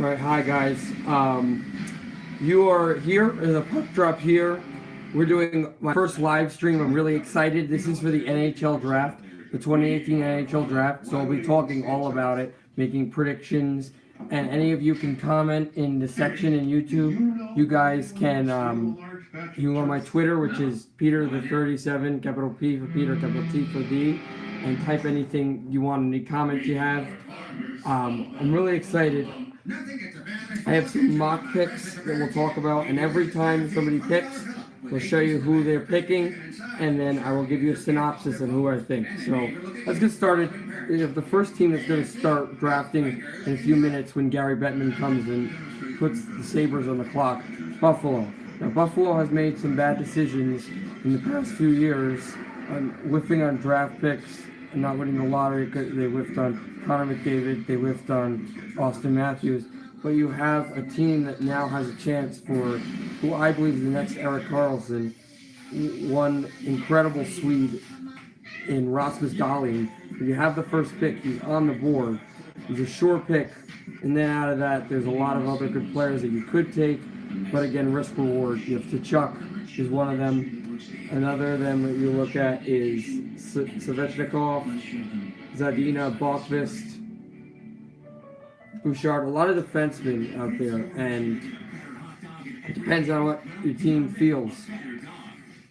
Right, hi guys. You are here in the puck drop here. We're doing my first live stream. I'm really excited. This is for the NHL draft, the 2018 NHL draft. So I'll be talking all about it, making predictions, and any of you can comment in the section in YouTube. You guys can you on my Twitter, which is Peter the 37, capital P for Peter, capital T for D, and type anything you want, any comments you have. I'm really excited. I have some mock picks that we'll talk about, and every time somebody picks, we'll show you who they're picking, and then I will give you a synopsis of who I think. So let's get started. We have the first team that's going to start drafting in a few minutes when Gary Bettman comes and puts the Sabres on the clock. Buffalo. Now, Buffalo has made some bad decisions in the past few years, whiffing on draft picks and not winning the lottery. They whiffed on Connor McDavid. They whiffed on Austin Matthews. But you have a team that now has a chance for who I believe is the next Erik Karlsson, one incredible Swede in Rasmus Dahlin. You have the first pick. He's on the board. He's a sure pick. And then out of that, there's a lot of other good players that you could take. But again, risk reward. You have Tkachuk is one of them. Another of them that you look at is Svechnikov, Zadina, Bokvist, Bouchard, a lot of defensemen out there, and it depends on what your team feels.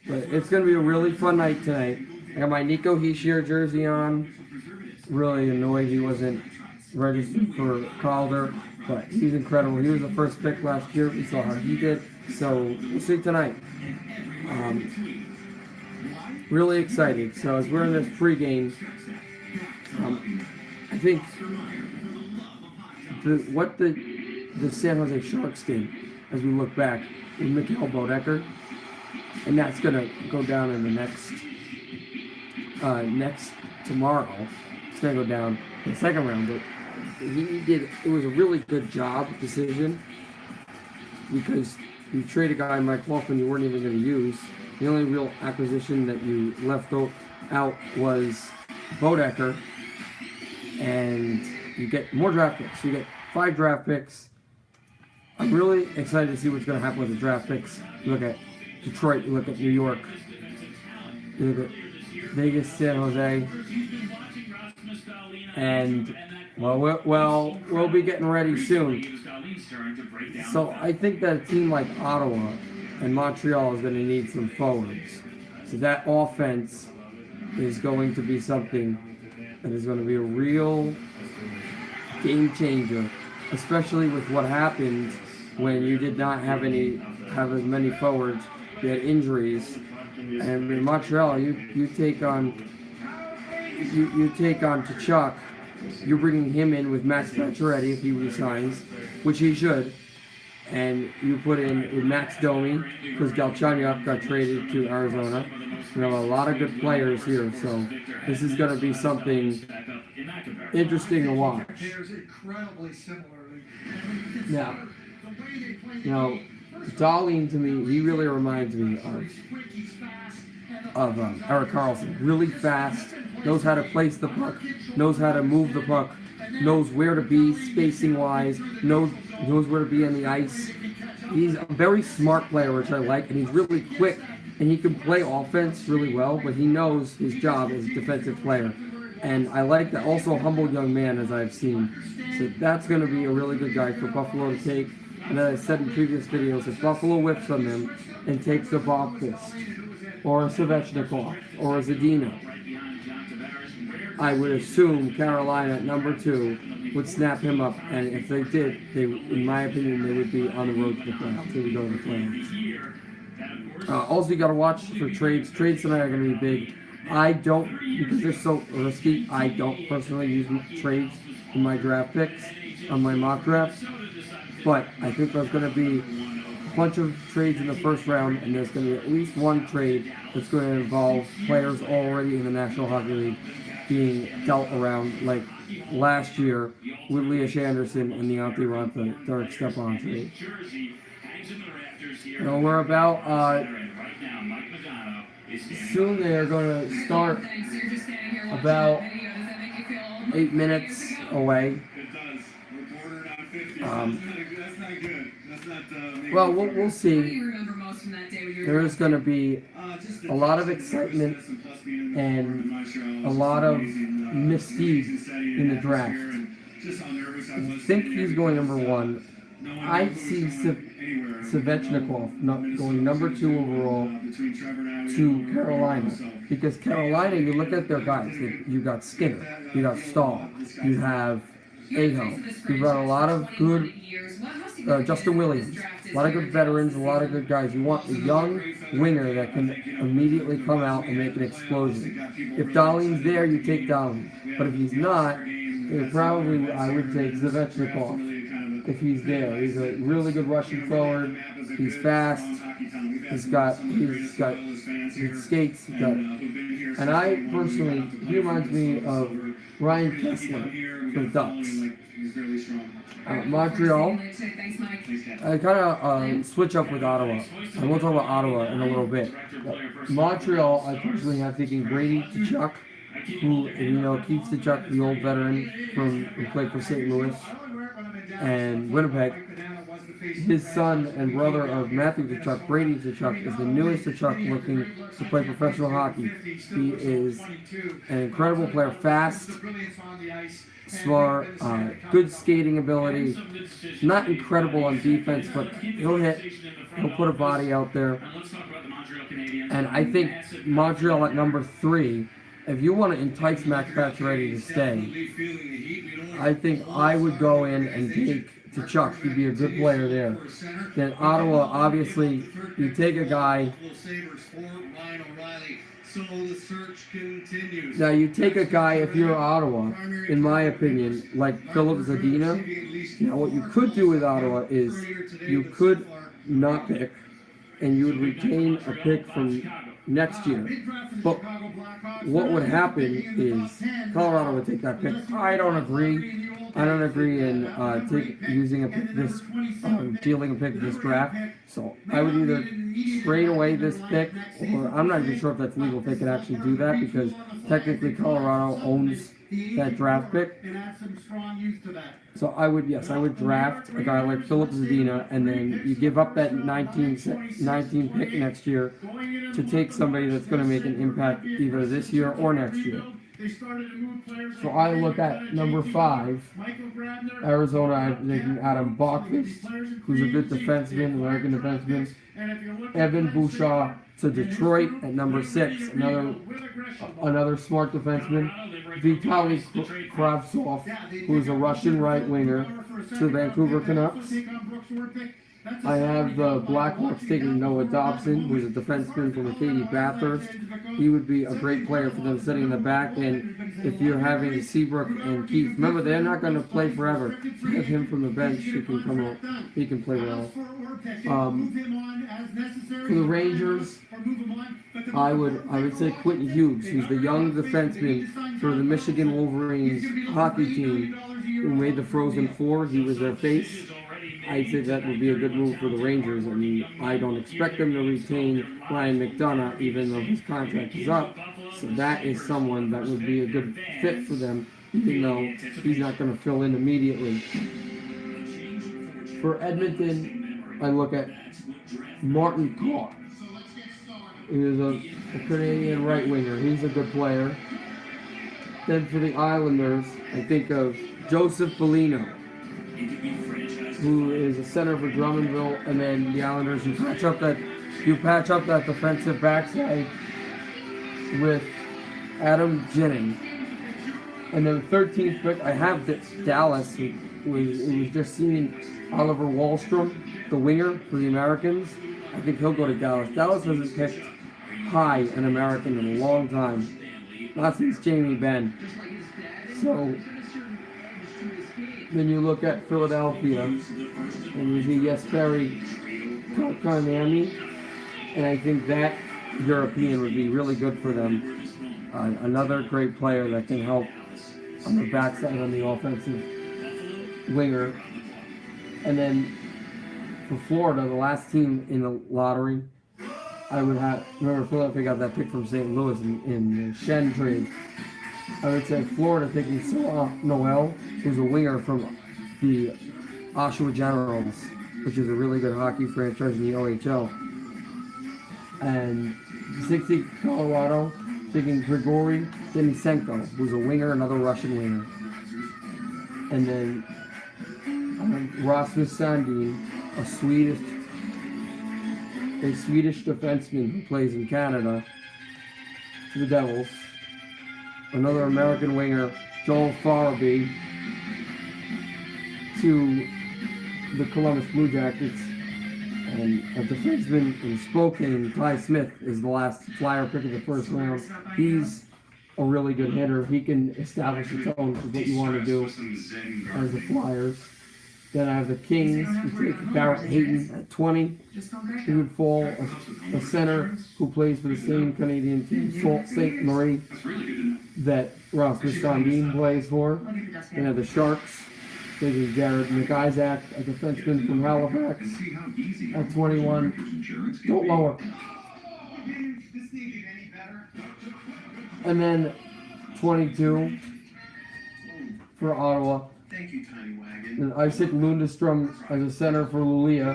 But it's going to be a really fun night tonight. I got my Nico Hischier jersey on. Really annoyed he wasn't registered for Calder, but he's incredible. He was the first pick last year. We saw how he did. So we'll see tonight. Really excited. So as we're in this pregame, I think what the San Jose Sharks did, as we look back, with Mikhail Bodecker, and that's going to go down in the next tomorrow. It's going to go down in the second round, but it was a really good decision, because you trade a guy, Mike Walkman, you weren't even going to use. The only real acquisition that you left out was Bodecker, and you get more draft picks. You get 5 draft picks. I'm really excited to see what's going to happen with the draft picks. You look at Detroit, you look at New York, you look at Vegas, San Jose, and we'll be getting ready soon. So I think that a team like Ottawa and Montreal is going to need some forwards. So that offense is going to be something that is going to be a real game changer, especially with what happened when you did not have as many forwards. You had injuries, and in Montreal, you take on Tkachuk. You're bringing him in with Max Pacioretty if he resigns, which he should, and you put in with Max Domi because Galchenyuk got traded to Arizona. You have a lot of good players here, so this is going to be something interesting to watch. Now, Dahlin, to me, he really reminds me of Erik Karlsson. Really fast, knows how to place the puck, knows how to move the puck, knows where to be spacing-wise, knows where to be on the ice. He's a very smart player, which I like, and he's really quick, and he can play offense really well, but he knows his job as a defensive player. And I like that. Also a humble young man, as I've seen. So that's going to be a really good guy for Buffalo to take. And as I said in previous videos, if Buffalo whips on them and takes a Bokvist, or a Svechnikov, or a Zadina, I would assume Carolina at number 2 would snap him up. And if they did, in my opinion, they would be on the road to the playoffs. They would go to the playoffs. Also, you got to watch for trades. Trades tonight are going to be big. I don't, because they're so risky, I don't personally use trades in my draft picks, on my mock drafts. But I think there's going to be a bunch of trades in the first round, and there's going to be at least one trade that's going to involve players already in the National Hockey League being dealt around, like last year with Elias Anderson and the Antti Raanta Derek Stepan trade. We're about soon. They are going to start about 8 minutes away. Well, we'll see. There's going to be a lot of excitement and a lot of mystique in the draft. I think he's going number 1. I see Svechnikov going number 2 overall to Carolina. Because Carolina, you look at their guys. You got Skinner, you got Stahl, you have Aho. You've got a lot of good Justin Williams, a lot of good veterans, a lot of good guys. You want a young winger that can immediately come out and make an explosion. If Dahlin's there, you take Dahlin. But if he's not, probably I would take Svechnikov. If he's there, he's a really good rushing forward. He's fast. He's got he skates. And I personally, he reminds me of Ryan Kessler for the Ducks. Montreal, I kind of switch up with Ottawa. I will talk about Ottawa in a little bit. But Montreal, I personally have thinking Brady Tkachuk, who Keith Tkachuk, the old veteran who played for St. Louis and Winnipeg. His son and brother of Matthew Tkachuk, Brady Tkachuk, is the newest Tkachuk looking to play professional hockey. He is an incredible player, fast, smart, good skating ability, not incredible on defense, but he'll hit, he'll put a body out there. And I think Montreal at number 3, if you want to entice Max Pacioretty to stay, I think I would go in and take Tkachuk. He'd be a good player there. Then Ottawa, obviously, you take a guy. Now you take a guy, if you're Ottawa, in my opinion, like Philip Zadina. Now what you could do with Ottawa is you could not pick, and you would retain a pick from next year. But what would happen is Colorado would take that pick. I don't agree in using a pick dealing a pick this draft. So I would either trade away this pick, or I'm not even sure if that's legal if they could actually do that, because technically Colorado owns that draft pick. So I would draft a guy like Philip Zadina, and then you give up that 19 pick next year to take somebody that's going to make an impact either this year or next year. So I look at number 5, Arizona. I'm thinking Adam Bachfist, who's a good defenseman, American defenseman. Evan Bouchard to Detroit at number 6, another smart defenseman. Vitaly Kravtsov, who's a Russian right winger, to Vancouver Canucks. I have the Blackhawks taking Noah Dobson, who's a defenseman from Acadie Bathurst. He would be a great player for them sitting in the back. And if you're having Seabrook and Keith, remember they're not going to play forever. Have him from the bench. He can come out. He can play well. For the Rangers, I would say Quentin Hughes, who's the young defenseman for the Michigan Wolverines hockey team who made the Frozen Four. He was their face. I'd say that would be a good move for the Rangers. I mean, I don't expect them to retain Ryan McDonough, even though his contract is up. So that is someone that would be a good fit for them, even though he's not going to fill in immediately. For Edmonton, I look at Martin Kaut. He is a Canadian right winger. He's a good player. Then for the Islanders, I think of Joseph Foligno, who is a center for Drummondville, and then the Islanders, you patch up that defensive backside with Adam Jennings. And then the 13th pick, I have Dallas, who was just seeing Oliver Wahlstrom, the winger for the Americans. I think he'll go to Dallas. Dallas hasn't picked high an American in a long time, not since Jamie Benn. So then you look at Philadelphia, and you see Jesperi Kotkaniemi, and I think that European would be really good for them. Another great player that can help on the backside on the offensive winger. And then for Florida, the last team in the lottery, I would have, remember Philadelphia got that pick from St. Louis in the Shen trade. I would say Florida taking Salah Noel, who's a winger from the Oshawa Generals, which is a really good hockey franchise in the OHL. And 60 Colorado, taking Grigory Denisenko, who's a winger, another Russian winger. And then Rasmus Sandin, a Swedish defenseman who plays in Canada for the Devils. Another American winger, Joel Farabee, to the Columbus Blue Jackets. And a defenseman in Spokane, Ty Smith, is the last Flyer pick of the first round. He's a really good hitter. He can establish a tone for what you want to do as the Flyers. Then I have the Kings, who take Barrett Hayton at 20. He would fall a center who plays for the same Canadian team, Sault Ste. Marie, that Rasmus Sandin plays for. Then I have the Sharks, taking Jared McIsaac, a defenseman from Halifax, at 21. Don't lower. And then 22 for Ottawa. And Isaac Lundestrom as a center for Luleå.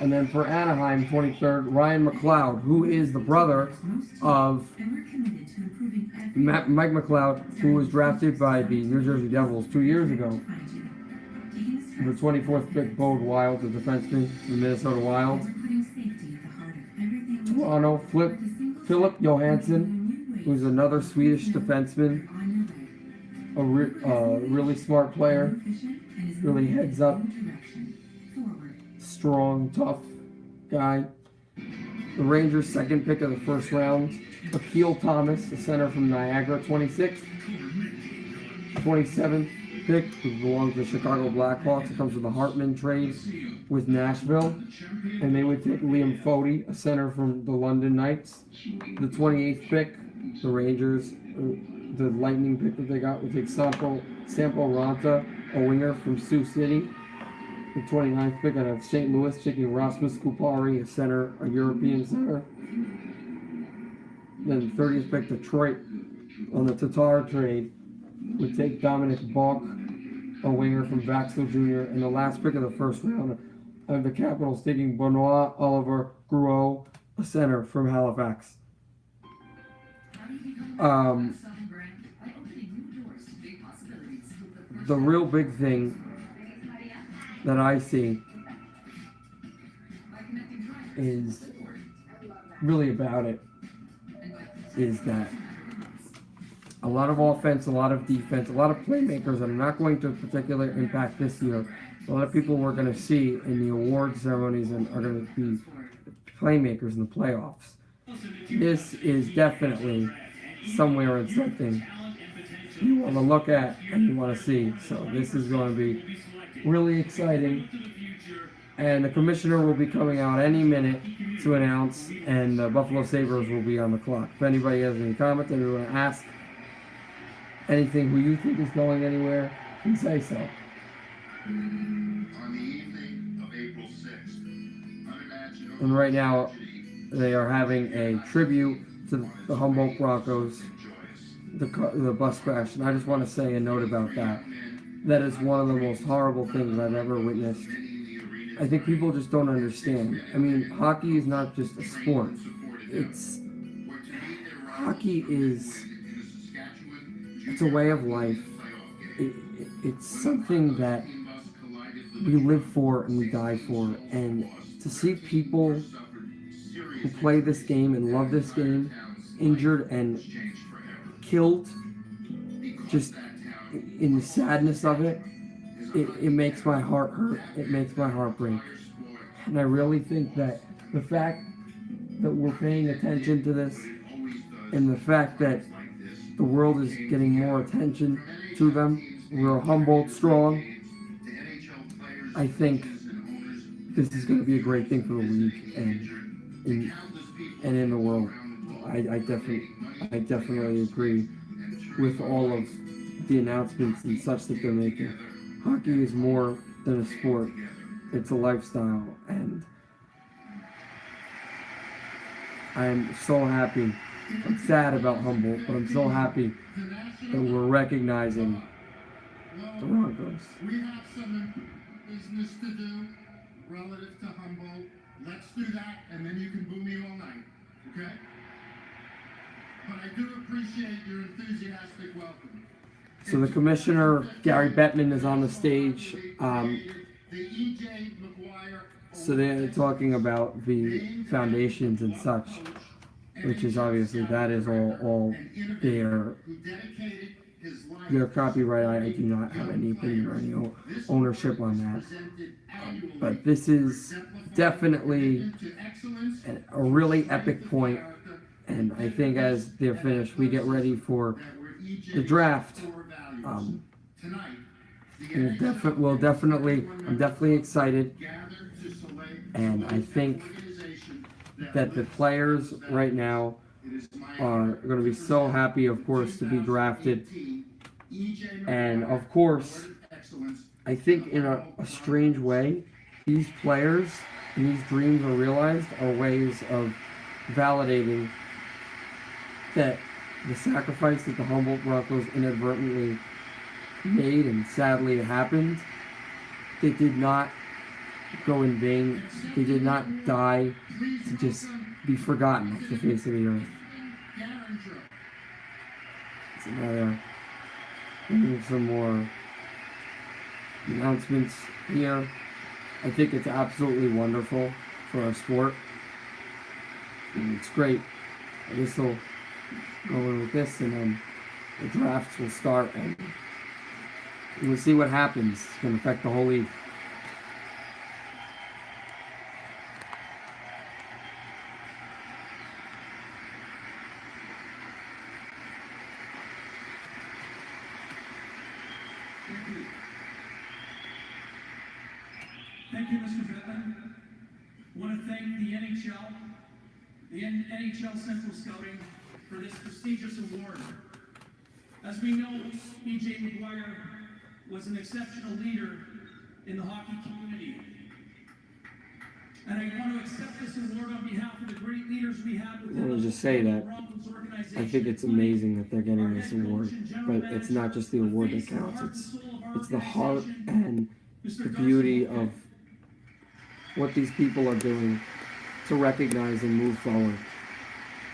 And then for Anaheim, 23rd, Ryan McLeod, who is the brother of Mike McLeod, who was drafted by the New Jersey Devils 2 years ago. The 24th pick, Bode Wild, the defenseman from the Minnesota Wild. Toronto, Philip Johansson, who's another Swedish defenseman. A really smart player, really heads up, strong, tough guy. The Rangers' second pick of the first round, Akil Thomas, a center from Niagara, 26th. 27th pick, who belongs to the Chicago Blackhawks. It comes with the Hartman trade with Nashville. And they would take Liam Foti, a center from the London Knights. The 28th pick, the Rangers, the Lightning pick that they got would take Sampo Ranta, a winger from Sioux City. The 29th pick, I'd have St. Louis taking Rasmus Kupari, a center, a European center. Then 30th pick, Detroit, on the Tatar trade, would take Dominic Bach, a winger from Vaxel Jr. And the last pick of the first round, I have the Capitals taking Benoit Oliver Grouillot, a center from Halifax. The real big thing that I see is really about it is that a lot of offense, a lot of defense, a lot of playmakers that are not going to particularly impact this year. A lot of people we're going to see in the award ceremonies and are going to be playmakers in the playoffs. This is definitely somewhere in something you want to look at and you want to see. So this is going to be really exciting. And the commissioner will be coming out any minute to announce, and the Buffalo Sabres will be on the clock. If anybody has any comments, and you want to ask anything who you think is going anywhere, you can say so. And right now, they are having a tribute to the Humboldt Broncos, the bus crash. And I just want to say a note about that. That is one of the most horrible things I've ever witnessed. I think people just don't understand. I mean, hockey is not just a sport. Hockey is a way of life. It's something that we live for and we die for. And to see people who play this game and love this game injured and killed just in the sadness of it, it makes my heart hurt. It makes my heart break. And I really think that the fact that we're paying attention to this and the fact that the world is getting more attention to them, we're Humboldt strong, I think this is going to be a great thing for the league and in the world. I definitely agree with all of the announcements and such that they're making. Hockey is more than a sport. It's a lifestyle, and I'm so happy. I'm sad about Humboldt, but I'm so happy that we're recognizing the Broncos. business to do relative to Humboldt, let's do that, and then you can boo me all night, okay? But I do appreciate your enthusiastic welcome. So the commissioner, Gary Bettman, is on the stage. So they're talking about the foundations and such, which is obviously that is all their copyright. I do not have any opinion or any ownership on that. But this is definitely a really epic point, and I think as they're finished, we get ready for the draft. I'm definitely excited, and I think that the players right now are going to be so happy, of course, to be drafted. And of course, I think in a strange way, these players and these dreams are realized are ways of validating that the sacrifice that the Humboldt Broncos inadvertently made, and sadly it happened, they did not go in vain. They did not die to just be forgotten off the face of the earth. So now they're doing some more announcements here. I think it's absolutely wonderful for our sport. And it's great. I guess they'll go in with this, and then the drafts will start, and we'll see what happens. It's going to affect the whole league. Thank you, Mr. Bettman. I want to thank the NHL, the NHL Central Scouting, for this prestigious award. As we know, E.J. McGuire was an exceptional leader in the hockey community. And I want to accept this award on behalf of the great leaders we have within Let me just say that I think it's amazing that they're getting this award, but it's not just the award that counts. It's the heart and the beauty of what these people are doing to recognize and move forward.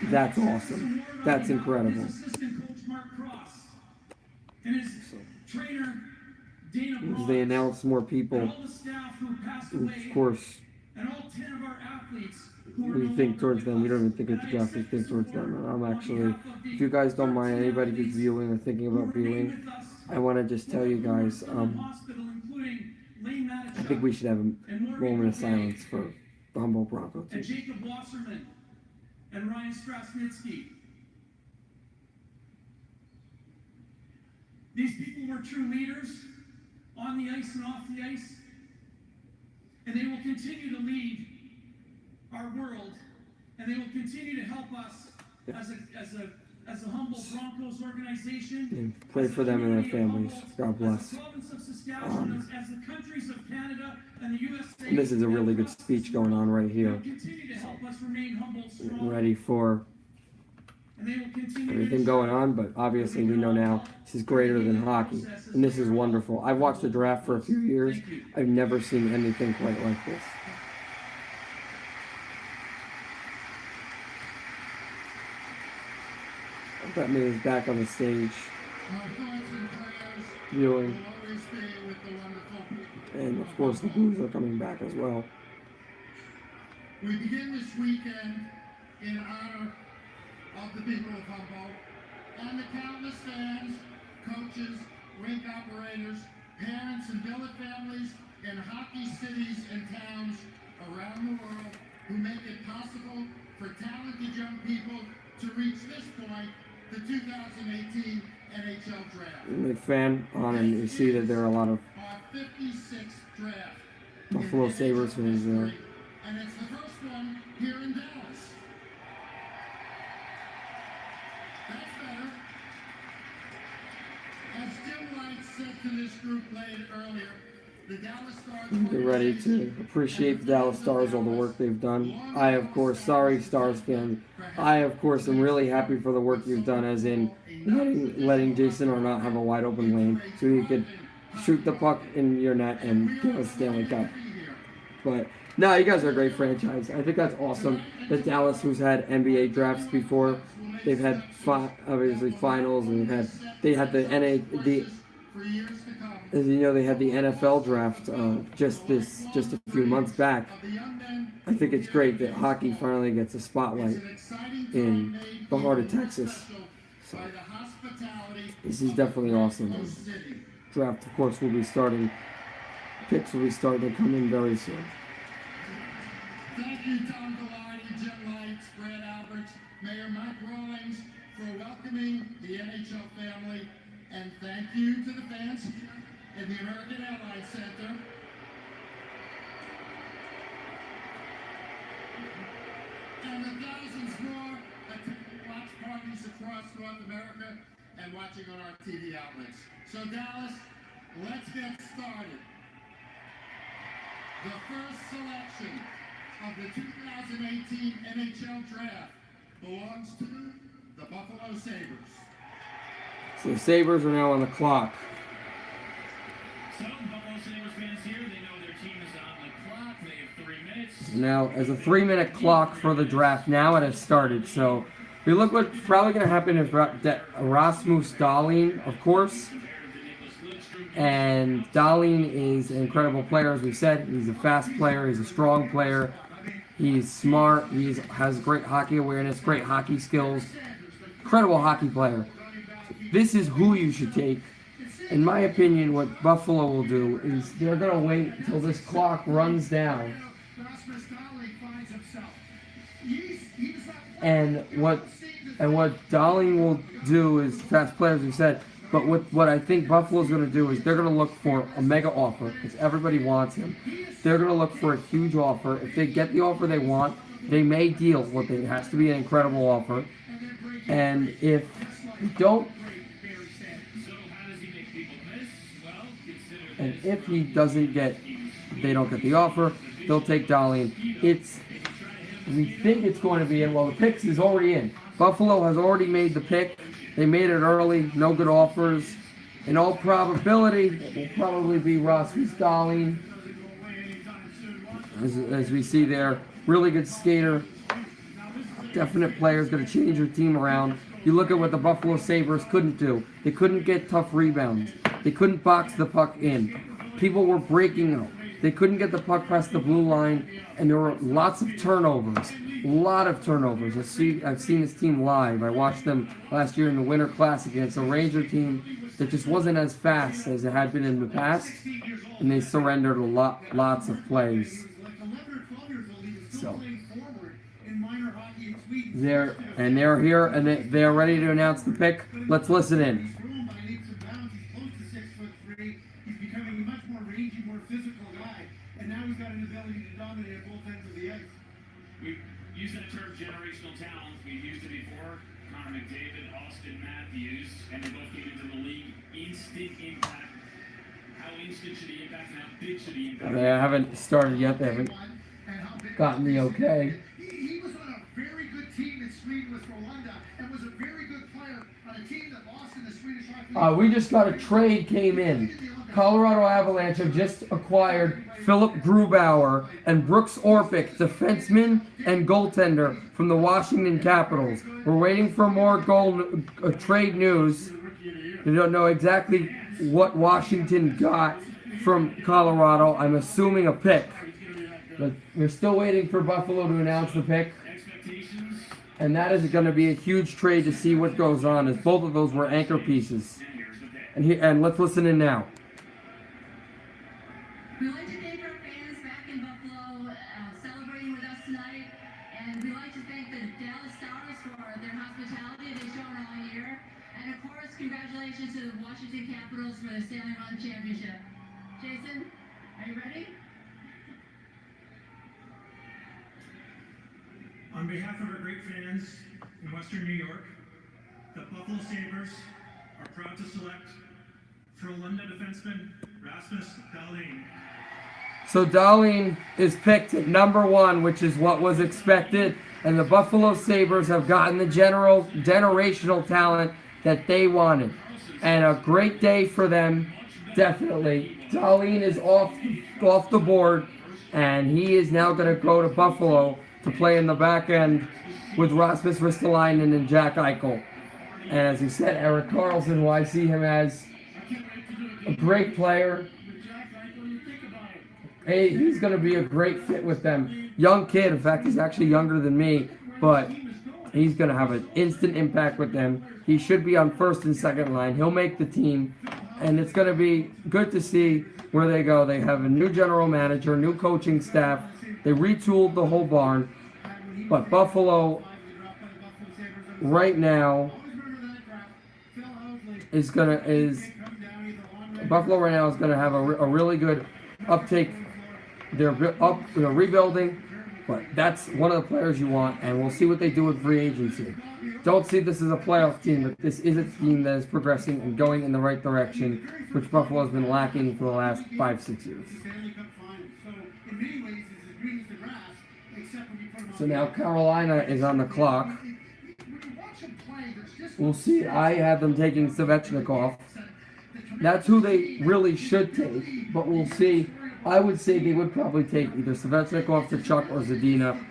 That's awesome. That's incredible. As they announce more people, of course, we think towards them. We don't even think of the draft, we think towards them. And I'm actually, if you guys don't mind, anybody who's viewing or thinking about viewing, I want to just tell you guys, I think we should have a moment of silence for the Humboldt Broncos. And Jacob Wasserman and Ryan Strasnitsky. These people were true leaders on the ice and off the ice, and they will continue to lead our world, and they will continue to help us as a Humboldt Broncos organization. And pray for them and their families. God bless. And this is a really good speech going on right here. Ready for everything going on, but obviously we know now this is greater than hockey, and this is wonderful. I've watched the draft for a few years. I've never seen anything quite like this. Bettman is back on the stage viewing, and of course the Blues are coming back as well. We begin this weekend in honor of the people of Humboldt and the countless fans, coaches, rink operators, parents and billet families in hockey cities and towns around the world who make it possible for talented young people to reach this point, the 2018 NHL Draft. McFan on, and you see that there are a lot of our 56th draft Buffalo Sabres fans there. And it's the first one here in Dallas. That's better. As Jim White said to this group late earlier, the Dallas Stars get ready to appreciate the Dallas Stars, all the work they've done. I, of course, sorry Stars fans, I, of course, am really happy for the work you've done, as in letting Jason or not have a wide open lane so he could shoot the puck in your net and give us Stanley Cup. But no, you guys are a great franchise. I think that's awesome. That Dallas, who's had NBA drafts before, they've had obviously finals, and they had the as you know, they had the NFL draft just a few months back. I think it's great that hockey finally gets a spotlight in the heart of Texas. So this is definitely awesome. Draft, of course, will be starting. Picks will be starting to come in very soon. Thank you, Tom Gallardi, Jim Lights, Brad Alberts, Mayor Mike Rawlings, for welcoming the NHL family. And thank you to the fans in the American Airlines Center. And the thousands more that watch parties across North America and watching on our TV outlets. So Dallas, let's get started. The first selection of the 2018 NHL Draft belongs to the Buffalo Sabres. So the Sabres are now on the clock. Some Buffalo Sabres fans here, they know their team is on the clock. They have 3 minutes. Now, as a 3-minute clock for the draft, now it has started. So we look what's probably going to happen is Rasmus Dahlin, of course. And Dahlin is an incredible player, as we said. He's a fast player. He's a strong player. He's smart. He has great hockey awareness, great hockey skills. Incredible hockey player. This is who you should take. In my opinion, what Buffalo will do is they're going to wait until this clock runs down. And what Dahlin will do is, fast players have said, but what I think Buffalo's going to do is they're going to look for a mega offer because everybody wants him. They're going to look for a huge offer. If they get the offer they want, they may deal with it. It has to be an incredible offer. And if they don't, and if he doesn't get, they don't get the offer, they'll take Dahlin. We think it's going to be in. Well, the pick is already in. Buffalo has already made the pick. They made it early. No good offers. In all probability, it will probably be Rasmus Dahlin. As we see there, really good skater. Definite player, is going to change your team around. You look at what the Buffalo Sabres couldn't do. They couldn't get tough rebounds. They couldn't box the puck in. People were breaking out. They couldn't get the puck past the blue line, and there were lots of turnovers. A lot of turnovers. I've seen this team live. I watched them last year in the Winter Classic against a Ranger team that just wasn't as fast as it had been in the past, and they surrendered lots of plays. So they're here, and they're ready to announce the pick. Let's listen in. Use that term generational talent. We've used it before. Connor McDavid, Austin Matthews, and they both came into the league. Instant impact. How instant should he impact and how big should he impact? They haven't started yet. They haven't gotten the okay. He was on a very good team in Sweden with Rwanda and was a very good player on a team that lost in the Swedish Hockey League. We just got a trade came in. Colorado Avalanche have just acquired Philip Grubauer and Brooks Orpik, defenseman and goaltender from the Washington Capitals. We're waiting for more trade news. We don't know exactly what Washington got from Colorado. I'm assuming a pick. But we're still waiting for Buffalo to announce the pick. And that is going to be a huge trade to see what goes on, as both of those were anchor pieces. And let's listen in now. We'd like to thank our fans back in Buffalo celebrating with us tonight, and we'd like to thank the Dallas Stars for their hospitality they've shown all year, and of course, congratulations to the Washington Capitals for the Stanley Cup championship. Jason, are you ready? On behalf of our great fans in Western New York, the Buffalo Sabres are proud to select Frölunda defenseman Rasmus Dahlin. So Dahlin is picked at number 1, which is what was expected, and the Buffalo Sabres have gotten the generational talent that they wanted. And a great day for them. Definitely. Darlene is off the board, and he is now going to go to Buffalo to play in the back end with Rasmus Ristolainen and Jack Eichel. And as you said, Eric Carlson, who I see him as a great player. Hey, he's going to be a great fit with them. Young kid. In fact, he's actually younger than me, but he's going to have an instant impact with them. He should be on first and second line. He'll make the team, and it's going to be good to see where they go. They have a new general manager, new coaching staff. They retooled the whole barn, but Buffalo right now Buffalo right now is going to have a really good uptake. They're rebuilding, but that's one of the players you want, and we'll see what they do with free agency. Don't see this as a playoff team, but this is a team that is progressing and going in the right direction, which Buffalo has been lacking for the last 5-6 years. So now Carolina is on the clock. We'll see. I have them taking Svechnikov. That's who they really should take, but we'll see. I would say they would probably take either Svechnikov to Chuck or Zadina.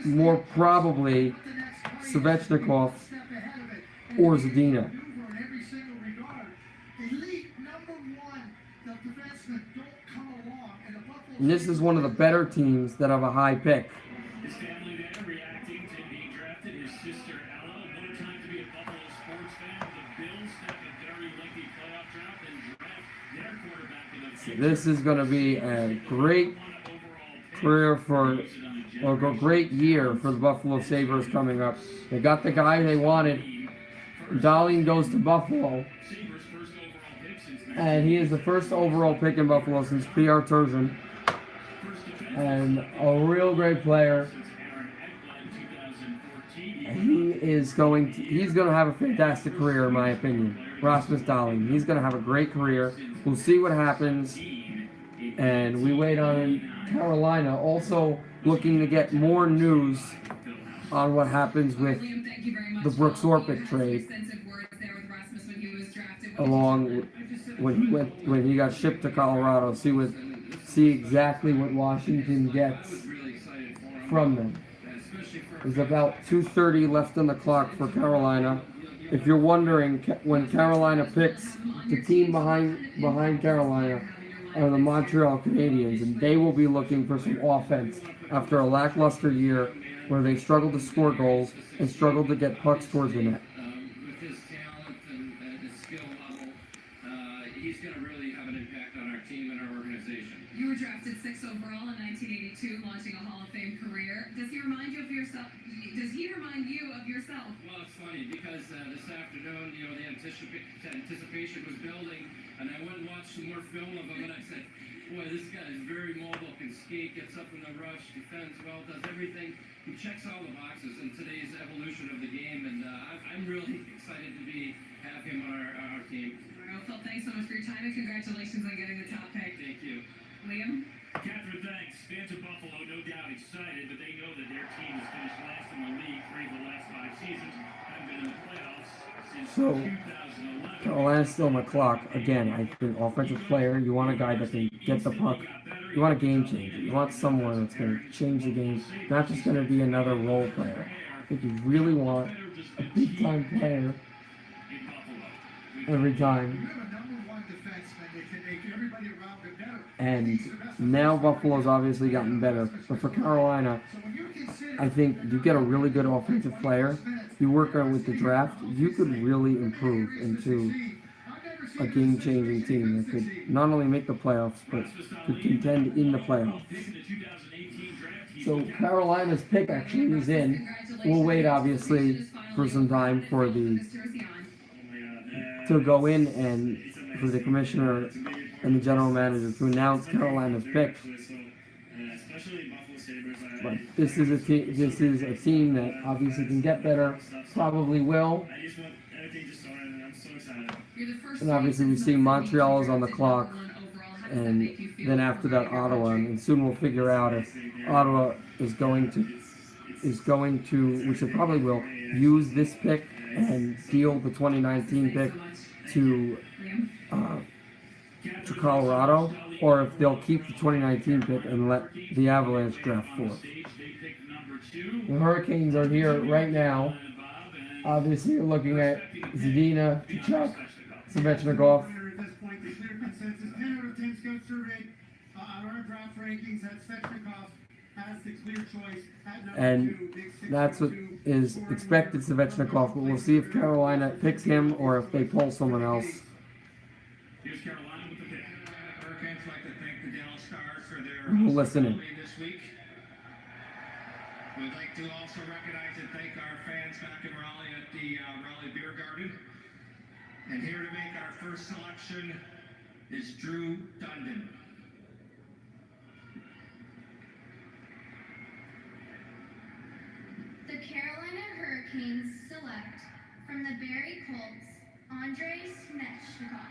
More probably Svechnikov or Zadina. And this is one of the better teams that have a high pick. His family there reacting to being drafted. His sister Ella, what a time to be a Buffalo sports fan. The Bills have a very lengthy playoff draft and draft their quarterback in the future. This is going to be a great career or a great year for the Buffalo Sabres coming up. They got the guy they wanted. Darlene goes to Buffalo. And he is the first overall pick in Buffalo since P.R. Turgeon. And a real great player. He's going to have a fantastic career, in my opinion. Rasmus Dahlin. He's going to have a great career. We'll see what happens. And we wait on Carolina. Also looking to get more news on what happens with the Brooks Orpik trade. Along when he got shipped to Colorado. See exactly what Washington gets from them. There's about 2:30 left on the clock for Carolina. If you're wondering, when Carolina picks, the team behind Carolina are the Montreal Canadiens, and they will be looking for some offense after a lackluster year where they struggled to score goals and struggled to get pucks towards the net. With his talent and his skill level, he's going to really have an impact on our team and our organization. You were drafted 6th overall in 1982, launching a Hall of Fame career. Does he remind you of yourself? Well, it's funny because this afternoon, the anticipation was building, and I went and watched some more film of him, and I said, boy, this guy is very mobile, can skate, gets up in the rush, defends well, does everything. He checks all the boxes in today's evolution of the game, and I'm really excited to have him on our team. All right, well, Phil, thanks so much for your time, and congratulations on getting the top pick. Thank you. Liam? Catherine, thanks. Fans of Buffalo, no doubt excited, but they know that their team has finished last in the league 3 of the last 5 seasons. Haven't been in the playoffs since 2011. Carolina's still on the clock. Again, I think offensive player, you want a guy that can get the puck. You want a game changer. You want someone that's going to change the game, not just going to be another role player. I think you really want a big-time player every time. And now Buffalo's obviously gotten better. But for Carolina, I think you get a really good offensive player. You work on with the draft, you could really improve into a game-changing team that could not only make the playoffs, but could contend in the playoffs. So Carolina's pick actually is in. We'll wait, obviously, for some time for to go in and for the commissioner and the general manager to announce Carolina's pick. But this is a team that obviously can get better, probably will. And obviously we see Montreal is on the clock, and then after that Ottawa, and soon we'll figure out if Ottawa is going to, which it probably will, use this pick and deal the 2019 pick to to Colorado, or if they'll keep the 2019 pick and let the Avalanche draft fourth. The Hurricanes are here right now. Obviously, you're looking at Zadina, Tkachuk, Svechnikov. At this point, the clear consensus, 10 out of 10 scout survey on our draft rankings, that Svechnikov has the clear choice at number And 2. Big 6'2", that's what is expected Svechnikov, but we'll see if Carolina picks him or if they pull someone else. Here's Carolina with the pick. Hurricanes like to thank the Dallas Stars for their We'll listen in. hospitality this week. We'd like to also recognize and thank our fans back in Raleigh at the Raleigh Beer Garden. And here to make our first selection is Drew Dundon. The Carolina Hurricanes select from the Barrie Colts, Andrei Svechnikov.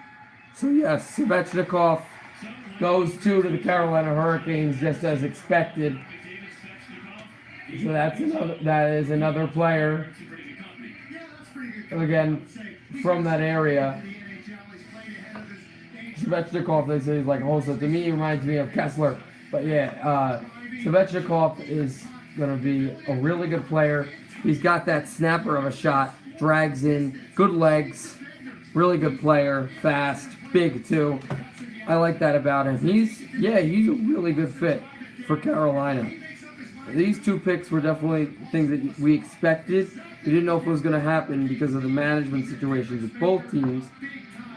So yes, Svechnikov goes to the Carolina Hurricanes just as expected. So that is another player again from that area. Svechnikov, they say, is like also to me reminds me of Kessler, but yeah, Svechnikov is gonna be a really good player. He's got that snapper of a shot, drags in, good legs, really good player, fast, big too. I like that about him. He's a really good fit for Carolina. These two picks were definitely things that we expected. We didn't know if it was going to happen because of the management situations of both teams,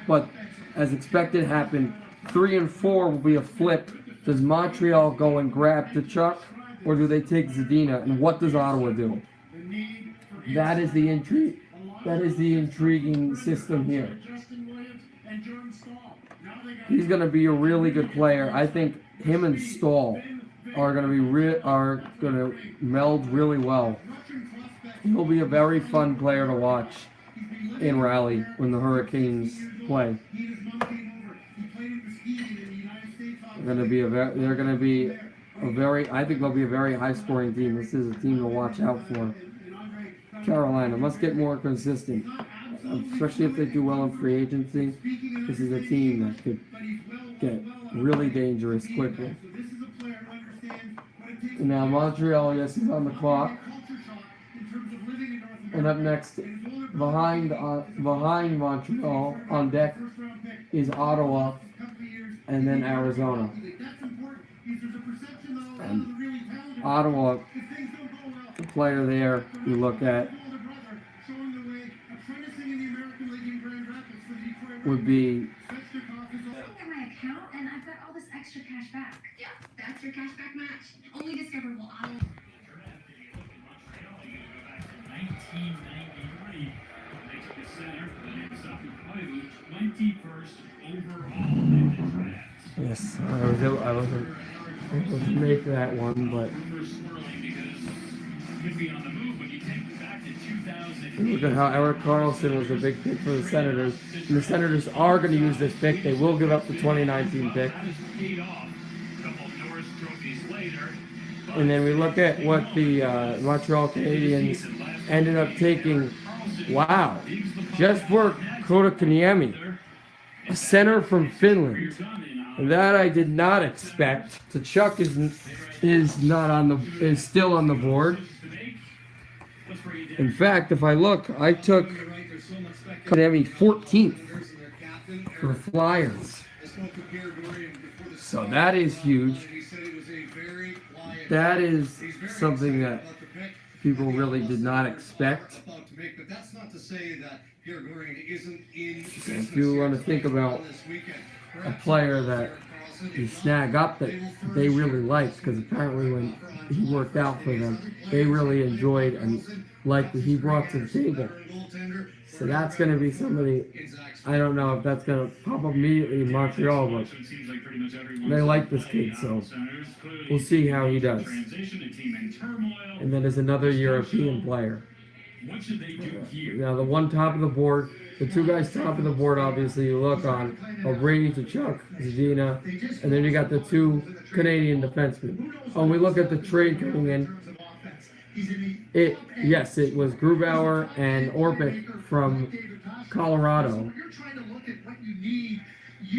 but as expected happened. 3 and 4 will be a flip. Does Montreal go and grab Tkachuk, or do they take Zadina? And what does Ottawa do? That is the intrigue. That is the intriguing system here. He's going to be a really good player. I think him and Stahl are going to meld really well. He'll be a very fun player to watch in Raleigh when the Hurricanes play. They're going to be I think they'll be a very high-scoring team. This is a team to watch out for. Carolina must get more consistent, especially if they do well in free agency. This is a team that could get really dangerous quickly. Now Montreal, yes, is on the clock. And up next, behind Montreal on deck is Ottawa, and then Arizona. And Ottawa, the player there you look at would be. My account and I've got all this extra cash back. Yeah, that's your cashback match. Only discoverable on 1993, they took a center, the 21st overall in the draft. Yes, I wasn't able to make that one, but Could be on the move, but you take it back to 2008. look at how Eric Carlson was a big pick for the Senators. And the Senators are going to use this pick. They will give up the 2019 pick. Paid off. A couple Norris trophies later. And then we look at what the Montreal Canadiens ended up taking. Wow. Jesper Kotkaniemi, a center from Finland. That I did not expect. Tkachuk is still on the board. In fact, if I look, I took Kotkaniemi 14th for the Flyers. So that is huge. That is something that people really did not expect. If you want to think about a player that you snag up that they really liked, because apparently when he worked out for them, they really enjoyed and liked what he brought to the table. So that's going to be somebody, I don't know if that's going to pop up immediately in Montreal, but they like this kid, so we'll see how he does. And then there's another European player. Now the one top of the board, the two guys top of the board, obviously you look on Brady, Tkachuk, Zadina, and then you got the two Canadian defensemen. When we look at the trade coming in, it was Grubauer and Orpik from Colorado.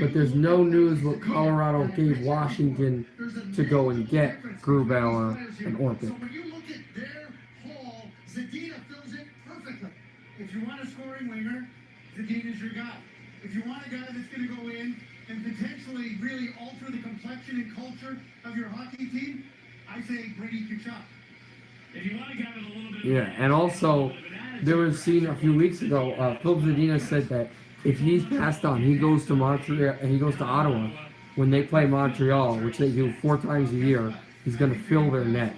but there's no news what Colorado gave Washington to go and get Grubauer and Orpik. So when you look at their haul, Zadina fills it perfectly. If you want a scoring winger, Zadina's your guy. If you want a guy that's going to go in and potentially really alter the complexion and culture of your hockey team, I say Brady Tkachuk. If you want to get it a little bit. Yeah, and also there was seen a few weeks ago. Philip Zadina said that if he's passed on, he goes to Montreal and he goes to Ottawa when they play Montreal, which they do 4 times a year. He's going to fill their net.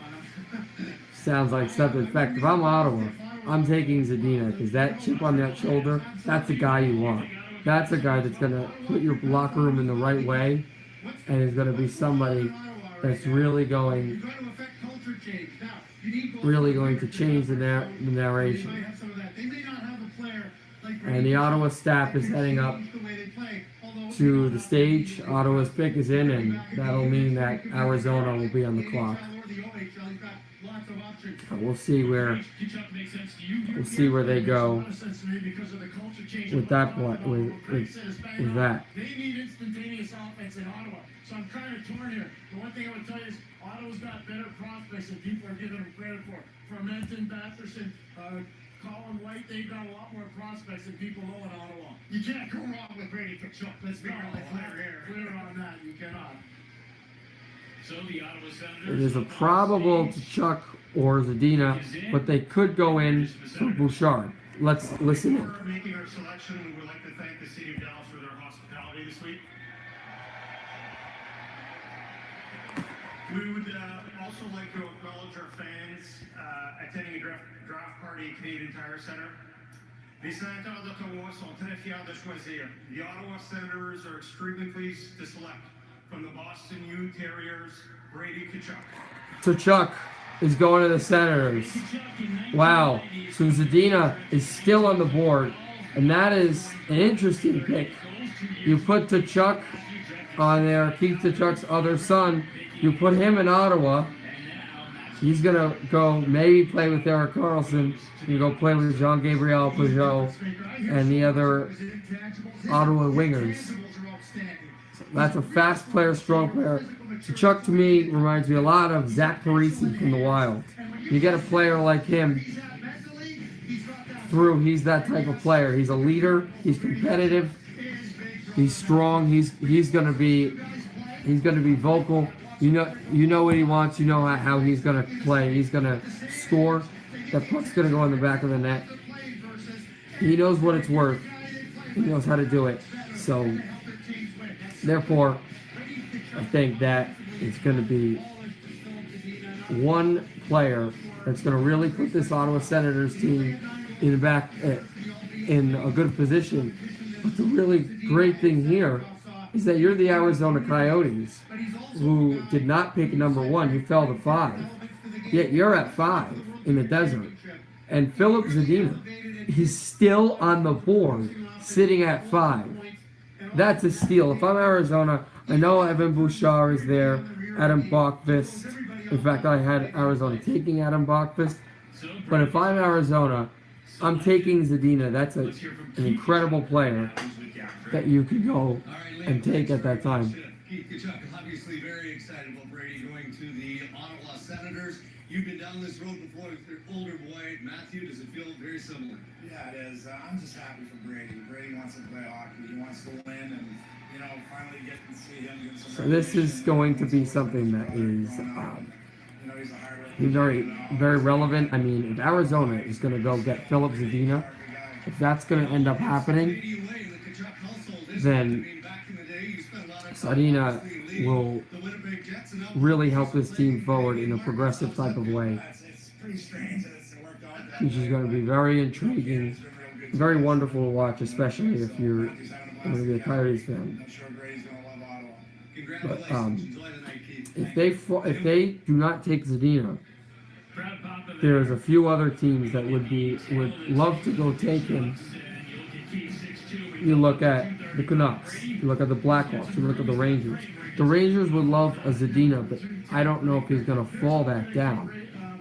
Sounds like something. In fact, if I'm Ottawa, I'm taking Zadina because that chip on that shoulder, that's the guy you want. That's a guy that's going to put your locker room in the right way and is going to be somebody that's really going to change the narration. And the Ottawa staff is heading up to the stage. Ottawa's pick is in, and that'll mean that Arizona will be on the clock. We'll see where they go with that with that. They need instantaneous offense in Ottawa. So I'm kind of torn here. The one thing I would tell you is Ottawa's got better prospects than people are giving them credit for. Fermenton, Batherson, Colin White, they've got a lot more prospects than people know in Ottawa. You can't go wrong with Brady Tkachuk. Let's be really clear here. Clear on that. You cannot. So the Ottawa Senators. It is a probable Tkachuk or Zadina, but they could go in for Bouchard. Let's listen in. Before making our selection, we would like to thank the City of Dallas for their hospitality this week. We would also like to acknowledge our fans attending a draft party at Canadian Tire Center. Les sénateurs d'Ottawa sont très fiers de choisir. The Ottawa Senators are extremely pleased to select from the Boston U Terriers, Brady Tkachuk. Tkachuk is going to the Senators. Wow. So Zadina is still on the board, and that is an interesting pick. You put Tkachuk on there, Keith Tkachuk's other son. You put him in Ottawa. He's going to go maybe play with Erik Karlsson. You go play with Jean-Gabriel Pageau and the other Ottawa wingers. So that's a fast player, strong player. Tkachuk to me reminds me a lot of Zach Parise from the Wild. You get a player like him through, he's that type of player. He's a leader, he's competitive, he's strong, he's gonna be vocal. You know what he wants, you know how he's gonna play. He's gonna score. That puck's gonna go in the back of the net. He knows what it's worth. He knows how to do it. So therefore, I think that it's going to be one player that's going to really put this Ottawa Senators team in the back in a good position. But the really great thing here is that you're the Arizona Coyotes, who did not pick number 1. You fell to 5. Yet you're at 5 in the desert. And Philip Zadina, he's still on the board, sitting at 5. That's a steal. If I'm Arizona, I know Evan Bouchard is there, Adam Bachvist. In fact, I had Arizona taking Adam Bachvist. But if I'm Arizona, I'm taking Zadina. That's an incredible player that you could go and take at that time. Keith Tkachuk, obviously very excited about Brady going to the Ottawa Senators. You've been down this road before with your older boy, Matthew. Does it feel very similar? Yeah, it is. I'm just happy for Brady. Brady wants to play hockey. He wants to win, and finally get to see him get some. So this is going to be something that is very, very relevant. I mean, if Arizona is going to go get Philip Zadina, if that's going to end up happening, then Zadina will really help this team forward in a progressive type of way. Which is going to be very intriguing, very wonderful to watch, especially if you're going to be a Coyotes fan. But if they do not take Zadina, there's a few other teams that would love to go take him. You look at the Canucks, you look at the Blackhawks, you look at the Rangers. The Rangers would love a Zadina, but I don't know if he's going to fall that down.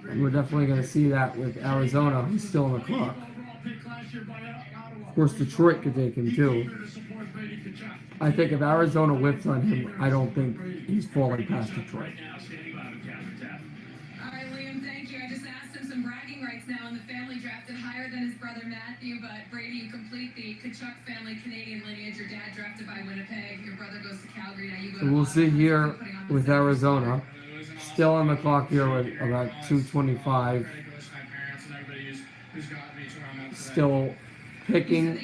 And we're definitely going to see that with Arizona, who's still on the clock. Of course, Detroit could take him too. I think if Arizona whips on him, I don't think he's falling past Detroit. Right now, standing by with Catherine Tapp. All right, Liam, thank you. I just asked him some bragging rights now, and the family drafted higher than his brother Matthew. But Brady, you complete the Kachuk family Canadian lineage. Your dad drafted by Winnipeg. Your brother goes to Calgary. Now you go to We'll see Ottawa. here Putting on the with Senators. Arizona. Still on the clock here with about 2:25. Still picking.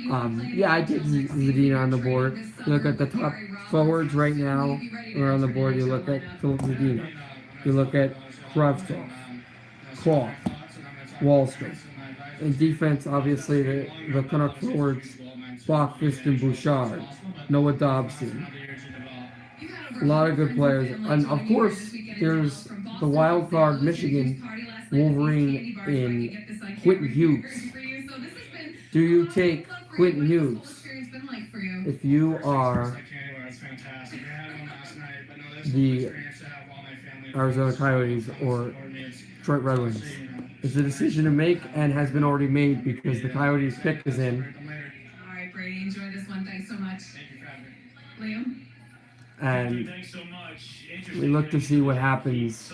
Yeah, I did Zadina on the board. You look at the top forwards right now. Or on the board, you look at Philip Zadina. You look at Kravtsov, Claw, Wallstrom. In defense, obviously, the Canuck forwards, Bachfist and Bouchard, Noah Dobson. A lot of good players. And, of course, there's the wild card Michigan Wolverine in Quentin Hughes. Do you take Quentin Hughes if you are the Arizona Coyotes or Detroit Red Wings? It's a decision to make and has been already made because the Coyotes pick is in. All right, Brady, enjoy this one. Thanks so much. Liam? And Thanks so much. we look to see what happens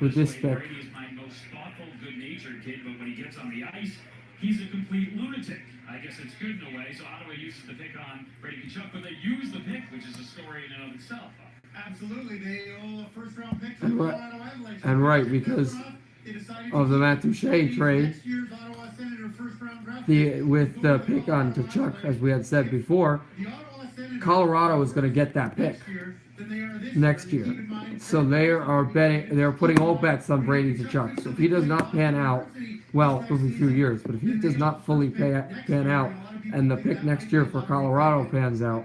with this pick. Brady is my most thoughtful, good-natured kid, but when he gets on the ice, he's a complete lunatic. I guess it's good in a way. So Ottawa uses the pick on Brady Kachuk, but they use the pick, which is a story in and of itself. Absolutely, they owe a first-round pick to And the right- Colorado Avalanche. and right, because of the Matthew Shea trade, Next year's Ottawa Senator first-round draft with the pick on Kachuk, as we had said before, The Ottawa Senators Colorado is going to get that pick next year than they are this next year. year. Keep in mind, So they're putting all bets on Brady Kachuk. So if he does not pan out, well, for a few years, but if he does not fully pan out, and the pick next year for Colorado pans out,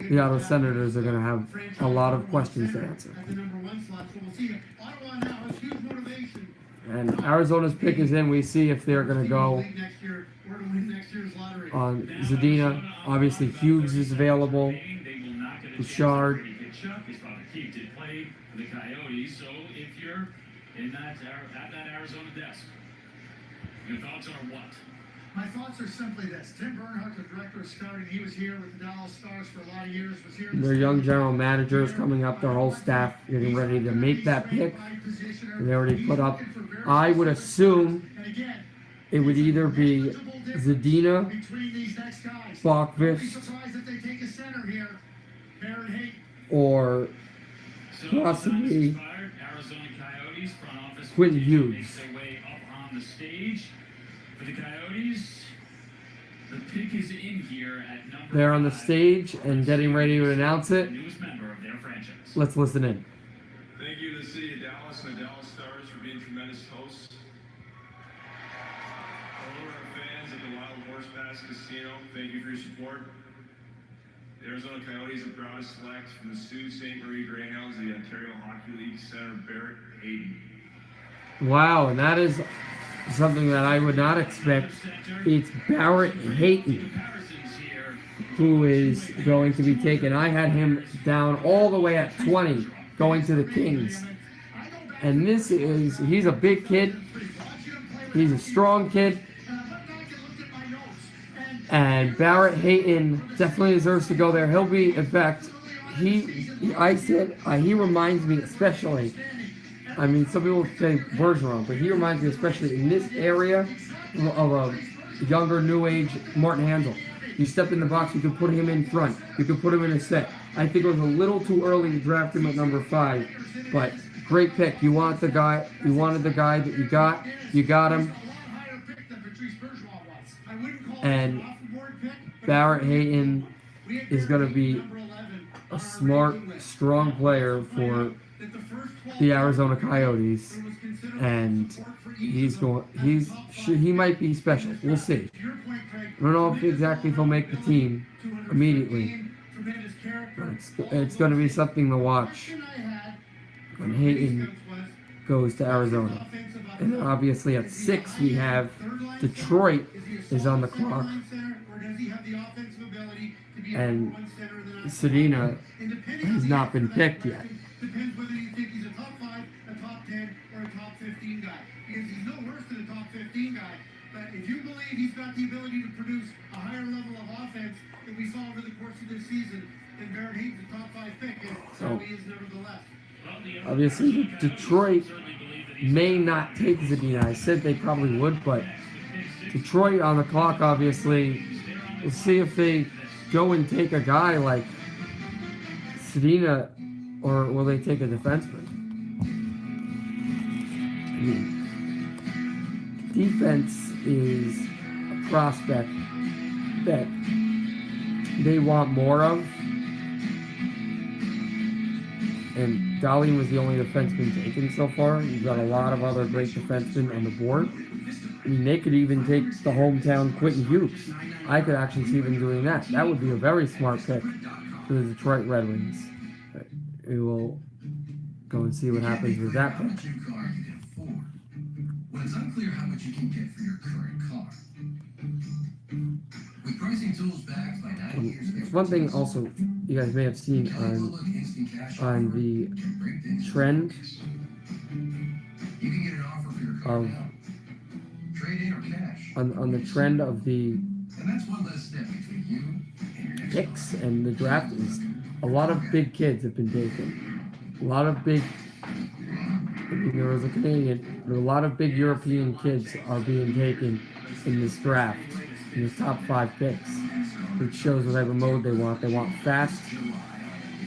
the Ottawa Senators are going to have a lot of questions to answer. At the number one slot, so we'll see. Ottawa now has huge motivation. And Arizona's pick is in. We see if they're going to go Next year, or to win next year's lottery. on Zadina. Obviously, Hughes is available. They will not get a Bouchard. chance. Brady Kachuk, his father Keith did play for the Coyotes, so if you're in that at that Arizona desk, your thoughts are what? My thoughts are simply this. Tim Bernhardt, the director of scouting, he was here with the Dallas Stars for a lot of years, was here. in the Their young States. general managers coming up, their whole staff getting ready to make that pick. They already put up. I would assume And again, it would either be Zadina, between these next guys. Don't be Bachfist, surprised if they take a center here. Barrett Hayton. or So possibly inspired Arizona Coyotes front office Quentin makes Hughes. their way up on the stage for the Coyotes. The pick is in here at number They're on the 5. stage and getting ready to announce The it. newest member of their franchise. Let's listen in. Thank you to the city of Dallas and the Dallas Stars for being tremendous hosts. Hello to our fans at the Wild Horse Pass Casino. Thank you for your support. The Arizona Coyotes are proud to select from the Sault Ste. Marie Greyhounds the Ontario Hockey League center Barrett Hayton. Wow, and that is something that I would not expect. It's Barrett Hayton Comparisons here. who is going to be taken. I had him down all the way at 20, going to the Kings. And he's a big kid. He's a strong kid. And Barrett Hayton definitely deserves to go there. He'll be, in fact, he reminds me especially, I mean, some people say Bergeron, but he reminds me especially in this area of a younger, new age Martin Handel. You step in the box, you can put him in front. You can put him in a set. I think it was a little too early to draft him at number 5, but great pick. You wanted the guy that you got him. And Barrett Hayton is going to be a smart, strong player for the Arizona Coyotes, and he might be special. We'll see. I don't know if he'll make the team immediately, but it's going to be something to watch when Hayton goes to Arizona. And then obviously at 6 we have Detroit is on the clock, and Sedina has not been picked yet. Depends whether you think he's a top 5, a top 10, or a top 15 guy. Because he's no worse than a top 15 guy. But if you believe he's got the ability to produce a higher level of offense than we saw over the course of this season, then Barrett Hayes, the top 5 pick, and So- so he is nevertheless. Obviously, Detroit may not take Zadina. I said they probably would, but Detroit on the clock, obviously. We'll see if they go and take a guy like Zadina, or will they take a defenseman? I mean, defense is a prospect that they want more of. And Dahlian was the only defenseman taken so far. You've got a lot of other great defensemen on the board. I mean, they could even take the hometown Quentin Hughes. I could actually see them doing that. That would be a very smart pick for the Detroit Red Wings. But we will go and see what happens with that pick. When it's unclear how much you can get for your current car. With pricing tools backed by 9 years of It's one thing also you guys may have seen on the trend you can get an offer for your car of now. Trade in or cash. on the trend of the And that's one less step between you and your next picks and the draft is a lot of big kids have been taken. A lot of big, I mean, there was a Canadian, but a lot of big European kids are being taken in this draft, in the top 5 picks, which shows what type of mode they want. They want fast,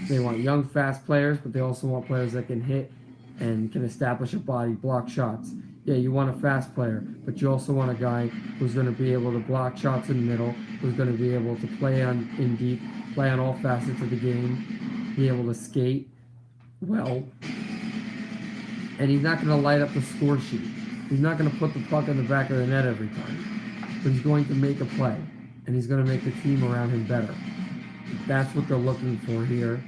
they want young, fast players, but they also want players that can hit and can establish a body, block shots. Yeah, you want a fast player, but you also want a guy who's going to be able to block shots in the middle, who's going to be able to play on in deep, play on all facets of the game, be able to skate well, and he's not going to light up the score sheet. He's not going to put the puck in the back of the net every time, but he's going to make a play, and he's going to make the team around him better. That's what they're looking for here.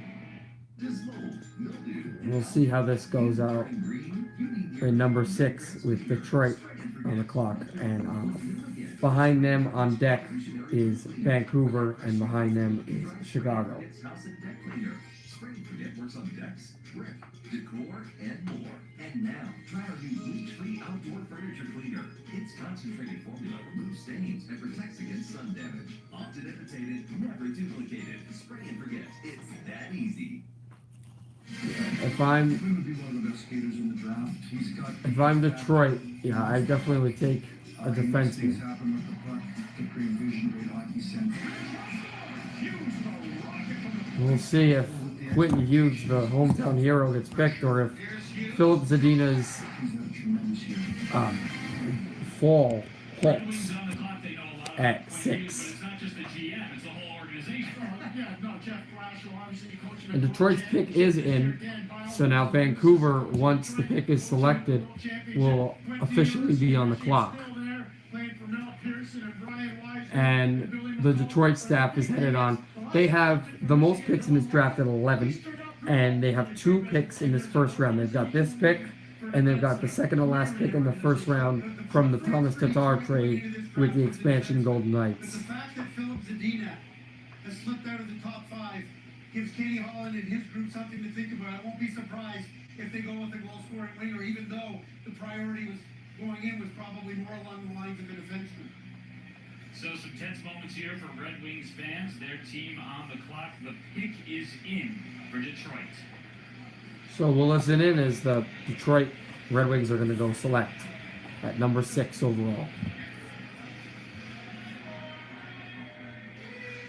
We'll see how this goes out in number 6 with Detroit on the clock, and behind them on deck is Vancouver, and behind them is Chicago. on decks, brick, decor, and more. And now, try our new bleach-free outdoor furniture cleaner. Its concentrated formula removes stains and protects against sun damage. Often imitated, never duplicated. Spray and forget. It's that easy. If I'm Detroit, yeah, I definitely would take a defenseman. We'll see if Quentin Hughes, the hometown hero, gets picked, or if Philip Zadina's fall halts at 6. And Detroit's pick is in, so now Vancouver, once the pick is selected, will officially be on the clock. And the Detroit staff is headed on. They have the most picks in this draft at 11, and they have 2 picks in this first round. They've got this pick, and they've got the second to last pick in the first round from the Thomas Tatar trade with the expansion Golden Knights. The fact that Philip Zadina has slipped out of the top 5 gives Kenny Holland and his group something to think about. I won't be surprised if they go with a goal-scoring winger, even though the priority was going in was probably more along the lines of a defenseman. So some tense moments here for Red Wings fans. Their team on the clock. The pick is in for Detroit. So we'll listen in as the Detroit Red Wings are going to go select at number 6 overall.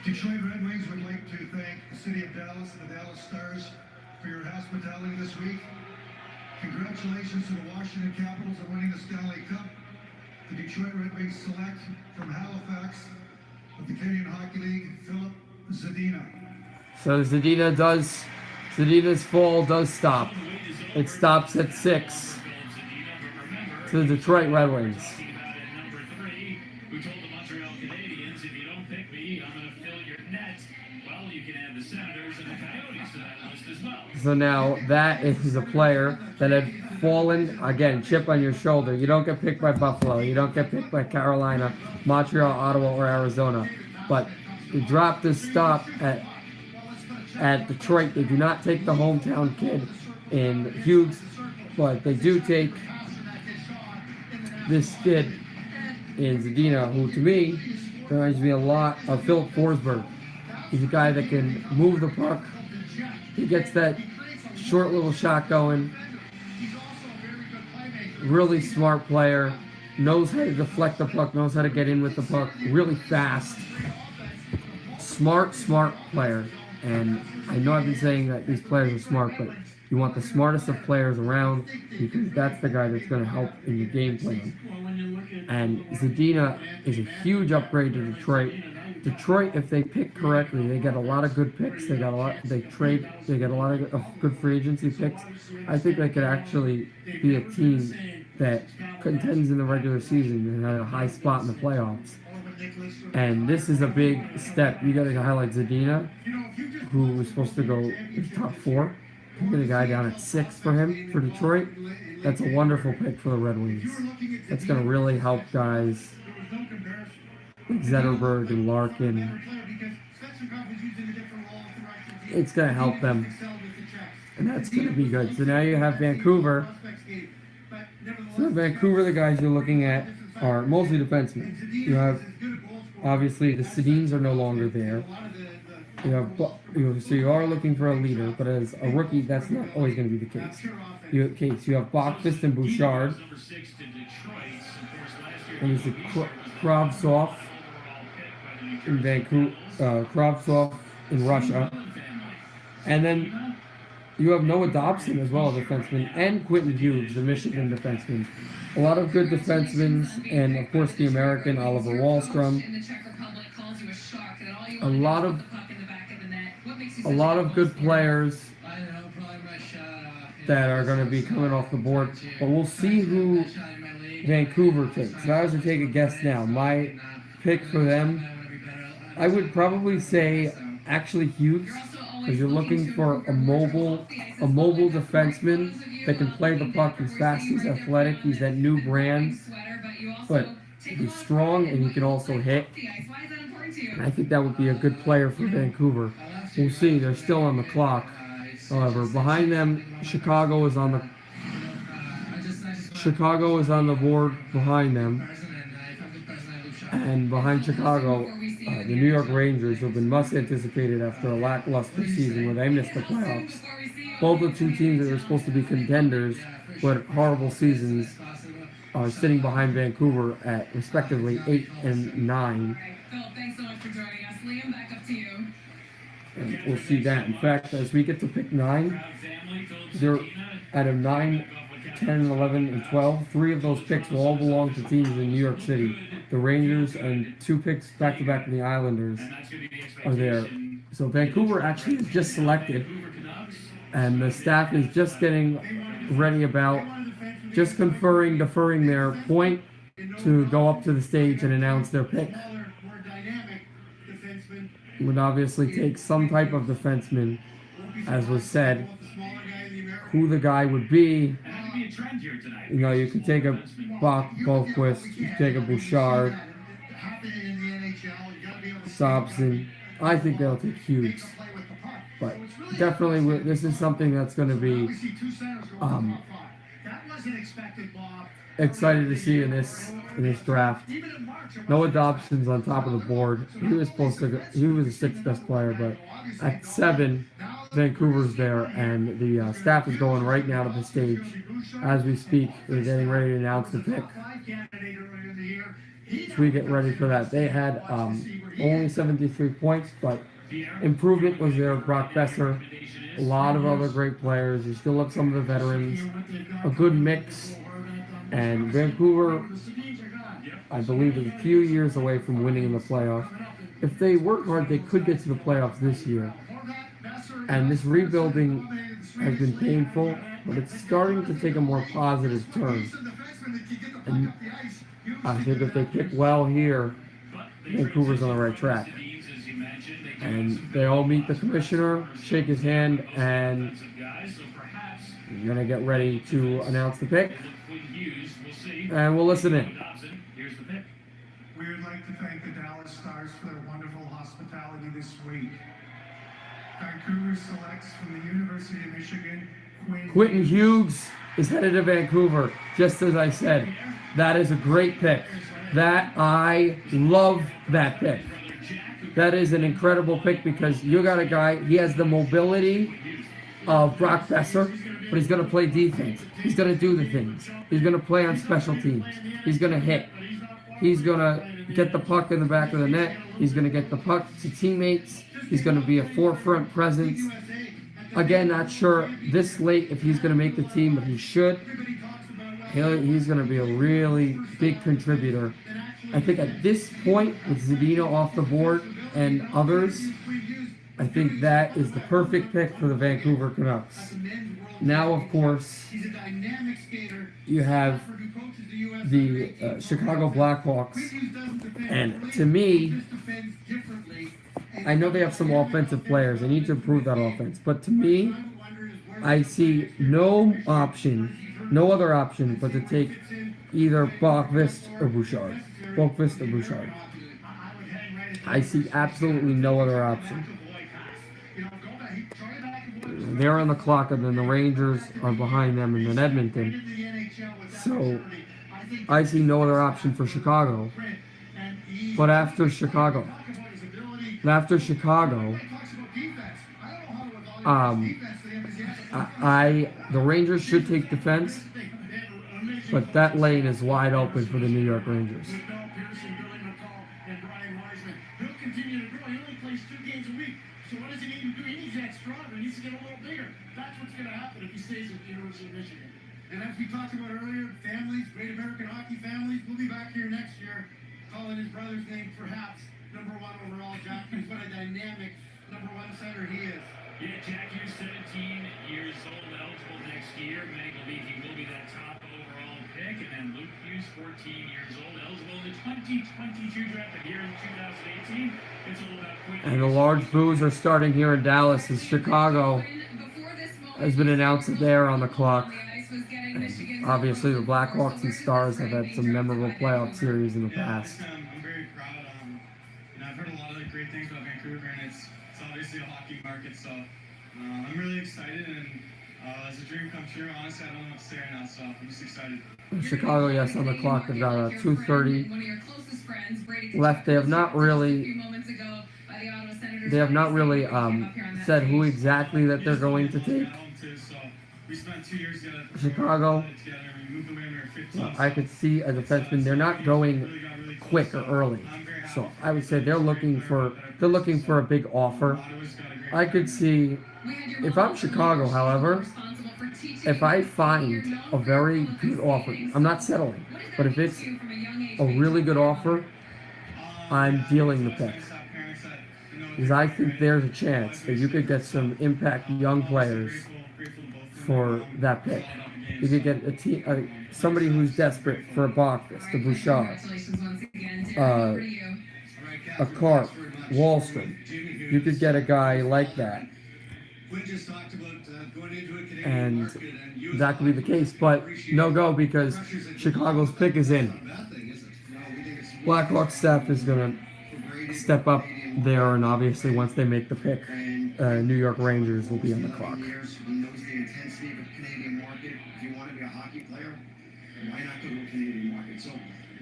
Detroit Red Wings would like to thank the City of Dallas and the Dallas Stars for your hospitality this week. Congratulations to the Washington Capitals on winning the Stanley Cup. The Detroit Red Wings select from Halifax of the Canadian Hockey League, Philip Zadina. So Zadina's fall does stop. It stops at 6 to the Detroit Red Wings. Who told the Montreal Canadiens, if you don't pick me, I'm going to fill your net. Well, you can add the Senators and the Coyotes to that list as well. So now that is a player that had fallen, again, chip on your shoulder. You don't get picked by Buffalo. You don't get picked by Carolina, Montreal, Ottawa, or Arizona. But the drop does stop at Detroit. They do not take the hometown kid in Hughes, but they do take this kid in Zadina, who to me reminds me a lot of Philip Forsberg. He's a guy that can move the puck. He gets that short little shot going. Really smart player. Knows how to deflect the puck. Knows how to get in with the puck. Really fast. Smart player. And I know I've been saying that these players are smart, but you want the smartest of players around because that's the guy that's going to help in your game plan. And Zadina is a huge upgrade to Detroit. Detroit, if they pick correctly, they get a lot of good picks. They get a lot of good free agency picks. I think they could actually be a team that contends in the regular season and had a high spot in the playoffs. And this is a big step. You got to highlight Zadina, who was supposed to go in top 4. You get a guy down at 6 for him for Detroit. That's a wonderful pick for the Red Wings. That's going to really help guys like Zetterberg and Larkin. It's going to help them. And that's going to be good. So now you have Vancouver. So Vancouver, the guys you're looking at are mostly defensemen. You have, obviously, the Sedins are no longer there. So you are looking for a leader, but as a rookie, that's not always going to be the case. You have Bachfist and Bouchard. And there's Kravtsov in Vancouver, Kravtsov in Russia. And then you have Noah Dobson as well, a defenseman, and Quentin Hughes, the Michigan defenseman. A lot of good defensemen, and of course the American Oliver Wahlstrom. A lot of good players that are going to be coming off the board. But we'll see who Vancouver takes. If I was to take a guess now, my pick for them, I would probably say actually Hughes, because you're looking for a mobile defenseman that can play the puck. He's fast, he's athletic, he's that new brand, but he's strong and he can also hit. And I think that would be a good player for Vancouver. We'll see. They're still on the clock. However, behind them, Chicago is on the board behind them. And behind Chicago, the New York Rangers, who have been much anticipated after a lackluster season where they missed the playoffs. Both the two teams that are supposed to be contenders but horrible seasons are sitting behind Vancouver at respectively 8 and 9. Phil, thanks so much for joining us. Liam, back up to you. And we'll see that. In fact, as we get to pick 9, they're out of 9, 10, 11, and 12. 3 of those picks will all belong to teams in New York City. The Rangers and 2 picks back-to-back in the Islanders are there. So Vancouver actually is just selected, and the staff is just getting ready about just deferring their point to go up to the stage and announce their pick. It would obviously take some type of defenseman, as was said. Who the guy would be, you could take a Bachfist, you could take a Bouchard, Dobson. I think they'll take Hughes. But definitely, this is something that's going to be excited to see in this draft. Noah Dobson's on top of the board. He was the 6th best player, but at 7, Vancouver's there, and the staff is going right now to the stage as we speak. They're getting ready to announce the pick. So we get ready for that. They had only 73 points, but improvement was there. Brock Besser, a lot of other great players. You still have some of the veterans, a good mix, and Vancouver, I believe, is a few years away from winning in the playoffs. If they work hard, they could get to the playoffs this year. And this rebuilding has been painful, but it's starting to take a more positive turn. And I think if they pick well here, Vancouver's on the right track. And they all meet the commissioner, shake his hand, and you're going to get ready to announce the pick. And we'll listen in. We would like to thank the Dallas Stars for their wonderful hospitality this week. Vancouver selects from the University of Michigan, Quentin Hughes is headed to Vancouver, just as I said. That is a great pick. I love that pick. that is an incredible pick because you got a guy, he has the mobility of Brock Besser, but he's going to play defense. He's going to do the things. He's going to play on special teams. He's going to hit. He's going to get the puck in the back of the net. He's going to get the puck to teammates. He's going to be a forefront presence. Again, not sure this late if he's going to make the team, but he should. He's going to be a really big contributor. I think at this point, with Zadina off the board and others, I think that is the perfect pick for the Vancouver Canucks. Now, of course, you have the Chicago Blackhawks, and to me, I know they have some offensive players. They need to improve that offense, but to me, I see no other option but to take either Bokvist or Bouchard. I see absolutely no other option. They're on the clock, and then the Rangers are behind them, and then Edmonton. So I see no other option for Chicago. But after Chicago, the Rangers should take defense, but that lane is wide open for the New York Rangers. So what does he need to do? He needs to get stronger. He needs to get a little bigger. That's what's going to happen if he stays at the University of Michigan. And as we talked about earlier, families, great American hockey families, we'll be back here next year calling his brother's name perhaps #1 overall. Jack Hughes, what a dynamic #1 center he is. Yeah, Jack Hughes, 17 years old, eligible next year. Many believe he will be that top overall pick. And then Luke Hughes, 14 years old, eligible in the 2022 draft, but here in 2018. It's all about quick. And the large boos are starting here in Dallas as Chicago has been announced that they are on the clock. And obviously, the Blackhawks and Stars have had some memorable playoff series in the past. I'm very proud. I've heard a lot of great things about Vancouver, and it's obviously a hockey market, so I'm really excited, and it's a dream come true. Honestly, I don't know what to say right now, so I'm just excited. Chicago, yes, on the clock. They've got 2:30 left. They have not really said who exactly that they're going to take. Chicago, I could see a defenseman. They're not going quick or early, so I would say they're looking for a big offer. I could see, if I'm Chicago, however, if I find a very good offer, I'm not settling, but if it's a really good offer, I'm dealing the pick. Because I think there's a chance that you could get some impact young players for that pick. You could get somebody who's desperate for a Bokvist, a Bouchard, a Carp, Wallstrom. You could get a guy like that. And that could be the case, but no go because Chicago's pick is in. Blackhawks staff is going to step up there, and obviously once they make the pick, New York Rangers will be on the clock. He knows the intensity of a Canadian market. If you want to be a hockey player, why not go to a Canadian market? So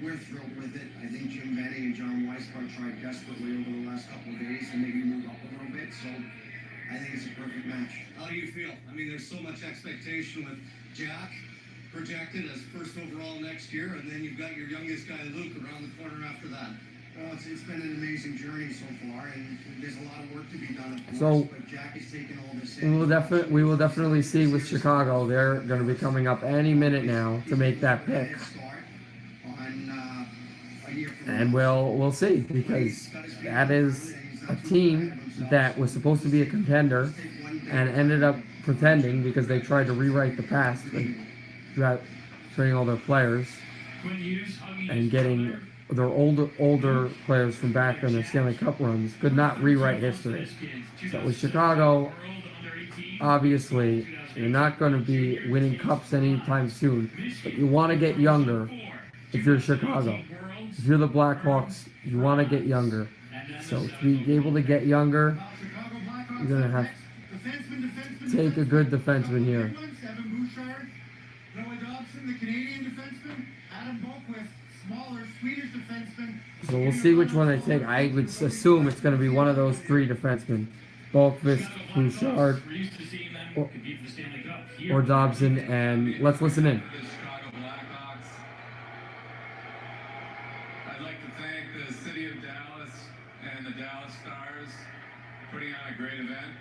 we're thrilled with it. I think Jim Benning and John Weisbart tried desperately over the last couple of days to maybe move up a little bit. So I think it's a perfect match. How do you feel? I mean, there's so much expectation with Jack projected as first overall next year, and then you've got your youngest guy, Luke, around the corner after that. Well, it's been an amazing journey so far, and there's a lot of work to be done, of course, So, but Jack is taking all this we will definitely see with Chicago. They're going to be coming up any minute now to make that pick. And we'll see, because that is a team that was supposed to be a contender and ended up pretending because they tried to rewrite the past and trading all their players and getting their older players from back in their Stanley Cup runs could not rewrite history. So with Chicago, obviously, you're not going to be winning cups anytime soon, but you want to get younger if you're Chicago. If you're the Blackhawks, you want to get younger. So to be able to get younger, you're going to have to take a good defenseman here. Evan Bouchard, Noah Dobson, the Canadian defenseman, Adam Boquist, smaller Swedish defenseman. So we'll see which one they take. I would assume it's going to be one of those three defensemen. Bolkvist, Bouchard, We're used to seeing them compete for the Stanley Cup here. or Dobson. And let's listen in. The Chicago Blackhawks. I'd like to thank the city of Dallas and the Dallas Stars for putting on a great event.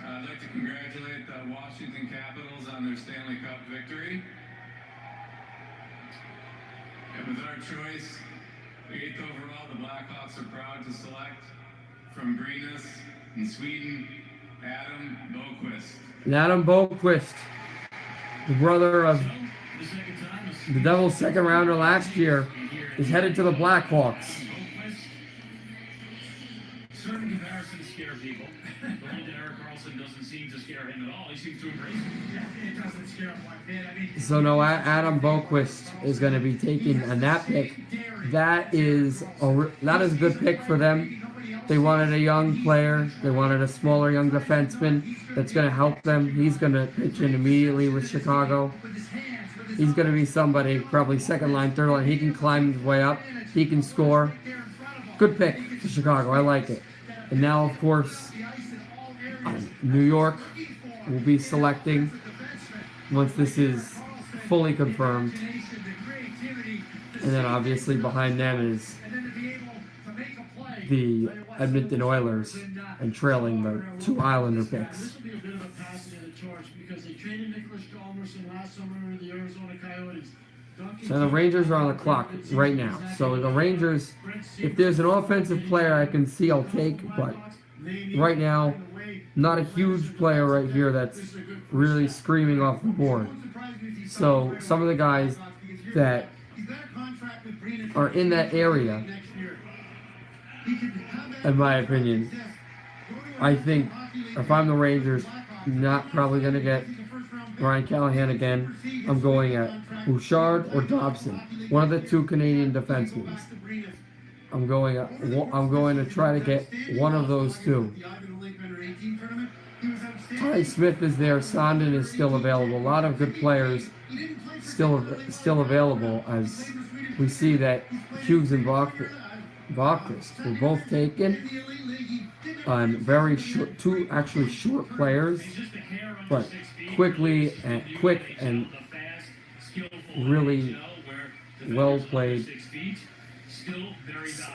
I'd like to congratulate the Washington Capitals on their Stanley Cup victory. And with our choice, the 8th overall, the Blackhawks are proud to select from Brynäs in Sweden, Adam Boquist. And Adam Boquist, the brother of the Devils' second rounder last year, is headed to the Blackhawks. Certain comparisons scare people. The one that Eric Carlson doesn't seem to scare him at all. He seems to embrace it. Yeah, it doesn't scare him one bit. I mean, So no, Adam Boquist is going to be taking a nap pick. That is a good pick for them. They wanted a young player. They wanted a smaller young defenseman that's going to help them. He's going to pitch in immediately with Chicago. He's going to be somebody, probably second line, third line. He can climb his way up. He can score. Good pick for Chicago. I like it. And now, of course, New York will be selecting once this is fully confirmed. And then obviously behind them is the Edmonton Oilers and trailing the two Islander picks. This will be a bit of a passing of the torch because they traded Nicholas Chalmerson last summer to the Arizona Coyotes. So the Rangers are on the clock right now. So the Rangers, if there's an offensive player I can see, I'll take. But right now, not a huge player right here that's really screaming off the board. So some of the guys that are in that area, in my opinion, I think if I'm the Rangers, not probably going to get Ryan Callahan again. I'm going at Bouchard or Dobson, one of the two Canadian defensemen. I'm going to try to get one of those two. Ty Smith is there. Sondon is still available. A lot of good players still available, as we see that Hughes and Bachris were both taken. Very short, two actually short players, but quick and really well played,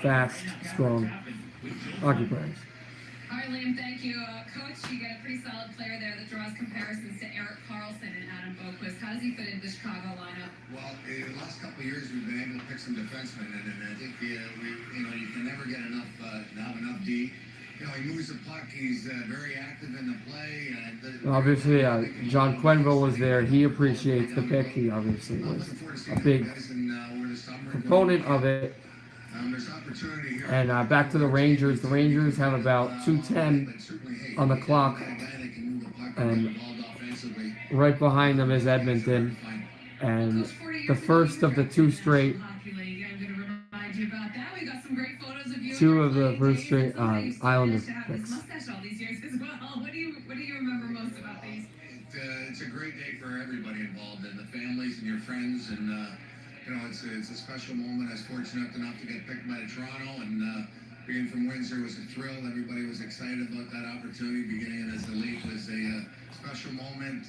fast, strong hockey players. All right, Liam, thank you. Coach, you got a pretty solid player there that draws comparisons to Eric Carlson and Adam Boquist. How does he fit into the Chicago lineup? Well, in the last couple of years, we've been able to pick some defensemen, and I think you can never get enough, have enough D. He moves the puck. He's very active in the play. Obviously, John Quenville was there. He appreciates the pick. He obviously was a big proponent of it. And back to the Rangers. The Rangers have about 2:10 on the clock. And right behind them is Edmonton. And the first of the two straight. Two of the first straight Islander picks. What do you remember most about these? It's a great day for everybody involved, and the families and your friends, and it's a special moment. I was fortunate enough to get picked by Toronto, and being from Windsor was a thrill. Everybody was excited about that opportunity. Beginning as the league was a special moment.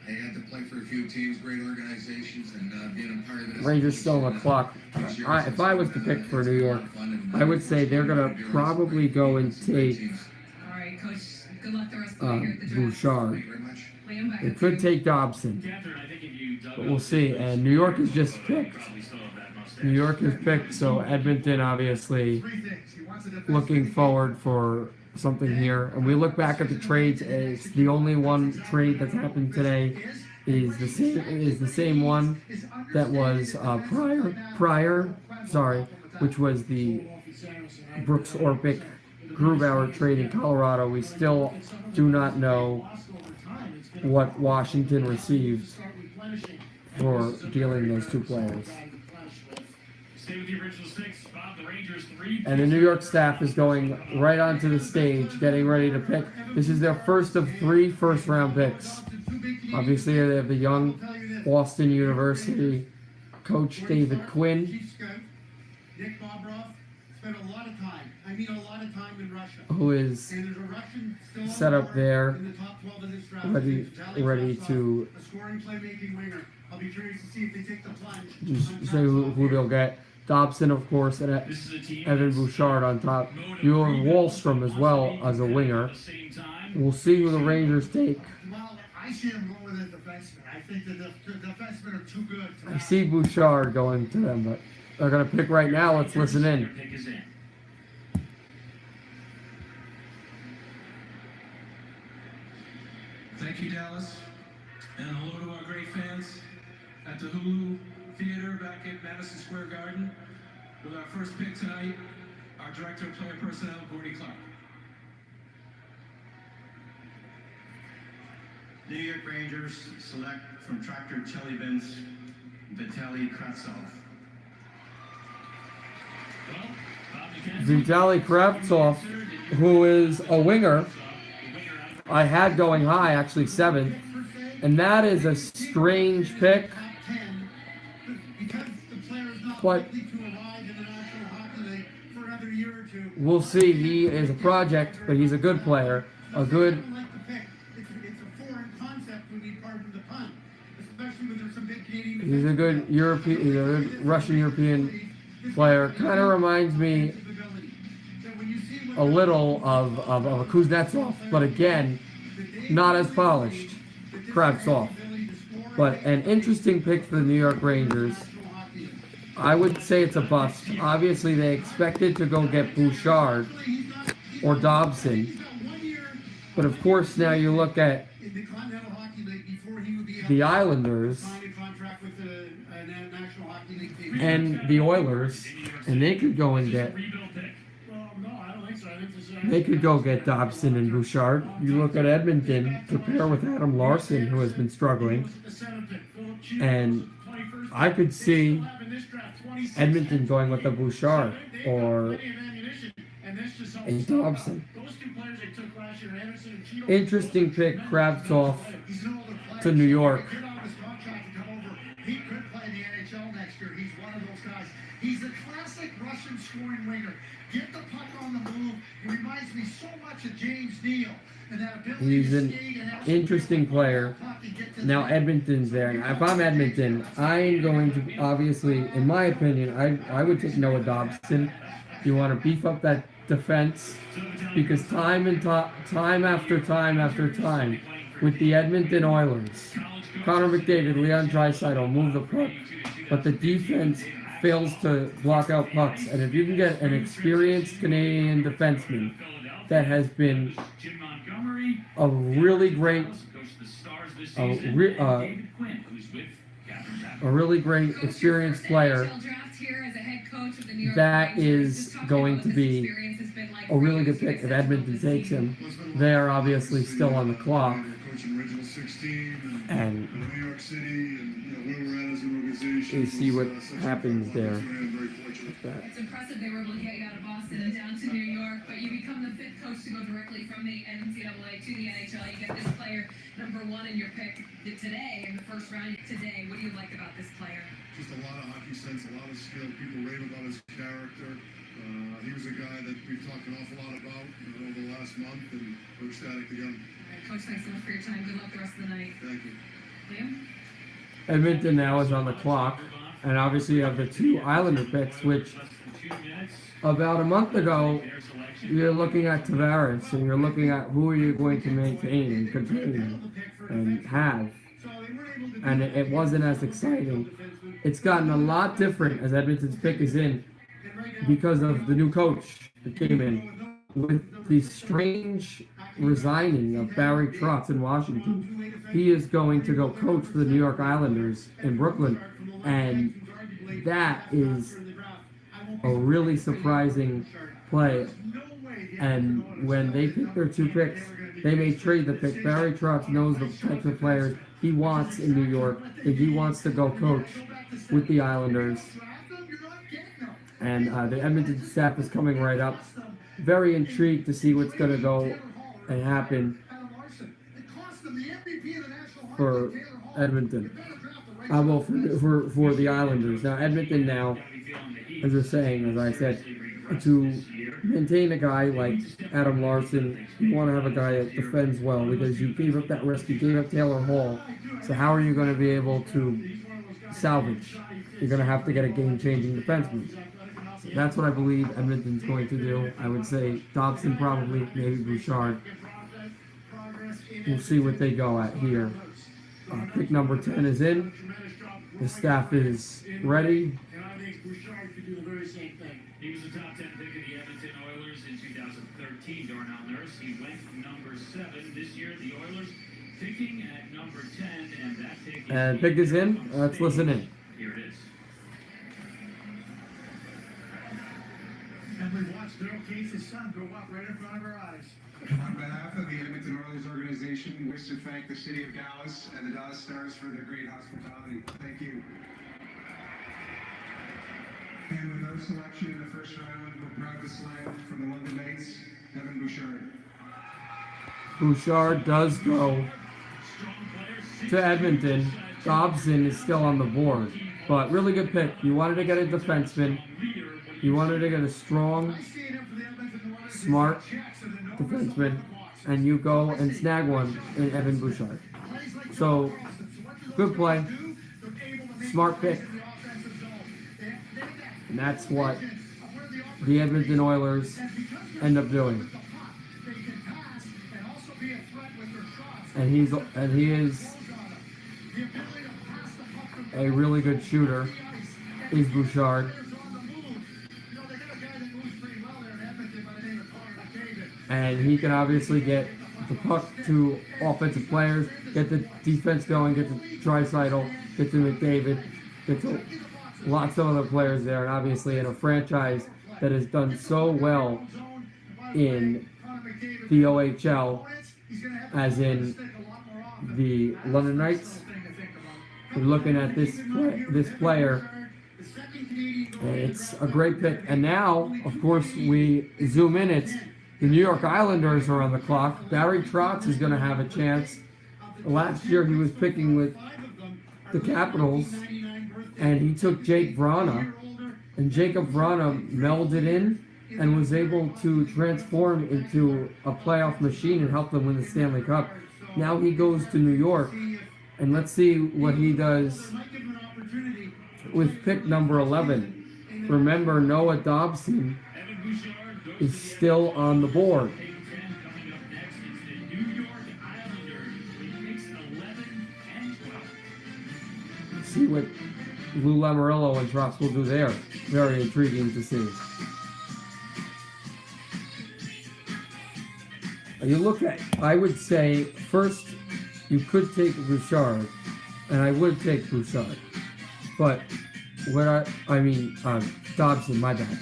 I had to play for a few teams, great organizations, and being a part of it. Rangers still on the clock. If I was to pick for New York, I would say they're going to probably go and take All right, Coach. Good luck the rest of the way here at the draft. Bouchard. Liam, back They up. could take Dobson, but we'll see. And New York is just picked. New York is picked, so Edmonton obviously looking forward for something here. And we look back at the trades. It's the only one trade that's happened today is the same one that was prior, which was the Brooks Orpik Grubauer trade in Colorado. We still do not know what Washington received for dealing those two players. Stay with the original six. Bob, the Rangers 3. And the New York staff is going right onto the stage, getting ready to pick. This is their first of 3 first-round picks. Obviously, they have the young Boston University Coach David Quinn, Chief Scout, Nick Bobroff, spent a lot of time, in Russia. who is And there's a Russian still set on up board there, in the top 12 of this draft. ready Vitaly Kravtsov, to a scoring playmaking winger. I'll be curious to see if they take the plunge. just on say who Kravtsov they'll get. Dobson, of course, and This is a team Evan that's Bouchard on top. mode of You have rebuild, Wallstrom as well as a winger. At the same time, We'll see who the Rangers take. Well, I see him going with a defenseman. I think the defensemen are too good. I see Bouchard going to them, but they're going to pick right now. Let's listen their in. pick is in. Thank you, Dallas, and hello to our great fans at the Hulu Theater back at Madison Square Garden. With our first pick tonight, our Director of Player Personnel, Gordy Clark. New York Rangers select from Tractor Chelybin's Vitaly Kravtsov. Well, Bob McKenzie, Vitaly Kravtsov, who is a winger, I had going high, actually 7th, and that is a strange pick, but we'll see. He is a project, but he's a good player, a good he's a good European, he's a good Russian European player. Kind of reminds me a little of a Kuznetsov, but again, not as polished. Kravtsov. But an interesting pick for the New York Rangers. I would say it's a bust. Obviously, they expected to go get Bouchard or Dobson. But of course, now you look at the Islanders and the Oilers, and they could go and get. They could go get Dobson and Bouchard. You look at Edmonton to pair with Adam Larson, who has been struggling, and I could see Edmonton going with a Bouchard or a Dobson. Interesting pick, Kravtsov to New York. He could play the NHL next year. He's one of those guys. He's a classic Russian scoring winger. Get the puck on the move. He reminds me so much of James Neal. And that ability He's to an skate and have interesting player. Now Edmonton's there. And if I'm Edmonton, I'm going to, obviously, in my opinion, I would take Noah Dobson. You want to beef up that defense because time after time with the Edmonton Oilers, Connor McDavid, Leon Draisaitl move the puck, but the defense fails to block out pucks. And if you can get an experienced Canadian defenseman that has been a really great, a really great experienced player, that is going to be a really good pick if Edmonton takes him. They are obviously still on the clock. And you see what happens there. It's impressive they were able to get you out of Boston and down to New York, but you become the 5th coach to go directly from the NCAA to the NHL. You get this player number 1 in your pick today, in the first round today. What do you like about this player? Just a lot of hockey sense, a lot of skill. People rave about his character. He was a guy that we've talked an awful lot about over the last month, and we're ecstatic to get him. Coach, thanks so much for your time. Good luck the rest of the night. Thank you. Liam? Edmonton now is on the clock, and obviously you have the 2 Islander picks, which about a month ago you're looking at Tavares, and you're looking at who are you going to maintain and contain and have, and it wasn't as exciting. It's gotten a lot different as Edmonton's pick is in because of the new coach that came in with the strange resigning of Barry Trotz in Washington. He is going to go coach for the New York Islanders in Brooklyn, and that is a really surprising play. And when they pick their 2 picks, they may trade the pick. Barry Trotz knows the types of players he wants in New York, and he wants to go coach with the Islanders. And the Edmonton staff is coming right up. Very intrigued to see what's going to go and happen for Edmonton. Well, for the Islanders. Now, Edmonton now, as you're saying, as I said, to maintain a guy like Adam Larson, you want to have a guy that defends well because you gave up that risk. You gave up Taylor Hall. So how are you going to be able to salvage? You're going to have to get a game-changing defenseman. So that's what I believe Edmonton's going to do. I would say Dobson probably, maybe Bouchard. We'll see what they go at here. Pick number 10 is in. The staff is ready. And I think Bouchard could do the very same thing. He was the top 10 pick of the Edmonton Oilers in 2013, Darnell Nurse. He went number 7. This year, the Oilers picking at number 10, and that pick is... And pick is in. Let's listen in. Here it is. And we've watched Daryl Case's son grow up right in front of our eyes. On behalf of the Edmonton Oilers organization, we wish to thank the City of Dallas and the Dallas Stars for their great hospitality. Thank you. And with our selection in the first round, we're proud to select from the London Knights, Evan Bouchard. Bouchard does go to Edmonton. Dobson is still on the board, but really good pick. You wanted to get a defenseman. You wanted to get a strong, smart defenseman, and you go and snag one in Evan Bouchard. So, good play, smart pick, and that's what the Edmonton Oilers end up doing. And he is a really good shooter. Is Bouchard. And he can obviously get the puck to offensive players, get the defense going, get to Draisaitl, get to McDavid, get to lots of other players there. And obviously in a franchise that has done so well in the OHL, as in the London Knights, we're looking at this player. It's a great pick. And now, of course, we zoom in. It's the New York Islanders are on the clock. Barry Trotz is going to have a chance. Last year he was picking with the Capitals, and he took Jake Vrana, and Jacob Vrana melded in and was able to transform into a playoff machine and help them win the Stanley Cup. Now he goes to New York, and let's see what he does with pick number 11. Remember, Noah Dobson is still on the board. Let's see what Lou Lamoriello and Trotz will do there. Very intriguing to see. You look at, I would say, first, you could take Bouchard, and I would take Bouchard. But, Dobson, my bad.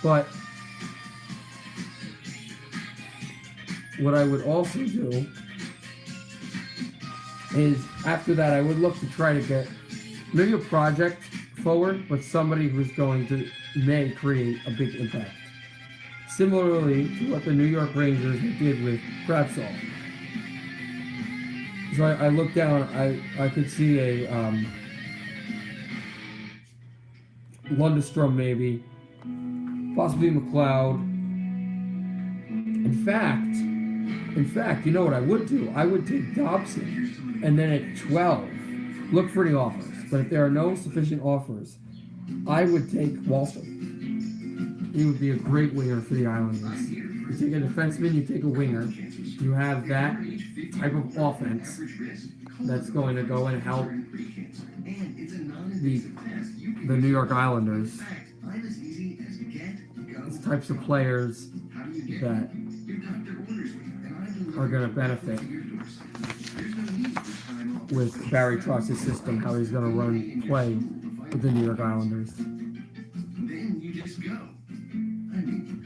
But, what I would also do is, after that, I would look to try to get maybe a project forward, but somebody who's going to, may create a big impact. Similarly to what the New York Rangers did with Kravtsov. So I looked down, I could see a Lundestrom maybe, possibly McLeod. In fact, you know what I would do? I would take Dobson, and then at 12, look for the offers. But if there are no sufficient offers, I would take Wallstrom. He would be a great winger for the Islanders. You take a defenseman, you take a winger. You have that type of offense that's going to go and help the New York Islanders. These types of players that are going to benefit with Barry Trotz's system, how he's going to run play with the New York Islanders. Then you just go.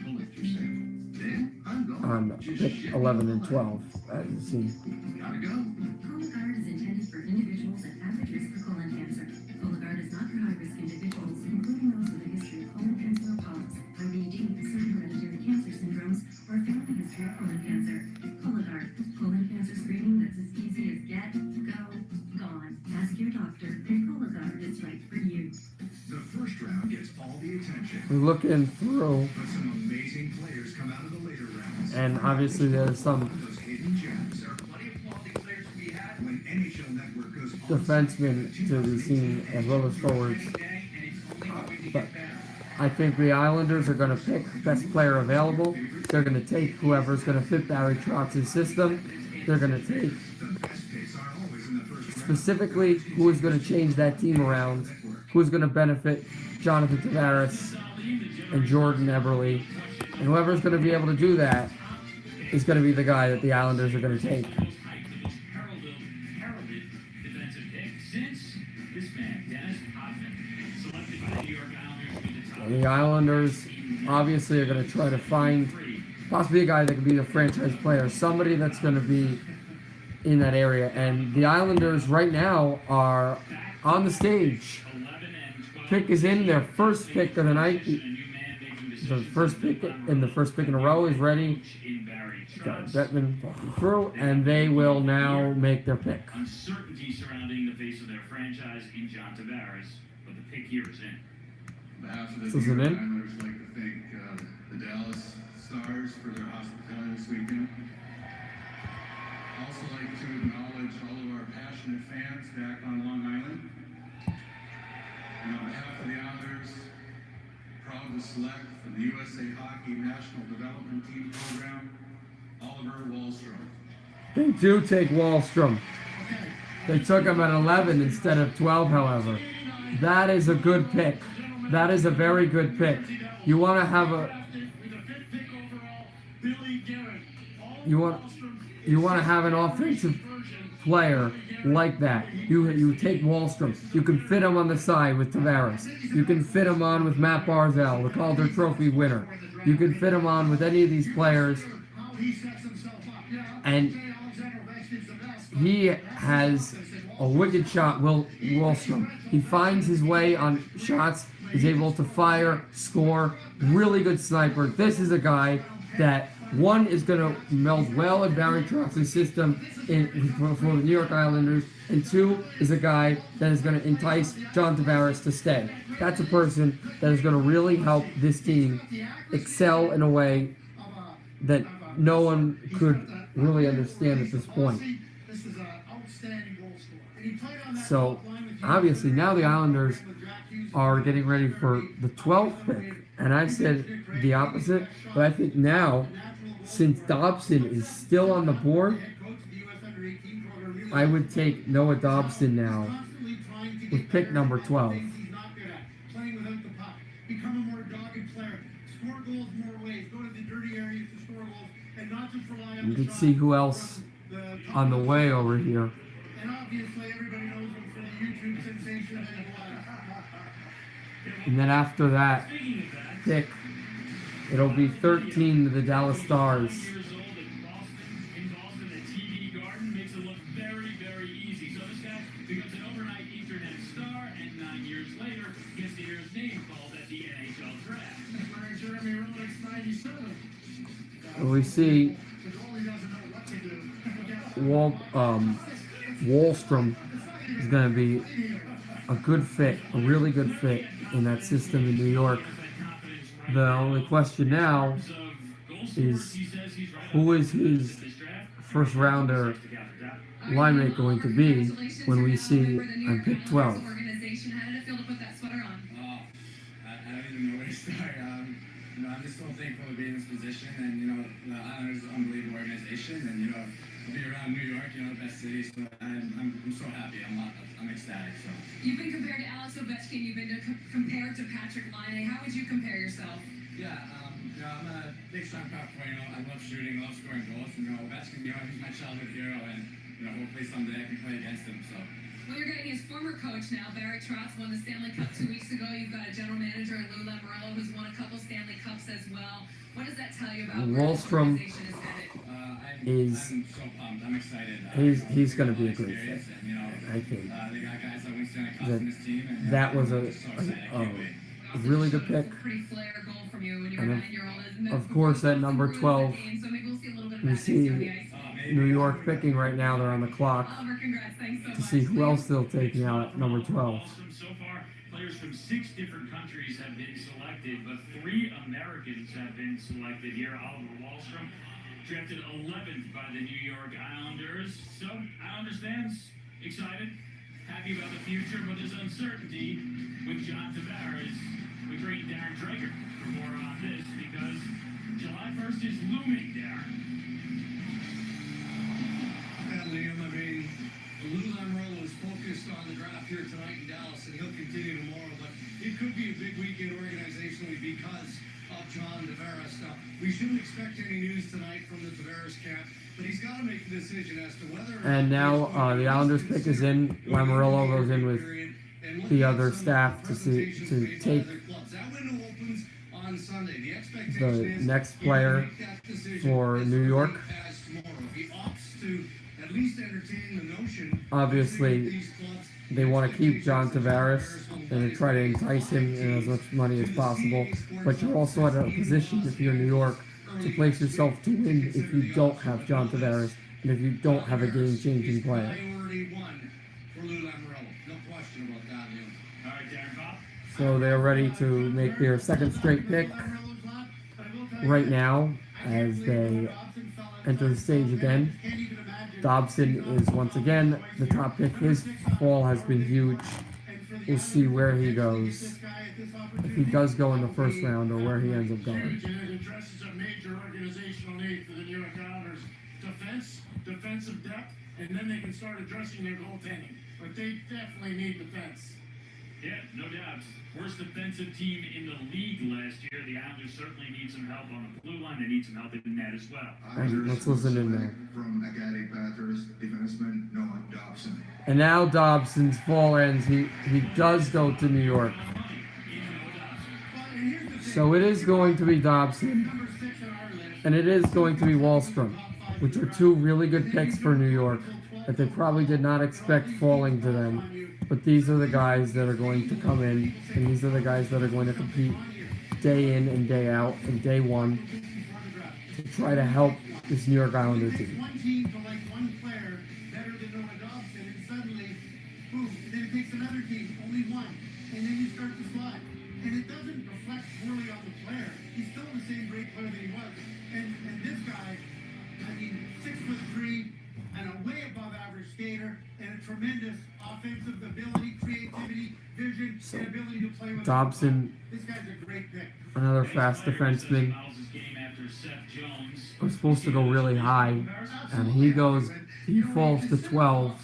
Pull it yourself. Then I'm going. On pick 11 and 12, as you see. Gotta go. Cologuard is intended for individuals at average risk for colon cancer. Cologuard is not for high-risk individuals, including those with a history of colon cancer or polyps, IBD, certain hereditary cancer syndromes, or a family history of colon cancer. Cologuard, colon cancer screening that's as easy as get, go, gone. Ask your doctor. we're looking through, But some amazing players come out of the later rounds. and obviously there's some Those hidden gems. There are plenty of quality players to be had when NHL Network goes on defensemen to be seen as well as forwards. But I think the Islanders are going to pick best player available. They're going to take whoever's going to fit Barry Trotz's system. They're going to take specifically who is going to change that team around, who's going to benefit Jonathan Tavares and Jordan Eberle. And whoever's going to be able to do that is going to be the guy that the Islanders are going to take. Heralded defensive pick since this man, Dennis Hoffman, selected by the New York Islanders to be the top. And the Islanders obviously are going to try to find possibly a guy that could be the franchise player, somebody that's going to be in that area. And the Islanders right now are on the stage. Pick is in, their first pick of the night. The first pick in a row is ready. Got Bettman walking through, and they will now make their pick. Uncertainty surrounding the face of their franchise in John Tavares, but the pick here is in. On behalf of the This is New it York in? Islanders, I'd like to thank the Dallas Stars for their hospitality this weekend. I'd also like to acknowledge all of our passionate fans back on Long Island. And on behalf of the Islanders, proud to select from the USA Hockey National Development Team Program, Oliver Wallstrom. They do take Wallstrom. They took him at 11 instead of 12, however. That is a good pick. That is a very good pick. You want to have an offensive player like that. You take Wallstrom. You can fit him on the side with Tavares. You can fit him on with Matt Barzal, the Calder Trophy winner. You can fit him on with any of these players. And he has a wicked shot, Wallstrom. He finds his way on shots. He's able to fire, score. Really good sniper. This is a guy that, one, is going to meld well in Barry Trotz's system for the New York Islanders, and two, is a guy that is going to entice John Tavares to stay. That's a person that is going to really help this team excel in a way that no one could really understand at this point. So, obviously, now the Islanders are getting ready for the 12th pick. And I said the opposite, but I think now, since Dobson is still on the board, I would take Noah Dobson now with pick number 12. You can see who else on the way over here. And obviously everybody knows him for the YouTube sensation. And then after that pick, it'll be 13 to the Dallas Stars. In Boston, the TV Garden makes it look very, very easy. So this guy becomes an overnight internet star, and 9 years later, gets to hear his name called at the NHL draft. Jeremy Roenick's 97. We see Wallstrom is going to be a good fit, a really good fit in that system in New York. The only question now is who is his first rounder line mate going to be when we see on pick 12. I don't even know where to start. I'm just so thankful to be in this position, and the Islanders is an unbelievable organization, and to be around New York, the best city. So I'm so happy. I'm ecstatic. So You've been compared to Alex Ovechkin. You've been compared to Patrick Laine. How would you compare yourself? yeah, I'm a big strong power forward. I love shooting, love scoring goals, and Ovechkin, he's my childhood hero, and hopefully someday I can play against him. So. Well, you're getting his former coach now. Barry Trotz won the Stanley Cup 2 weeks ago. You've got a general manager in Lou Lamoriello who's won a couple Stanley Cups as well. What does that tell you about where this Wallstrom organization is headed? I'm so pumped. I'm excited. He's going to be a great fit. I think They got guys like Winston and Cousins in this team, and that was a really good pick. Pretty flair goal from you when you were And 9-year-old. of course, at number 12, So maybe we'll see a little bit of we that next year on see the ice. New York picking right now. They're on the clock Oliver, congrats. Thanks so to much. see who else they're taking out at number 12. Awesome. So far, players from 6 different countries have been selected, but 3 Americans have been selected here. Oliver Wahlstrom, drafted 11th by the New York Islanders. So, Islanders fans, excited, happy about the future, but there's uncertainty with John Tavares. We bring Darren Drager for more on this because July 1st is looming, Darren. And Liam, I mean, Lou Lamoriello is focused on the draft here tonight in Dallas, and he'll continue tomorrow. But it could be a big weekend organizationally because of John Tavares. Now, we shouldn't expect any news tonight from the Tavares camp, but he's got to make a decision as to whether. And now the Islanders pick is in. Lamoriello goes in with the other staff to take That window opens on Sunday. The the expectation is next player for New York. if he opts to at least entertain the notion. Obviously, they want to keep John Tavares and try to entice him in as much money as possible. But you're also at a position, if you're New York, to place yourself to win if you don't have John Tavares and if you don't have a game-changing player. Priority one for Lou Lamoriello. No question about that, Neil. All right, Darren Bob. So they're ready to make their second straight pick right now as they enter the stage again. Dobson is once again the top pick. His fall has been huge. We'll see where he goes. If he does go in the first round or where he ends up going. It addresses a major organizational need for the New York Islanders. Defensive depth, and then they can start addressing their goaltending. But they definitely need defense. Yeah, no doubt. Worst defensive team in the league last year. The Islanders certainly need some help on the blue line. They need some help in net as well. And let's listen in now. From Academy Panthers defenseman Noah Dobson. And now Dobson's fall ends. He does go to New York. So it is going to be Dobson. And it is going to be Wahlstrom, which are 2 really good picks for New York that they probably did not expect falling to them. But these are the guys that are going to come in, and these are the guys that are going to compete day in and day out, and day one to try to help this New York Islander team. One team to like one player better than Noah Dobson, and suddenly, boom, and then it takes another team, only one, and then you start to slide. And it doesn't reflect poorly on the player. He's still the same great player that he was. And this guy, I mean, 6'3", and a way above average skater, and a tremendous offensive ability, creativity, vision, and ability to play with Dobson, this guy's a great pick. another fast defenseman, was supposed to go really high, and he falls to 12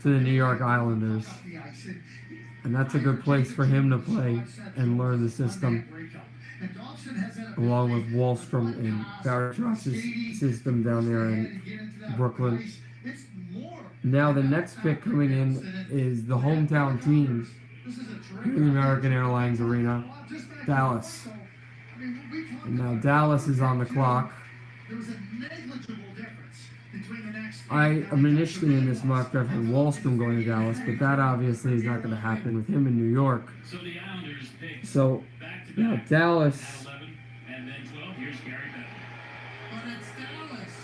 to the New York Islanders. And that's a good place for him to play and learn the system, along with Wahlstrom and Barry Truss's system down there in Brooklyn. Now the next pick coming in is the hometown team in the American Airlines Arena, Dallas. And now Dallas is on the clock. I am initially in this mock draft had Wahlstrom going to Dallas, but that obviously is not going to happen with him in New York. So now Dallas. And then 12, here's Gary Bettman. But it's Dallas,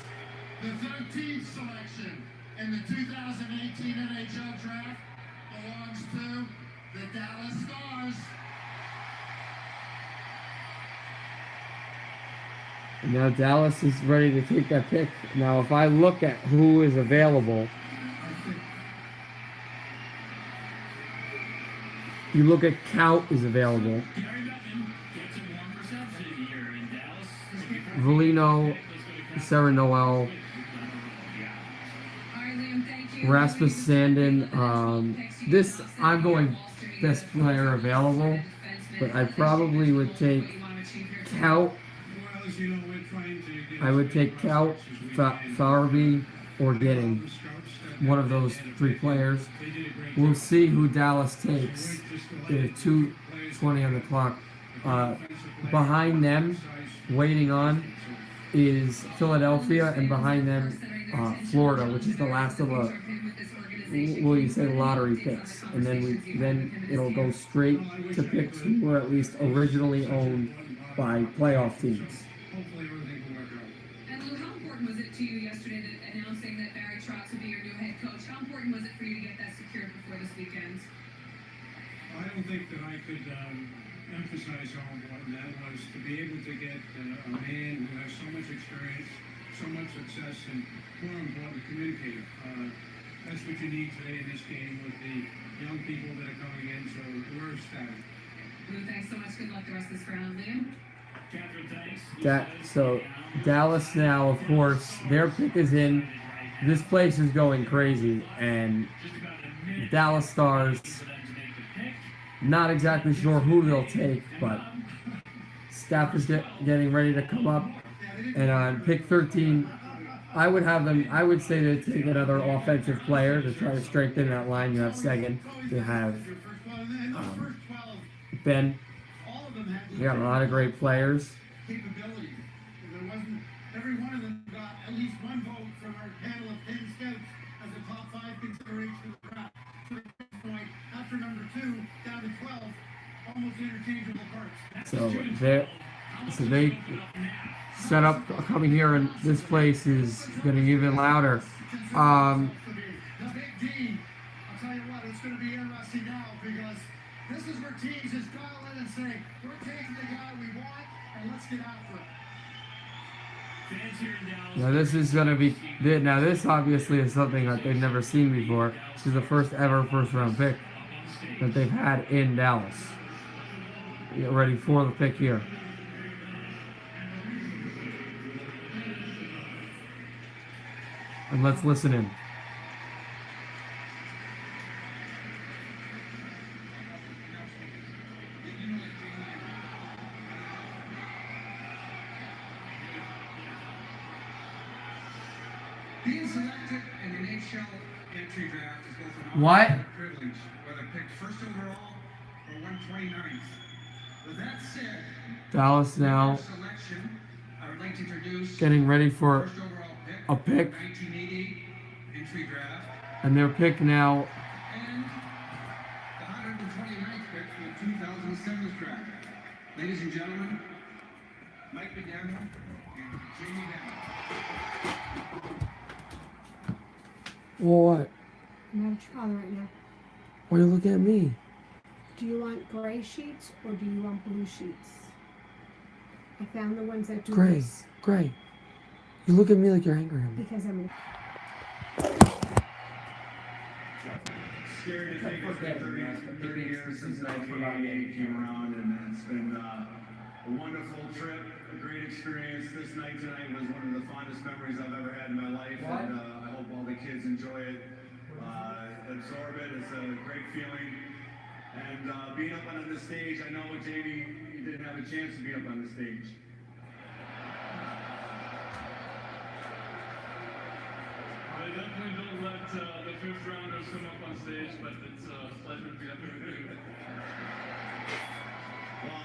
the 13th selection in the 2018 NHL draft belongs to the Dallas Stars. And now Dallas is ready to take that pick. Now, if I look at who is available, you look at Count is available. Velino, Sarah Noel, Rasmus Sandin. This, I'm going best player available, but I probably would take Count. I would take Count, Farabee, or Getting. One of those 3 players. We'll see who Dallas takes. They're 2:20 on the clock. Behind them, waiting on, is Philadelphia, and behind them, Florida, which is the last of a, will you say, lottery picks. And then it'll go straight to picks who were at least originally owned by playoff teams. And Lou, how important was it to you yesterday to announce Coach, how important was it for you to get that secured before this weekend? I don't think that I could emphasize how important that was to be able to get a man who has so much experience, so much success, and more important, communicator. That's what you need today in this game with the young people that are coming in, so we're ecstatic. Lou, thanks so much. Good luck the rest of this round, Liam. So Dallas now, of course, their pick is in. This place is going crazy, and the Dallas Stars, not exactly sure who they'll take, but staff is getting ready to come up. And on pick 13, I would say to take another offensive player to try to strengthen that line. You have Seguin, you have Ben. You got a lot of great players. Capability. Every one of them got at least one vote from our panel of 10 scouts as a top 5 consideration of the draft. So at this point, after number 2, down to 12, almost interchangeable parts. So they set up coming here, and this place is getting even louder. The big D. I'll tell you what, it's going to be interesting now because this is where teams just dial in and say, we're taking the guy we want and let's get after it. Now this is going to be. Now this obviously is something that they've never seen before. This is the first ever first-round pick that they've had in Dallas. Get ready for the pick here. And let's listen in. Being selected in an NHL entry draft is both an What? honor and a privilege, whether picked first overall or 129th. With that said, Dallas now selection, I would like to introduce getting ready for first overall pick, a pick, 1980 entry draft, and their pick now. and the 129th pick for the 2007 draft. Ladies and gentlemen, Mike McDaniel and Jamie Bennett. Well, what? I'm at your father right now. Why are you looking at me? Do you want gray sheets or do you want blue sheets? I found the ones that do Gray, this gray. You look at me like you're angry at me. because I'm Scary to think it's been 30 years since 1988 came around, and it's been a wonderful trip, a great experience. This night tonight was one of the fondest memories I've ever had in my life, and I hope all the kids enjoy it, absorb it. It's a great feeling. And being up on the stage, I know with Jamie, you didn't have a chance to be up on the stage. I definitely don't let the fifth rounders come up on stage, but it's a pleasure to be up here with you. Well,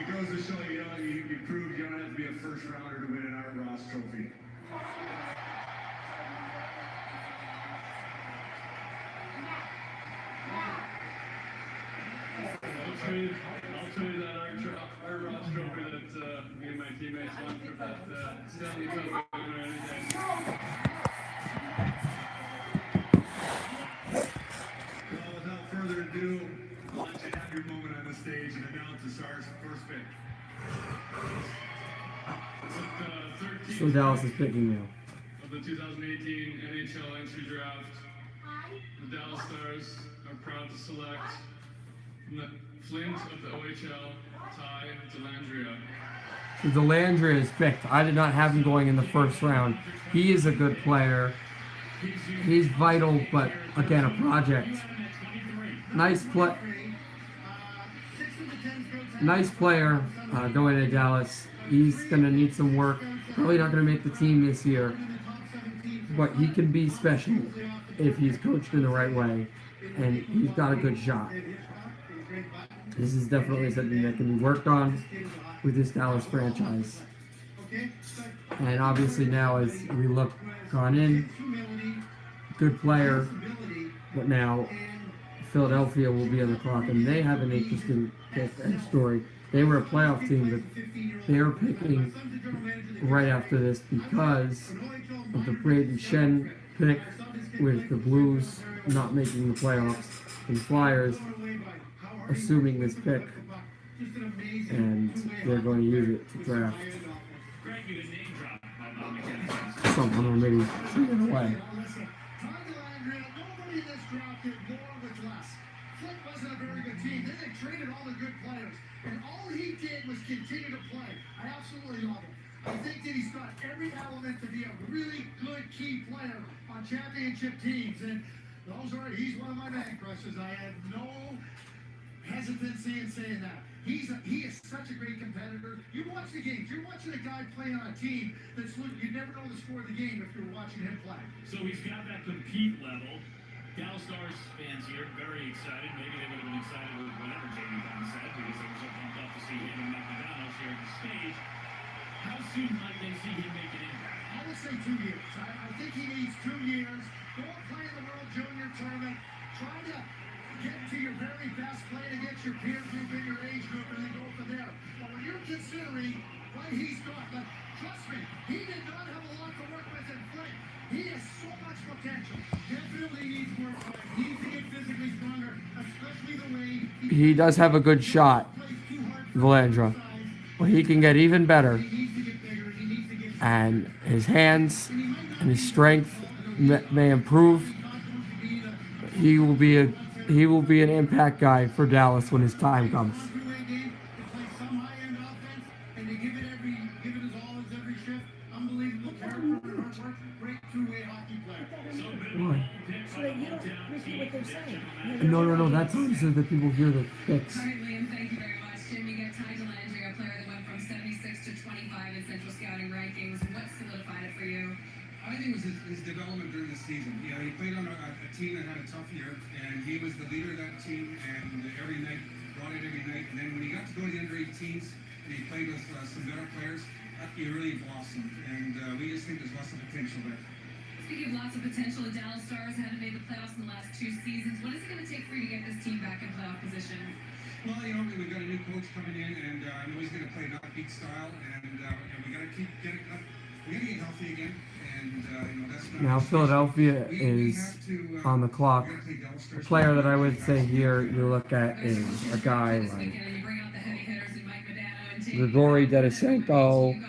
it goes to show you, you proved you don't have to be a first rounder to win an Art Ross trophy. I'll trade that Art Ross trophy that me and my teammates won for that Stanley Cup winner any day. Well, without further ado, I'll let you have your moment on the stage and announce the Stars' first pick. So Dallas is picking now. Of the 2018 NHL entry draft, the Dallas Stars are proud to select from the Flint of the OHL, Ty Dellandrea. Dellandrea is picked. I did not have him going in the first round. He is a good player. He's vital, but again, a project. Nice player going to Dallas. He's going to need some work. Probably not going to make the team this year, but he can be special if he's coached in the right way, and he's got a good shot. This is definitely something that can be worked on with this Dallas franchise. And obviously now, as we look gone in, good player, but now Philadelphia will be on the clock, and they have an interesting pick and story. They were a playoff team, but they're picking right after this because of the Braden Shen pick with the Blues not making the playoffs and Flyers assuming this pick, and they're going to use it to draft someone or maybe trade it away. Nobody in this draft did more with less. Flip wasn't a very good team. Then they traded all the good players. And all he did was continue to play. I absolutely love him. I think that he's got every element to be a really good key player on championship teams. And he's one of my man crushes. I have no hesitancy in saying that. He is such a great competitor. You watch the games. You're watching a guy play on a team that's you never know the score of the game if you're watching him play. So he's got that compete level. Dallas Stars fans here very excited. Maybe they would have been excited with whatever Jamie Dunn said because they were so pumped up to see him and Mike McDonald share the stage. How soon might they see him make an impact? I would say 2 years. I think he needs 2 years. Go and play in the World Junior Tournament. Try to get to your very best, play against your peer group in your age group, and then go from there. But when you're considering what he's got, but trust me, he did not have a lot to work with in Flint. He has so much potential. Definitely needs more time. He needs to get physically stronger, especially the way He does have a good shot, Valandra, but he can get even better. And his hands and his strength may improve. He will be an impact guy for Dallas when his time comes. No, that's so that people hear the picks. All right, Liam, thank you very much. Jim, you get Ty Dellandrea, a player that went from 76 to 25 in Central Scouting rankings. What solidified it for you? I think it was his development during the season. You know, he played on a team that had a tough year, and he was the leader of that team, and every night, brought it every night. And then when he got to go to the under-18s, and he played with some better players, he really blossomed. And we just think there's lots of potential there. Speaking of lots of potential, the Dallas Stars haven't made the playoffs in the last 2 seasons. What is it going to take for you to get this team back in playoff position? Well, you know, we've got a new coach coming in, and I know he's going to play not beat style, and we got to keep getting up. We got to get healthy again, and you know that's not. Now Philadelphia is on the clock. A player that I would say here you look at is a guy like Grigory Denisenko,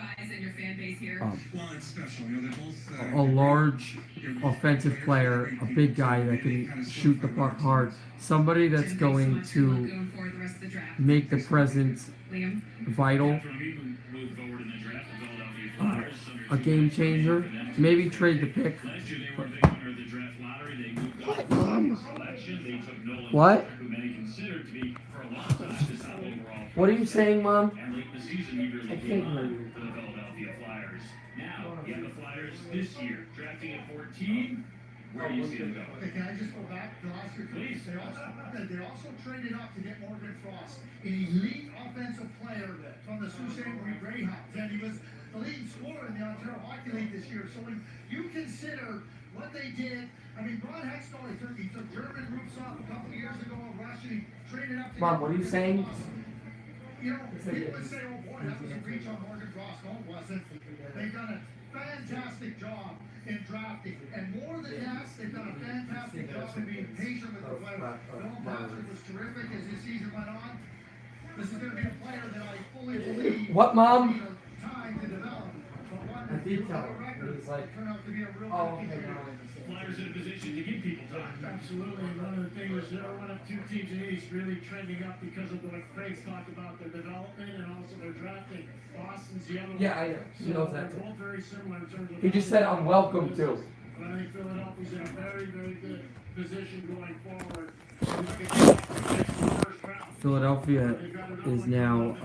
a large offensive player, a big guy that can shoot the puck hard, somebody that's going to make the presence vital, a game changer, maybe trade the pick. What, Mom? What? What are you saying, Mom? I can't hear you. Now, you have the Flyers this year, drafting at 14. Where do you see them go? Okay, can I just go back to last year? Please. They also traded up to get Morgan Frost, an elite offensive player from the Sault Ste. Marie Greyhounds, and he was the leading scorer in the Ontario Hockey League this year. So when you consider what they did, I mean, Ron Hextall, he took German Roops off a couple of years ago in Russia, he traded up to Mom, what are you saying? You know, people would say, oh boy, that was a reach on Morgan Frost. No, it wasn't. They've done a fantastic job in drafting. And more than that, they've done a fantastic job in being patient with the players. Nolan Patrick was terrific as his season went on. This is going to be a player that I fully believe What, Mom? time to develop. But one I did tell her. record It was like, turned out to be a real oh, good okay, player. now I understand. Flyers in a position to give people time. Absolutely, and one of the things, they're one of 2 teams in the East really trending up because of what Craig's talked about, their development and also their drafting. Boston's the other one. Yeah, I know. He knows that They're too. both very similar in terms of. He just said I'm welcome to. But I think Philadelphia's in a very, very good position going forward. Look at the first round. Philadelphia is now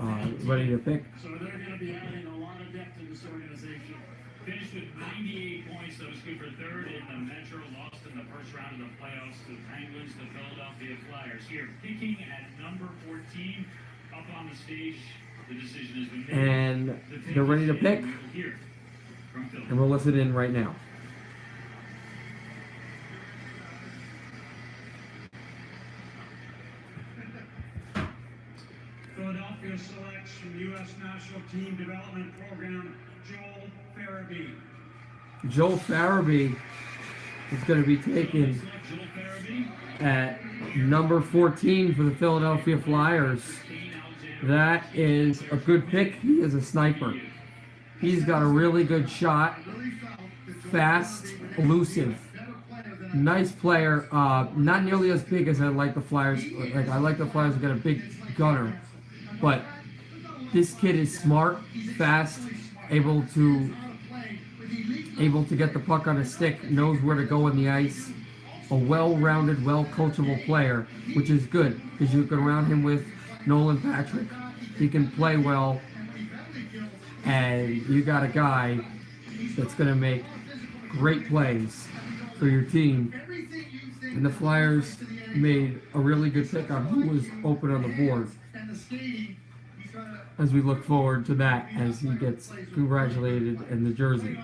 ready to pick. So they're going to be adding a lot of depth to this organization. Finished with 98 points, that was good for third in the Metro, lost in the first round of the playoffs to the Penguins, the Philadelphia Flyers. Here, picking at number 14, up on the stage, the decision has been made. And they're ready to pick. Here, from Philly. And we'll listen in right now. Philadelphia selects from U.S. National Team Development Program, Joel Farabee. Joel Farabee is going to be taken at number 14 for the Philadelphia Flyers. That is a good pick. He is a sniper. He's got a really good shot, fast, elusive, nice player. Not nearly as big as I like the Flyers. Like I like the Flyers to get a big gunner, but this kid is smart, fast, able to get the puck on his stick, knows where to go on the ice. A well-rounded, well-coachable player, which is good because you can round him with Nolan Patrick. He can play well, and you got a guy that's going to make great plays for your team. And the Flyers made a really good pick on who was open on the board. As we look forward to that, as he gets congratulated in the jersey.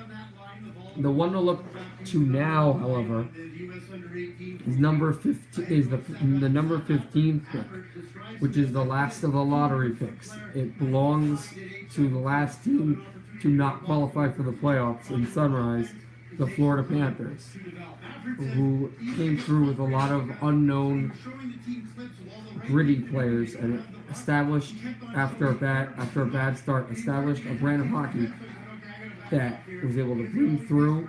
The one to look to now, however, is number 15. Is the number 15 pick, which is the last of the lottery picks. It belongs to the last team to not qualify for the playoffs in Sunrise, the Florida Panthers, who came through with a lot of unknown, gritty players and established after a bad start, established a brand of hockey that was able to bring through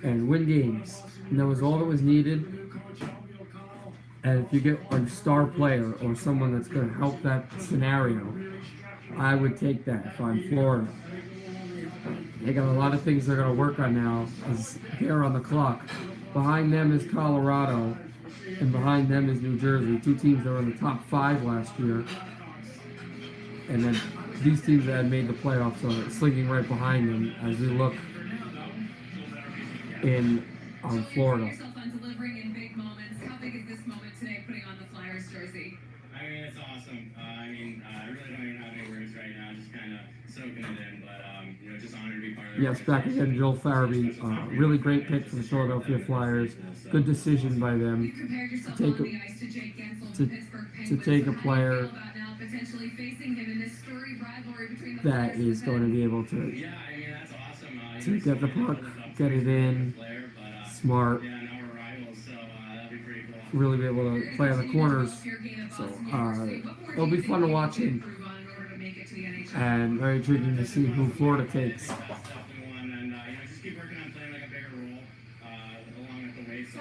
and win games. And that was all that was needed. And if you get a star player or someone that's going to help that scenario, I would take that if I'm Florida. They got a lot of things they're going to work on now as they're on the clock. Behind them is Colorado, and behind them is New Jersey, two teams that were in the top 5 last year. And then these teams that had made the playoffs are slinking right behind them as we look in Florida. Yourself on delivering in big moments. How big is this moment today, putting on the Flyers jersey? I mean, it's awesome. I really don't even have any words right now, just kind of soaking it in. But, just honored to be part of it. Yes, back again, Joel Farabee. Really great pick for the Philadelphia Flyers. Good decision by them to take a player that is going to be able to get the puck, get it in, smart, really be able to play on the corners. So it'll be fun to watch him, and very intriguing to see who Florida takes.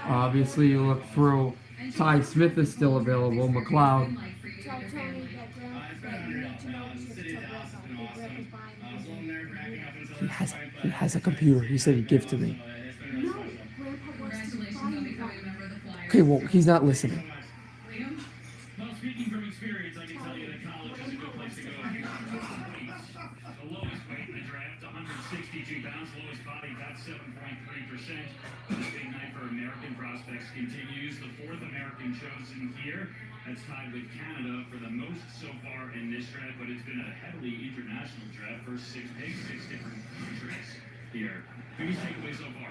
Obviously, you look through. Ty Smith is still available. McLeod. He has a computer. He said he'd give to me. Okay, well, he's not listening. Well, speaking from experience, I can tell you that college is a good place to go if you want to compete. The lowest weight in the draft, 162 pounds, lowest body fat, 7.3%. This big night for American prospects continues. The 4th American chosen here. That's tied with Canada for the most so far in this draft, but it's been a heavily international draft. First 6 picks, 6 different countries here. Biggest takeaway so far?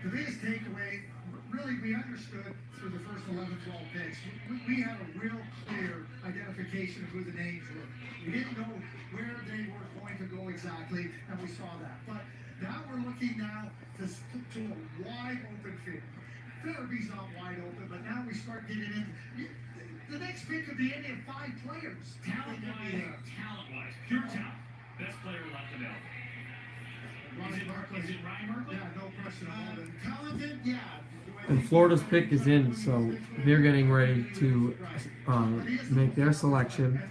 The biggest takeaway, really, we understood through the first 11, 12 picks, we had a real clear identification of who the names were. We didn't know where they were going to go exactly, and we saw that. But now we're looking now to a wide open field. Farabee's not wide open, but now we start getting in. The next pick could be any of 5 players. Talent-wise, pure talent. Best player left available. Is it Ryan Merkley? Yeah, no question about it. Talented, yeah. And Florida's pick is in, so they're getting ready to make their selection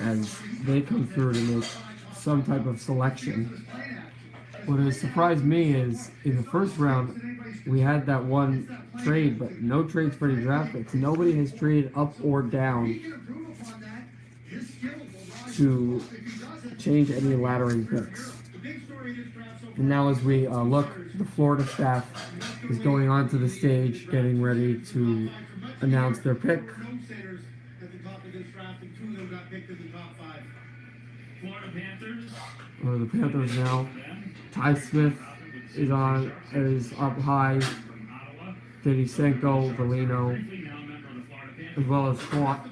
as they come through to make some type of selection. What has surprised me is in the first round, we had that one trade, but no trades for any draft picks. Nobody has traded up or down to change any laddering picks. And now as we look, the Florida staff is going onto the stage, getting ready to announce their pick. Florida Panthers. The Panthers now. Ty Smith is up high. Denisenko, Valino, as well as Fought.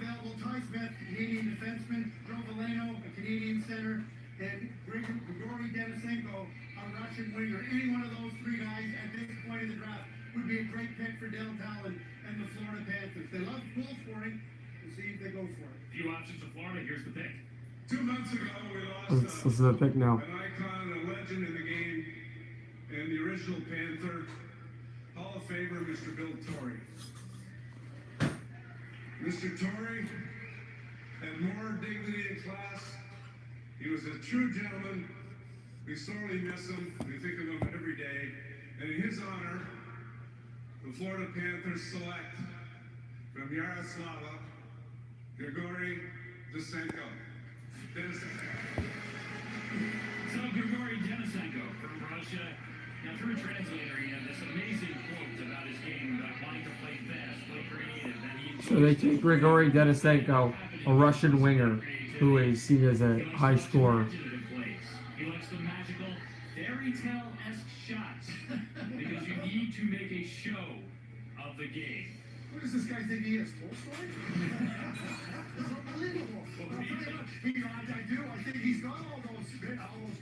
Canadian defenseman, Joe Valeno, a Canadian center, and Grigory Denisenko, a Russian winger. Any one of those 3 guys for it. Few options for Florida. Here's the pick. 2 months ago, we lost This is the pick now. an icon, a legend in the game, and the original Panther, Hall of Famer, Mr. Bill Torrey. Mr. Torrey had more dignity and class. He was a true gentleman. We sorely miss him. We think of him every day. And in his honor, the Florida Panthers select from Yaroslava, Grigory Denisenko. So Grigory Denisenko from Russia. Now through a translator, he had this amazing quote about his game, about wanting to play fast, play creative. And he So they take Grigory Denisenko, a Russian winger, who is seen as a high scorer. He likes the magical fairy tale-esque shots because you need to make a show of the game. What does this guy think he is? Tolstoy? It's unbelievable. I do. I think he's got all those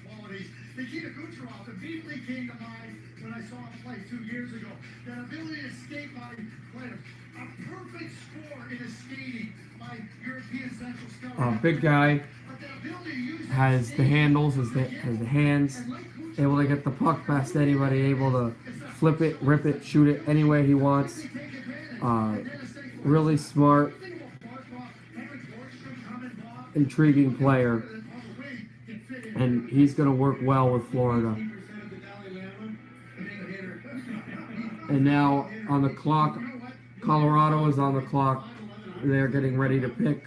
qualities. Nikita Kucherov immediately came to mind when I saw him play 2 years ago. That ability to skate by players. A perfect score in his skating by European Central Scout. Big guy, has the handles, has the hands, able to get the puck past anybody, able to flip it, rip it, shoot it any way he wants. Really smart, intriguing player, and he's going to work well with Florida. And now on the clock, Colorado is on the clock. They're getting ready to pick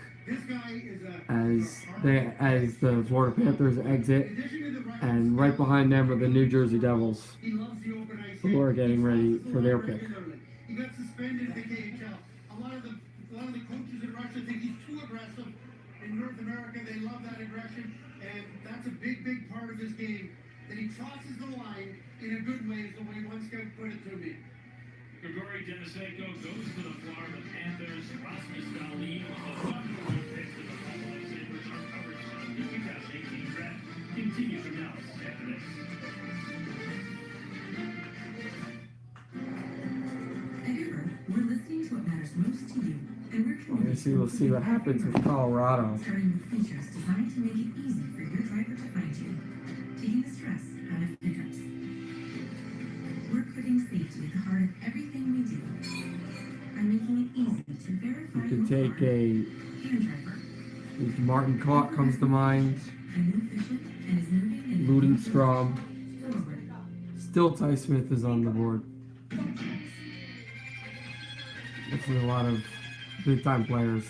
as the Florida Panthers exit, and right behind them are the New Jersey Devils, who are getting ready for their pick. He got suspended at the KHL. A lot of the coaches in Russia think he's too aggressive. In North America, they love that aggression, and that's a big part of his game. That he crosses the line in a good way, is the way one scout put it to me. Grigory Denisenko goes to the Florida Panthers. Rasmus Dahlin was the #1 pick to the Buffalo Sabres. Our coverage of the 2018 draft continues from now after this. We're listening to what matters most to you, and we're committed So we'll see what happens with Colorado. starting with features designed to make it easy for your driver to find you, taking the stress out of pickups. We're putting safety at the heart of everything we do by making it easy to verify You can your take car a and driver. Martin Kaut comes to mind, A new vision and is moving in Ludenstrom. forward. Still Ty Smith is on the board. This is a lot of big-time players.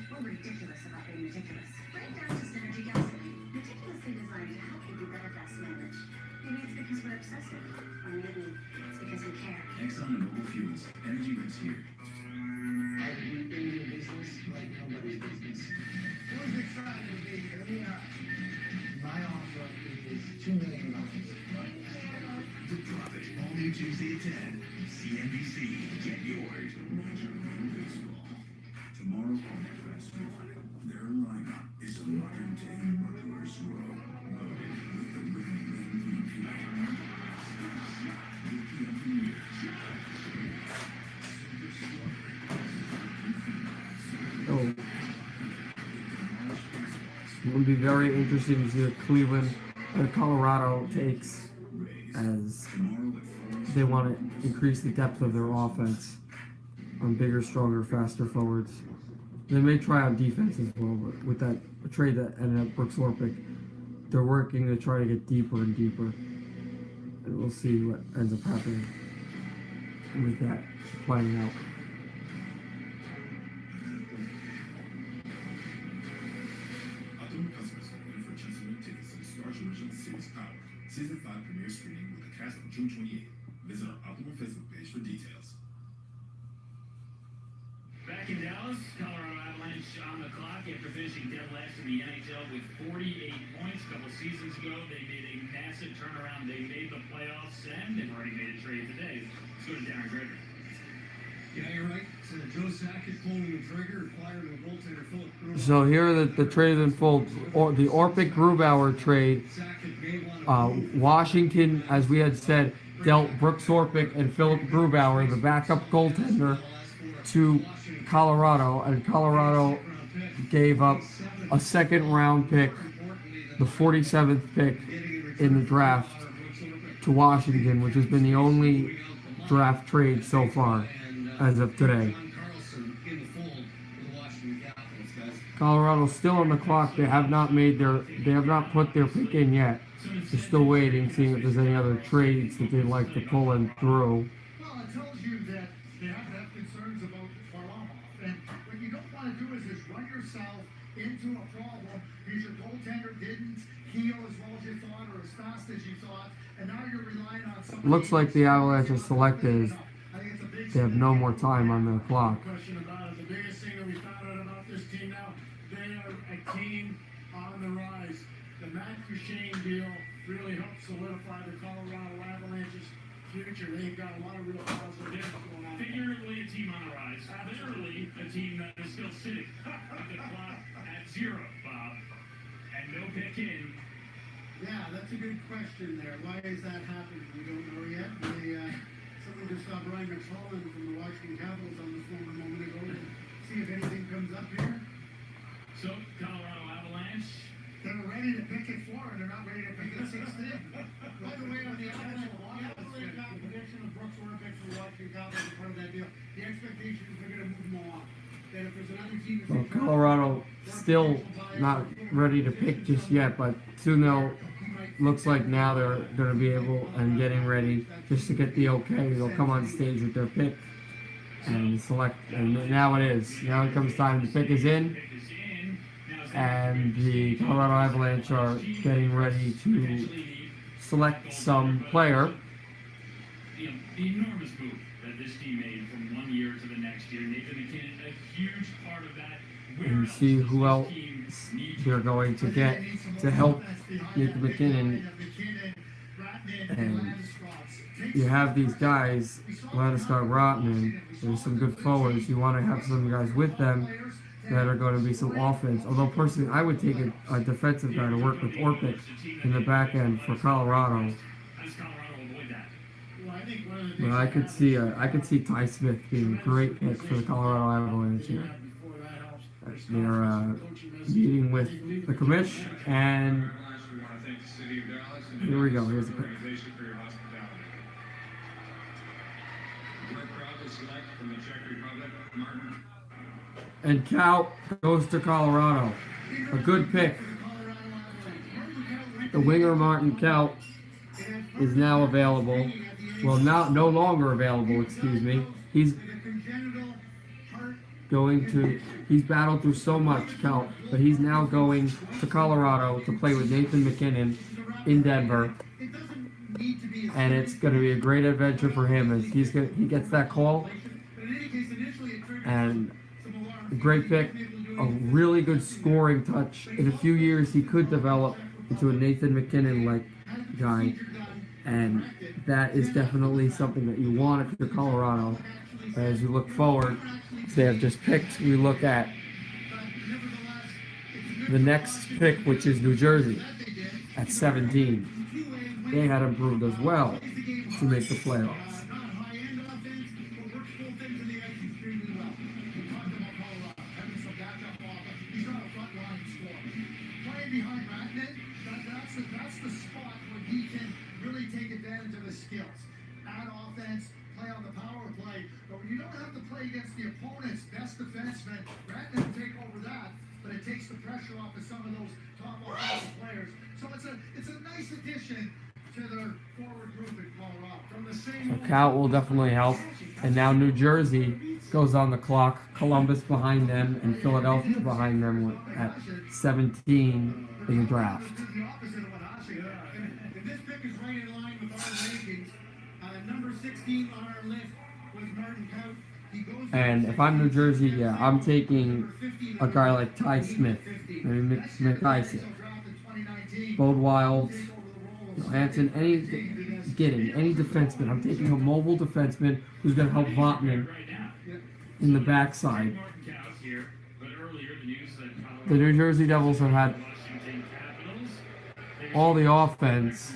We're ridiculous about being ridiculous. Right down to synergy gasoline. Meticulously designed to help you do better gas mileage. Maybe it's because we're obsessive. Or maybe it's because we care. Exxon and Mobil Fuels. Energy lives here. Like nobody's business. It was exciting to be here. My offer is $2 million. The Profit. All new Tuesday at 10. CNBC. Get yours. Major League Baseball. Tomorrow on FS1. Their lineup is a modern-day burglar's row. Loaded with the winning MVP. Oh. It would be very interesting to see what Cleveland or Colorado takes, as they want to increase the depth of their offense on bigger, stronger, faster forwards. They may try on defense as well, but with that trade that ended up Brooks Orpik, they're working to try to get deeper and deeper. And we'll see what ends up happening with that playing out. Season 5 premiere screening with the cast on June 28th. Visit our Optimum Facebook page for details. Back in Dallas, Colorado Avalanche on the clock after finishing dead last in the NHL with 48 points. A couple seasons ago, they made a massive turnaround. They made the playoffs, and they've already made a trade today. Let's go to Darren Greger. Yeah, you're right. Joe Sakic pulling the trigger, acquiring a goaltender, Philip Grubauer. So here are the trades in full. The Orpik Grubauer trade. Washington, as we had said, dealt Brooks Orpik and Philip Grubauer, the backup goaltender, to Colorado, and Colorado gave up a second round pick, the 47th pick in the draft, to Washington, which has been the only draft trade so far as of today. Colorado's still on the clock. They have not put their pick in yet. They're still waiting, seeing if there's any other trades that they'd like to pull in through. Well, it tells you that they have to have concerns about Varlamov. And what you don't want to do is just run yourself into a problem because your goaltender didn't heal as well as you thought or as fast as you thought, and now you're relying on somebody. Looks like the Avalanche are selected. They have no more time on their clock. Question about it. The biggest thing that we found out about this team now, they are a team on the rise. The Matt Duchene deal really helped solidify the Colorado Avalanche's future. They've got a lot of real positive things going on. Figuratively, a team on the rise. Literally, a team that is still sitting with the clock at 0, Bob, and no pick in. Yeah, that's a good question there. Why is that happening? We don't know yet. Someone just saw Brian McFarland from the Washington Capitals on the phone a moment ago to see if anything comes up here. So, Colorado Avalanche. They're ready to pick at 4, and they're not ready to pick at 16. By the way, on the Avalanche prediction of Brooks Orpik from the Washington Capitals as part of that deal, the expectation is they're going to move them along. That if there's another team that's Well, Colorado still not ready to pick just yet, but soon looks like now they're going to be able and getting ready just to get the okay. They'll come on stage with their pick and select, and now it is. Now it comes time. The pick is in, and the Colorado Avalanche are getting ready to select some player. The enormous move that this team made from one year to the next year. Nathan McKinnon, a huge part of that. And see who else they're going to get to help Nathan McKinnon. And you have these guys, Landeskog, Rotman. There's some good forwards. You want to have some guys with them that are going to be some offense. Although personally, I would take a defensive guy to work with Orpik in the back end for Colorado. But I could see Ty Smith being a great pick for the Colorado Avalanche here. They're meeting with the commish, and here we go. Here's the pick. And Cal goes to Colorado. A good pick. The winger Martin Kaut is now available. Well, no longer available, excuse me. He's battled through so much, Kaut, but he's now going to Colorado to play with Nathan McKinnon in Denver. And it's going to be a great adventure for him as he gets that call. And a great pick, a really good scoring touch. In a few years, he could develop into a Nathan McKinnon-like guy. And that is definitely something that you want if you're Colorado. As you look forward, they have just picked. We look at the next pick, which is New Jersey at 17. They had improved as well to make the playoffs. That's the spot where he can really take advantage of his skills. Add offense, play on the power play. But when you don't have to play against the opponent's best defenseman, Ratner can take over that, but it takes the pressure off of some of those top offensive players. So it's a nice addition to their forward group in Colorado. From the same Cal will definitely help. And now New Jersey goes on the clock. Columbus behind them and Philadelphia behind them at 17 in the draft. This pick is right in line with our rankings. Number 16 on our list was Martin Kaut. And if I'm New Jersey, yeah, I'm taking a guy like Ty Smith, maybe McIsaac, Bode Wild, Hanson, any defenseman. I'm taking a mobile defenseman who's going to help Votman in the backside. The New Jersey Devils have had all the offense,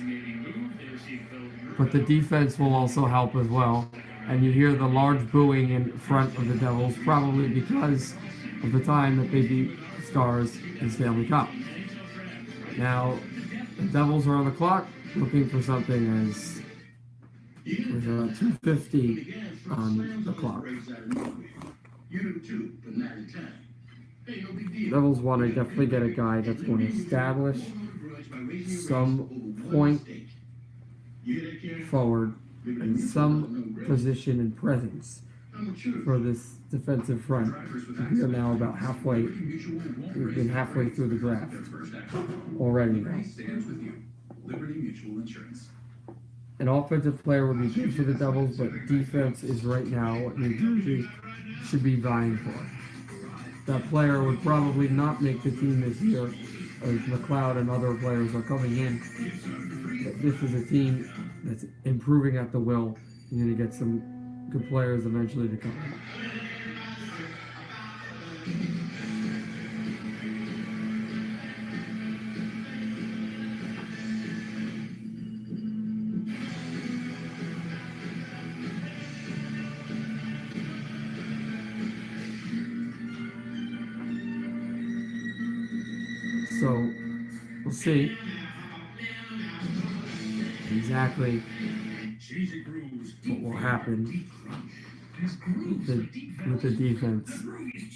but the defense will also help as well. And you hear the large booing in front of the Devils, probably because of the time that they beat Stars in Stanley Cup. Now, the Devils are on the clock, looking for something as there's a 2:50 on the clock. Devils want to definitely get a guy that's going to establish some point forward and some position and presence for this defensive front. We are now about halfway. We've been halfway through the draft already now. An offensive player would be good for the Devils, but defense is right now what New Jersey should be vying for. That player would probably not make the team this year, as McLeod and other players are coming in. But this is a team that's improving at the will. You're going to get some good players eventually to come in. So, we'll see exactly what will happen with the defense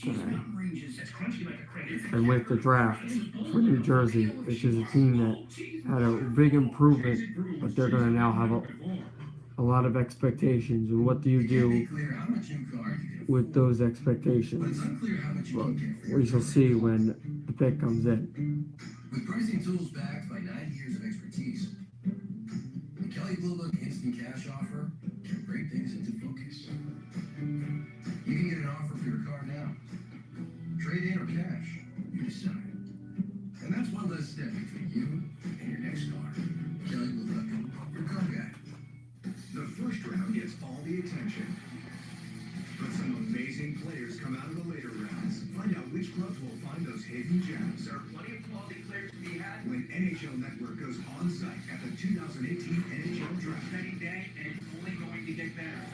today. And with the draft for New Jersey, which is a team that had a big improvement, but they're going to now have a lot of expectations. And what do you do with those expectations? Well, we shall see when the pick comes in. With pricing tools backed by 9 years of expertise, the Kelly Blue Book Instant Cash Offer can bring things into focus. You can get an offer for your car now. Trade in or cash, you decide. And that's one less step between you and your next car. Kelly Blue Book, your car guy. The first round gets all the attention. But some amazing players come out of the later rounds. Find out which clubs will find those hidden gems. There are plenty of quality players to be had when NHL Network goes on site at the 2018 NHL Draft. Exciting day, and it's only going to get better.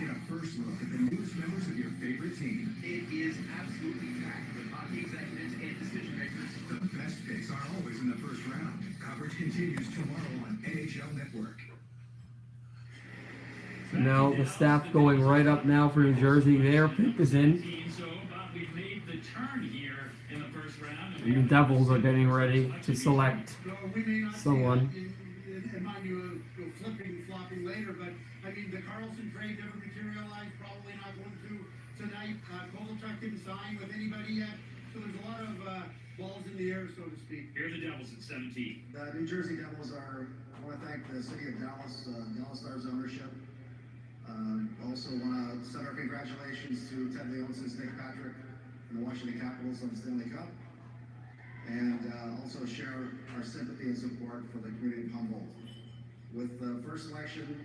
Get a first look at the newest members of your favorite team. It is absolutely packed with hockey executives and decision makers. The best picks are always in the first round. Coverage continues tomorrow on NHL Network. Now the staff going right up now for New Jersey. Their pick is in. And the Devils are getting ready to select someone. And mind you, flipping, flopping later, but I mean, the Carlson trade never materialized, probably not going to tonight. Kovalchuk didn't sign with anybody yet, so there's a lot of balls in the air, so to speak. Here are the Devils at 17. The New Jersey Devils are, I want to thank the city of Dallas, Dallas Stars ownership. Also want to send our congratulations to Ted Leonsis, Nick Patrick, and the Washington Capitals on the Stanley Cup. And also share our sympathy and support for the community of Humboldt. With the first selection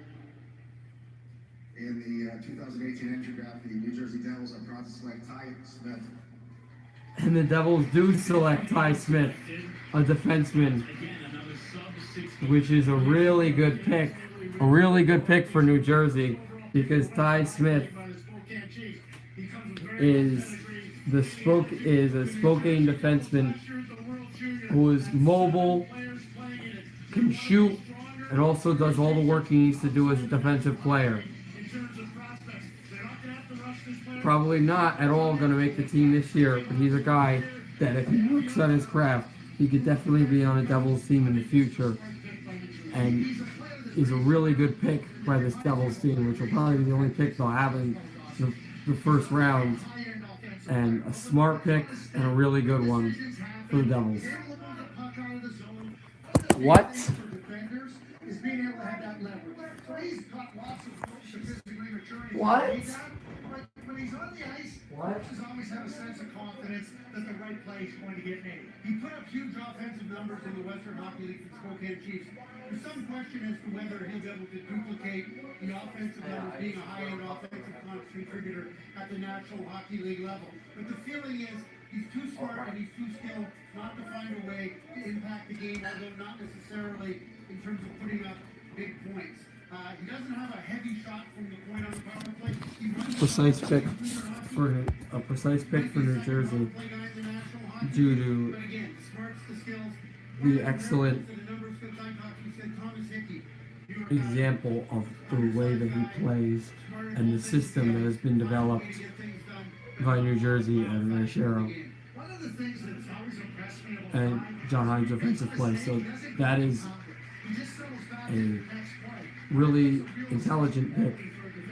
in the 2018 entry draft, the New Jersey Devils are proud to select Ty Smith. And the Devils do select Ty Smith, a defenseman, which is a really good pick. A really good pick for New Jersey, because Ty Smith is a Spokane defenseman who is mobile, can shoot, and also does all the work he needs to do as a defensive player. Probably not at all going to make the team this year, but he's a guy that if he works on his craft, he could definitely be on a Devils team in the future. And he's a really good pick by this Devils team, which will probably be the only pick they'll have in the first round. And a smart pick and a really good one for the Devils. What? What? when he's on the ice, What? coaches always have a sense of confidence that the right play is going to get made. He put up huge offensive numbers in the Western Hockey League for the Spokane Chiefs. There's some question as to whether he'll be able to duplicate the offensive numbers, being a high-end offensive contributor at the National Hockey League level. But the feeling is he's too smart and he's too skilled not to find a way to impact the game, although not necessarily in terms of putting up big points. He doesn't have a heavy shot from the point on the power play. He runs Precise pick for New Jersey due to the excellent example of the way that he plays and the system that has been developed by New Jersey and Ray Shero and John Hines' offensive play. So that is a really intelligent pick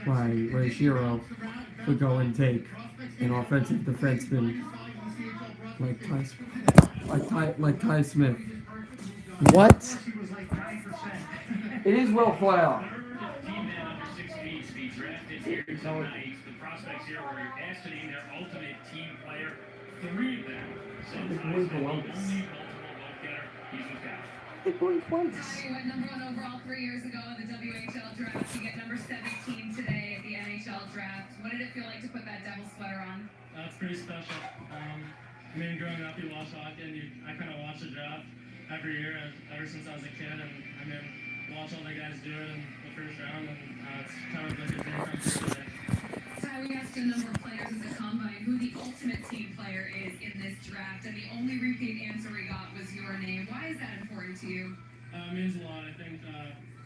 by Ray Shero to go and take an offensive defenseman like Ty Smith. What? It is Will Foyle. Team men under 6 feet to be drafted here tonight. The prospects here were asked to name their ultimate team player. 3 of them. Sometimes the only multiple vote getter. He's with Cal. It won twice. You went number 1 overall 3 years ago in the WHL draft. You get number 17 today at the NHL draft. What did it feel like to put that Devil sweater on? That's pretty special. I mean, growing up, you watch hockey, and I kind of watch the draft every year, ever since I was a kid, and I mean, watch all the guys do it in the first round, and it's kind of like a dream come true today. Ty, we asked a number of players at the Combine who the ultimate team player is in this draft, and the only repeat answer we got was your name. Why is that important to you? It means a lot. I think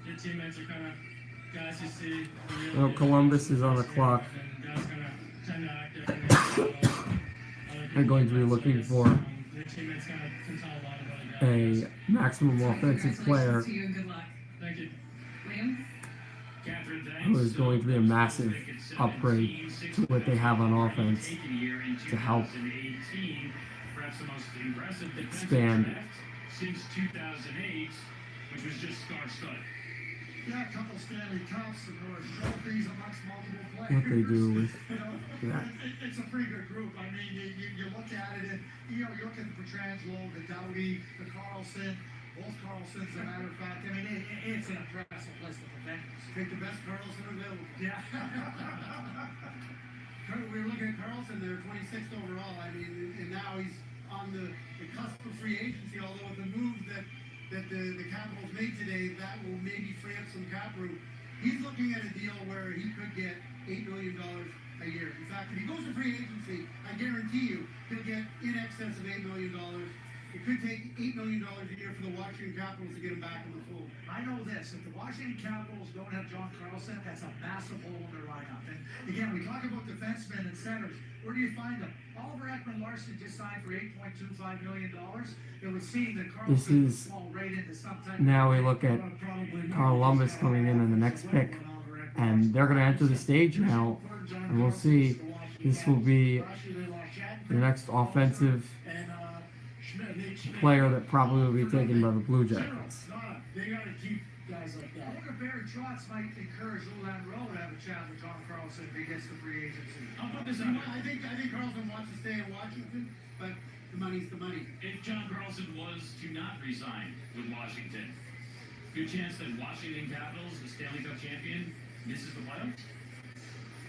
your teammates are kind of guys you see. Oh, Columbus is on the clock. And guys kind of tend to act differently. They're going to be looking for Your teammates kind of can tell a lot about a guy. a maximum offensive player To you and good luck. Thank you. William? who is going to be a massive upgrade to what they have on offense to help expand since 2008, which was just star-studded. Yeah, a couple Stanley Cups and more trophies amongst multiple players. what they do with You know, that. it's a pretty good group. I mean, you look at it, and you look at the Petrangelo, the Doughty, the Carlson, both Carlsons, as a matter of fact. I mean, it's an impressive list of defenders. Pick the best Carlson available. Yeah. We were looking at Carlson there, 26th overall. I mean, and now he's on the cusp of free agency, although with the move that the Capitals made today, that will maybe free up some cap room. He's looking at a deal where he could get $8 million a year. In fact, if he goes to free agency, I guarantee you he'll get in excess of $8 million. It could take $8 million a year for the Washington Capitals to get him back in the fold. I know this, if the Washington Capitals don't have John Carlson, that's a massive hole in their lineup. And again, we talk about defensemen and centers. Where do you find them? Oliver Ekman-Larsson just signed for $8.25 million. It would seem that Carlson would fall right into some type Now we look at Columbus coming in the next pick, and they're going to enter the stage now, and we'll see. This will be the next offensive player that probably will be taken by the Blue Jackets. They got to keep guys like I that. wonder if Barry Trotz might encourage Ulan Rowe to have a chat with John Carlson if he gets the free agency. I'll put this out. I think Carlson wants to stay in Washington, but the money's the money. If John Carlson was to not resign with Washington, good chance that Washington Capitals, the Stanley Cup champion, misses the playoffs?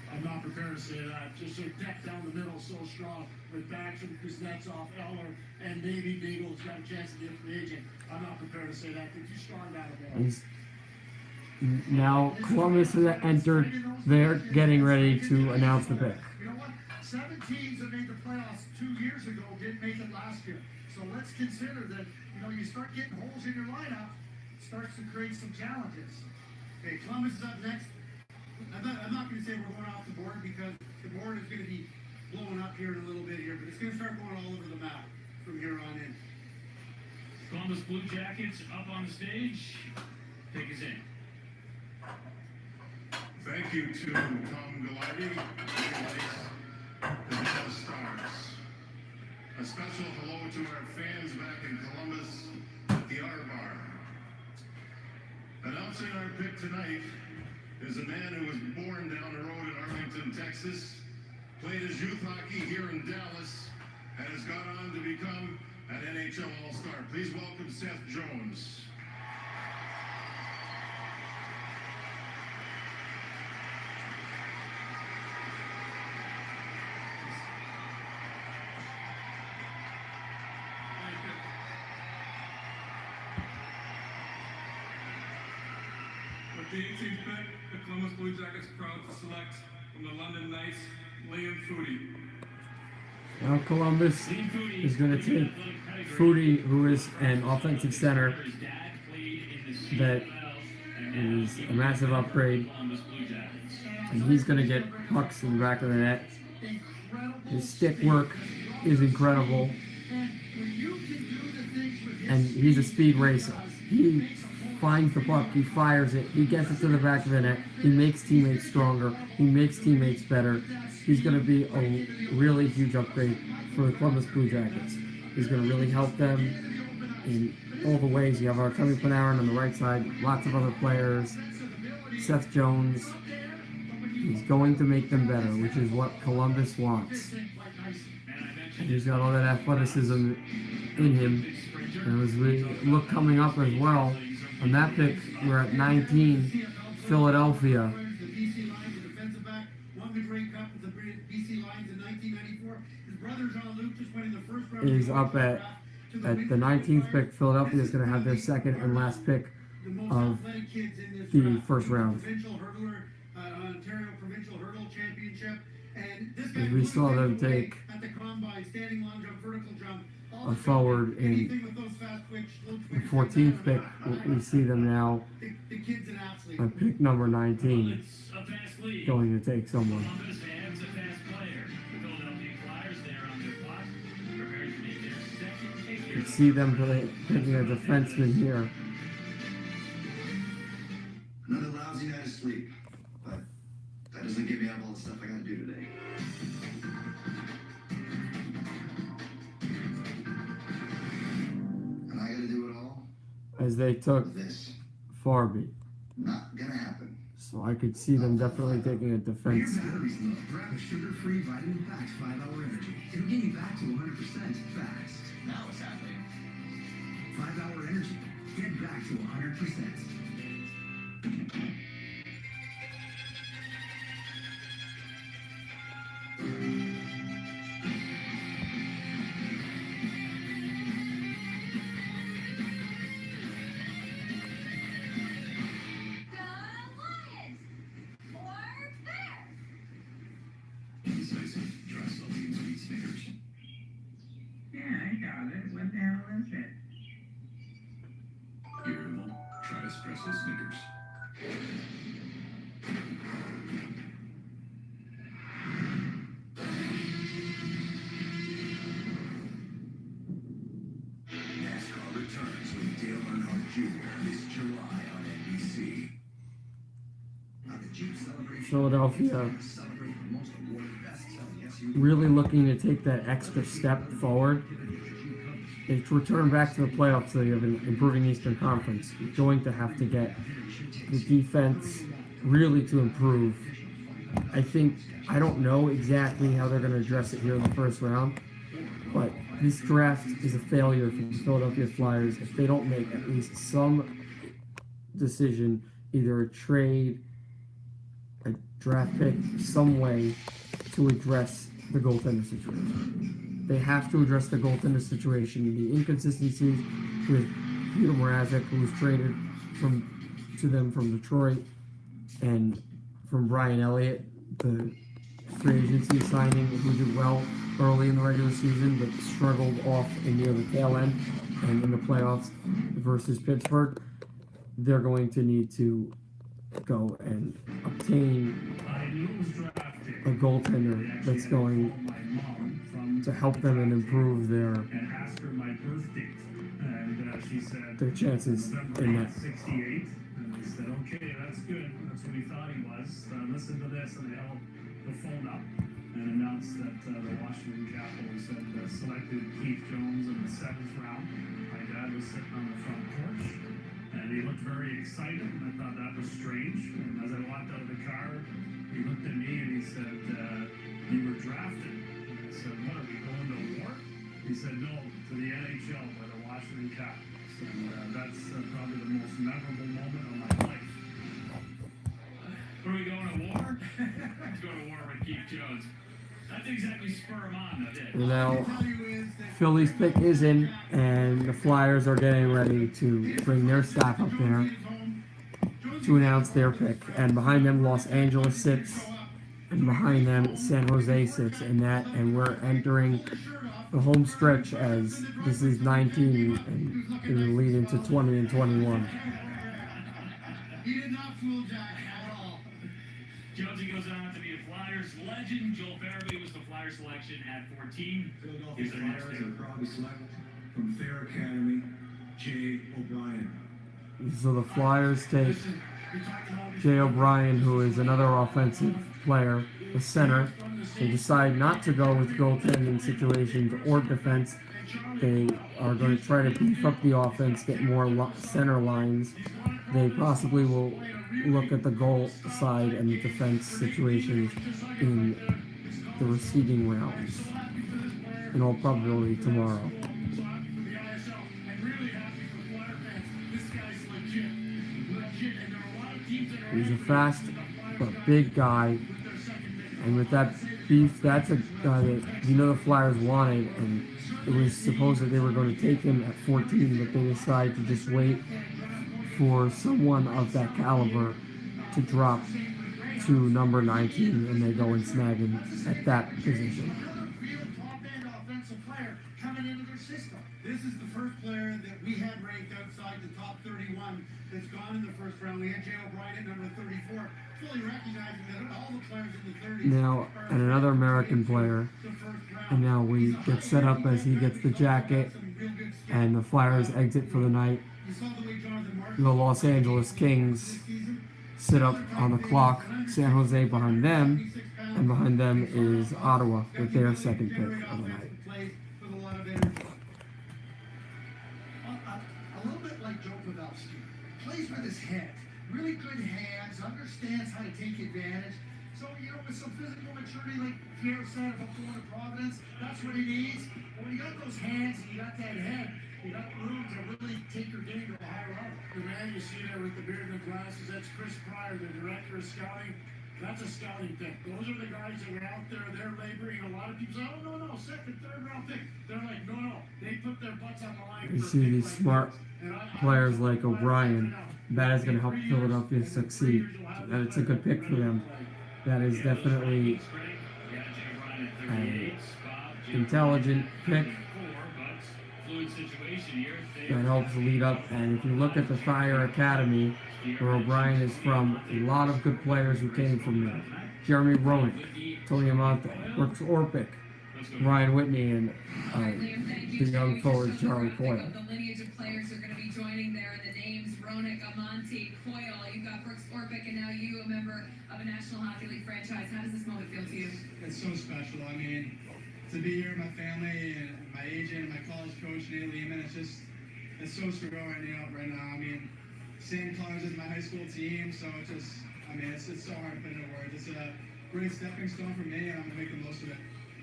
I'm not prepared to say that. Just their deck down the middle so strong with Backstrom, Kuznetsov, Eller, and maybe Beagle's got a chance to be a free agent. I'm not prepared to say that. They're too strong down the middle. Now Columbus has entered. They're getting ready to announce the pick. You know what? 7 teams that made the playoffs 2 years ago didn't make it last year. So let's consider that, you start getting holes in your lineup, it starts to create some challenges. Okay, Columbus is up next. I'm not going to say we're going off the board because the board is going to be blowing up here in a little bit here, but it's going to start going all over the map from here on in. Columbus Blue Jackets up on the stage. Pick is in. Thank you to Tom Gallardi, the Dallas Stars. A special hello to our fans back in Columbus at the R Bar. Announcing our pick tonight is a man who was born down the road in Arlington, Texas, played his youth hockey here in Dallas, and has gone on to become an NHL All-Star. Please welcome Seth Jones. With the 18th pick, the Columbus Blue Jackets proud to select from the London Knights, Liam Foudy. Now Columbus is going to take Foudy, who is an offensive center that is a massive upgrade, and he's going to get pucks in the back of the net. His stick work is incredible, and he's a speed racer. He finds the puck, he fires it, he gets it to the back of the net, he makes teammates stronger, he makes teammates better. He's going to be a really huge upgrade for the Columbus Blue Jackets. He's going to really help them in all the ways. You have Artemi Panarin on the right side, lots of other players, Seth Jones. He's going to make them better, which is what Columbus wants. And he's got all that athleticism in him. And as we look coming up as well, on that pick, we're at 19, Philadelphia. Is up at the 19th pick. Philadelphia is going to have their second and last pick of the first round. As we saw them take a forward in the 14th pick, we see them now on pick number 19 going to take someone. You see them taking a defenseman here. Another lousy night of sleep, but that doesn't get me out of all the stuff I gotta do today. And I gotta do it all. As they took Farby. Not gonna happen. So I could see them definitely taking a defense. Grab a sugar-free vitamin Pax 5-hour energy. It'll get you back to 100% fast. Now what's happening? 5-hour energy. Get back to 100%. Yeah, I got it. What the hell is it? Irritable? Try espresso Snickers. NASCAR returns with Dale Earnhardt Jr. this July on NBC. Philadelphia really looking to take that extra step forward. It's returned back to the playoffs, so you have an improving Eastern Conference. You're going to have to get the defense really to improve. I don't know exactly how they're going to address it here in the first round, but this draft is a failure for the Philadelphia Flyers if they don't make at least some decision, either a trade, a draft pick, some way to address the goaltender situation. They have to address the goaltender situation, the inconsistencies with Peter Mrazek, who was traded to them from Detroit, and from Brian Elliott, the free agency signing, who did well early in the regular season, but struggled off near the tail end and in the playoffs versus Pittsburgh. They're going to need to go and obtain a goaltender that's going to help them and improve their chances in that. 68, and they said, okay, that's good. That's what he thought he was. Listen to this, and they held the phone up and announced that the Washington Capitals had selected Keith Jones in the 7th round. My dad was sitting on the front porch, and he looked very excited, and I thought that was strange. And as I walked out of the car, he looked at me and he said, you were drafted. And I said, what, are we going to war? He said, no, to the NHL by the Washington Capitals. And that's probably the most memorable moment of my life. Are we going to war? Let's go to war with Keith Jones. That's exactly spur him on, that's it. Now, Philly's pick is in, and the Flyers are getting ready to bring their staff up there to announce their pick. And behind them, Los Angeles sits, and behind them, San Jose sits in that. And we're entering the home stretch as this is 19 and it will lead into 20 and 21. He did not fool Jack at all. Jonesy goes on to be a Flyers legend. Joel Farabee was the Flyers selection at 14. Philadelphia Here's our next Flyers pick. are proud to select from Fair Academy, Jay O'Brien. So the Flyers take Jay O'Brien, who is another offensive player, the center. They decide not to go with goaltending situations or defense. They are going to try to beef up the offense, get more center lines. They possibly will look at the goal side and the defense situations in the receding rounds. In all probability tomorrow. He's a fast but big guy, and with that beef, that's a guy that the Flyers wanted, and it was supposed that they were going to take him at 14, but they decided to just wait for someone of that caliber to drop to number 19, and they go and snag him at that position. This is the first player that we had ranked outside the top 31 that's gone in the first round. We had Jay O'Brien at number 34, fully recognizing that all the players in the 30s. Now, and another American player, and now we get set up as he gets the jacket, and the Flyers exit for the night. The Los Angeles Kings sit up on the clock, San Jose behind them, and behind them is Ottawa with their second pick of the night. A little bit like Joe Pavelski. Plays with his head. Really good hands, understands how to take advantage. So, with some physical maturity, like Pierre said about going to Providence, that's what he needs. But when you got those hands and you got that head, you got room to really take your game to a higher level. The man you see there with the beard and the glasses, that's Chris Pryor, the director of scouting. That's a scouting thing. Those are the guys that were out there, they're laboring. A lot of people say, oh, no, second, third round pick. They're like, no. They put their butts on the line. You see these smart players like O'Brien. That is going to help Philadelphia succeed. And it's a good pick for them. That is definitely an intelligent pick that helps lead up. And if you look at the Fire Academy, where O'Brien is from, a lot of good players who came from there. Jeremy Roenick, Tony Amante, Brooks Orpik, Ryan Whitney, and the young forward Charlie Coyle. The lineage of players are going to be joining there, and the names Roenick, Amante, Coyle. You've got Brooks Orpik, and now you, a member of a National Hockey League franchise. How does this moment feel to you? It's so special. I mean, to be here with my family and my agent, my college coach Nate Lehman, it's so surreal right now. I mean, St. Cloud is my high school team, so it's so hard to put into words. It's a great stepping stone for me, and I'm gonna make the most of it.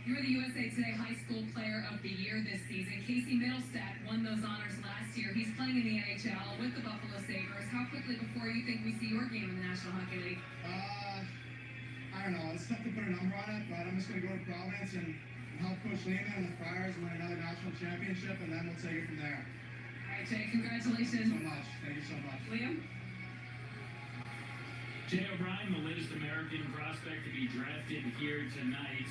You were the USA Today High School Player of the Year this season. Casey Middlestat won those honors last year. He's playing in the NHL with the Buffalo Sabres. How quickly before you think we see your game in the National Hockey League? I don't know. It's tough to put a number on it, but I'm just gonna go to Providence and help Coach Lehman and the Friars win another national championship, and then we'll take it from there. All right, Jay, congratulations. Thank you so much. Thank you so much. Liam? Jay O'Brien, the latest American prospect to be drafted here tonight.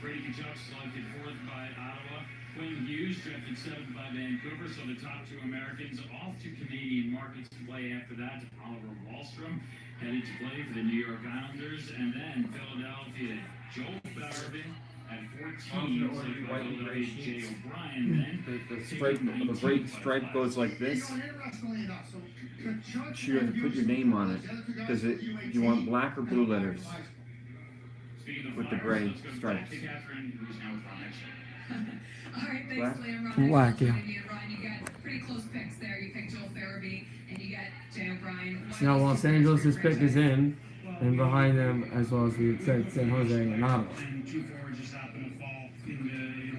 Brady Tkachuk selected 4th by Ottawa. Quinn Hughes drafted 7th by Vancouver. So the top 2 Americans off to Canadian markets to play after that. Oliver Wahlstrom headed to play for the New York Islanders. And then Philadelphia, Joel Farabee at 14. So Philadelphia, Jay O'Brien then. The great stripe goes like this. You have to put your name on it. Does it? You want black or blue letters? With the gray stripes. All right, thanks, Black? Liam. Black, yeah. Ryan, you got pretty close picks there. You picked Joel Farabee, and you got Jay O'Brien. Now Los Angeles' pick is in, and behind them, as well as we had said, San Jose and Ottawa. two forwards just happened to fall in the,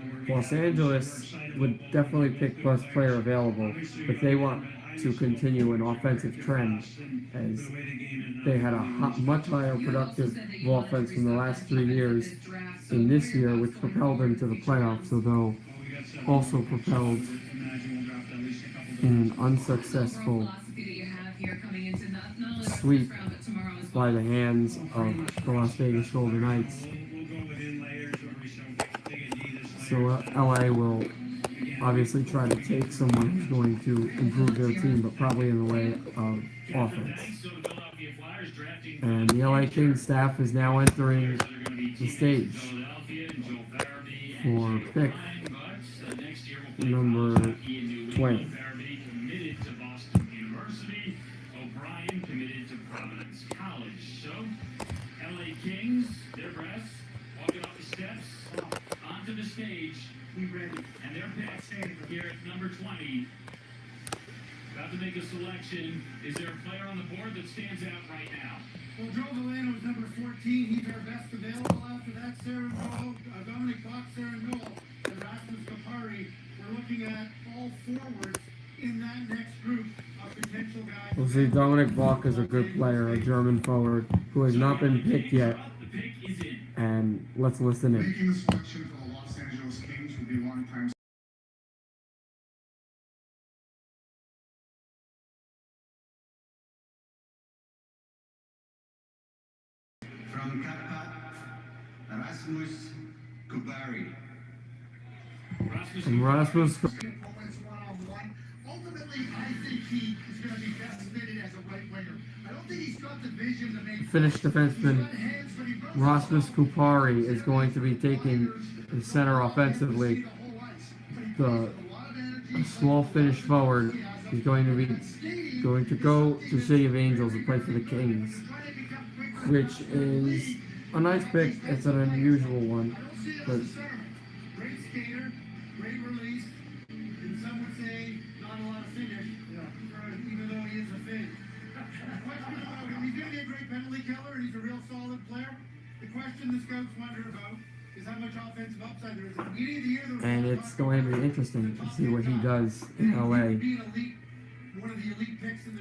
where we Los had Angeles short-sighted would goal, definitely pick good best player players. available, Obviously, but they want to continue an offensive Your trend fast and as the way they game it, they had a really much higher productive offense in the last 3 years in this year, which propelled them to the playoffs, although also propelled in an unsuccessful sweep by the hands of the Las Vegas Golden Knights. So LA will obviously try to take someone who's going to improve their team, but probably in the way of offense. And the LA Kings staff is now entering the stage for pick number 20. Committed to Providence College. So, LA Kings, their brass, walking up the steps, onto the stage, and their pick here at number 20. About to make a selection. Is there a player on the board that stands out right now? Well, Joe Valeno is number 14. He's our best available. After that, Sarah Noel, Dominic Bach, Sarah Noel, and Rasmus Kapari. We're looking at all forwards in that next group of potential guys. We'll see. Dominic Bach is a good player, a German forward who has not been picked yet. And let's listen in. Making the selection for the Los Angeles Kings will be longtime. From Karpat, Rasmus Kubari. And Rasmus Ultimately, I think he is going to be best fitted as a right winger. I don't think he's got the vision to make. Finnish defenseman Rasmus Kupari is going to be taking the center offensively. The small Finnish forward is going to go to City of Angels and play for the Kings, which is a nice pick. It's an unusual one, but Great skater, great release, and some would say not a lot of finish, even though he is a Finn. He's going to be a great penalty killer, and he's a real solid player. The question the scouts wonder about is how much offensive upside there is. At the beginning of the year, there was and it's going to be interesting to see what he does in LA.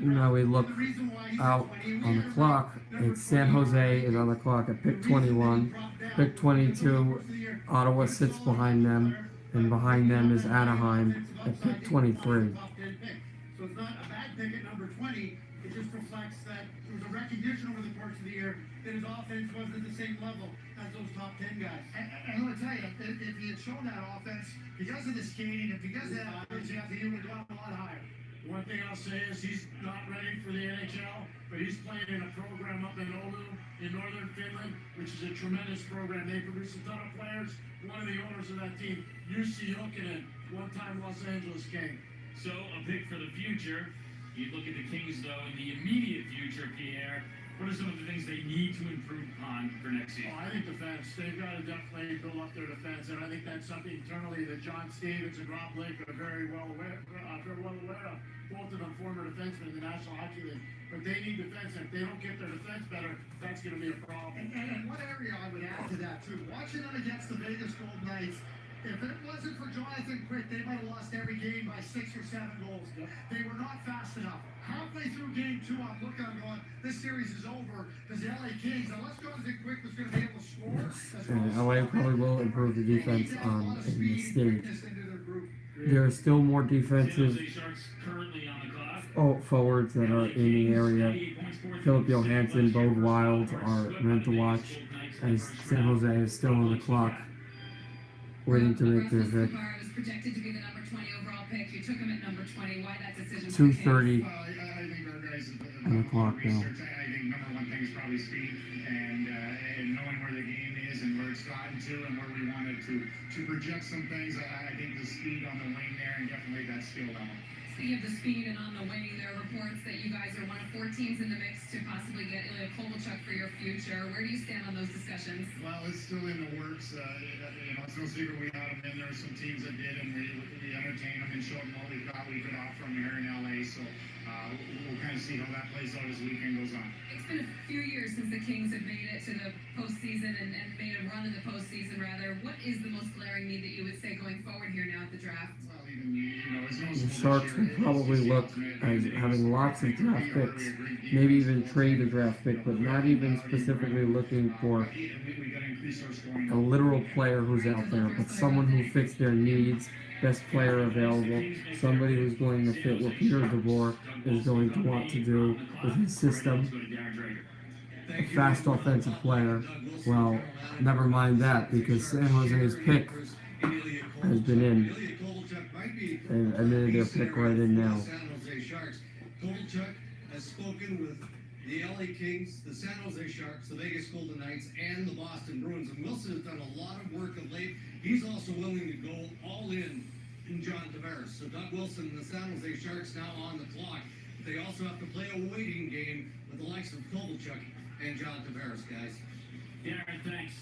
Now we look out on the clock. It's San Jose is on the clock at pick 21. Pick 22, Ottawa sits behind them, and behind them is Anaheim at pick 23. So it's not a bad pick at number 20. It just reflects that there was a recognition over the course of the year that his offense wasn't at the same level as those top 10 guys. And I'm going to tell you, if he had shown that offense, because of the skating and because of that, he would have gone a lot higher. One thing I'll say is he's not ready for the NHL, but he's playing in a program up in Oulu in northern Finland, which is a tremendous program. They produce a ton of players. One of the owners of that team, Jussi Jokinen, one-time Los Angeles King. So, a pick for the future. You look at the Kings, though, in the immediate future, Pierre. What are some of the things they need to improve upon for next season? I think defense. They've got to definitely build up their defense, and I think that's something internally that John Stevens and Rob Blake are very well aware of. Both of them former defensemen in the National Hockey League. But they need defense, and if they don't get their defense better, that's going to be a problem. And one area I would add to that, too, watching them against the Vegas Golden Knights, if it wasn't for Jonathan Quick, they might have lost every game by 6 or 7 goals. They were not fast enough. Halfway through game 2, I'm looking, I'm going, this series is over. Because the LA Kings, unless Jonathan Quick was going to be able to score. And LA probably will improve the defense in the state. There are still more defensive forwards that are in the area. Philip Johansson, Bo Wild are meant to watch as San Jose is still on the clock, waiting to make their pick. Was projected to be the number 20 overall pick. You took him at number 20. Why that decision? 2:30 I think our guys on the clock now. I think number one thing is probably speed and knowing where the game is and where it's gotten to and where we wanted to project some things. I think the speed on the wing there and definitely that skill level. Speaking of the speed and on the wing, there are reports that you guys are one of 4 teams in the mix to possibly get Ilya Kovalchuk for your future. Where do you stand on those discussions? Well, it's still in the works. It's no secret we had them in. There were some teams that did, and we entertained them and showed them what we thought we could offer them here in LA. So we'll kind of see how that plays out as the weekend goes on. It's been a few years since the Kings have made it to the postseason and made a run in the postseason, rather. What is the most glaring need that you would say going forward here now at the draft? Well, even, you know, as The Sharks will probably look as having lots of draft picks, maybe even trade a draft pick, but not even specifically looking for a literal player who's out there, but someone who fits their needs, best player available, somebody who's going to fit what Peter DeBoer is going to want to do with his system. A fast offensive player. Well, never mind that, because San Jose's pick has been in. And admitted their pick right in now. San Jose Sharks. Kovalchuk has spoken with the LA Kings, the San Jose Sharks, the Vegas Golden Knights, and the Boston Bruins. And Wilson has done a lot of work of late. He's also willing to go all in John Tavares. So Doug Wilson and the San Jose Sharks now on the clock. They also have to play a waiting game with the likes of Kovalchuk and John Tavares, guys. Darren, thanks.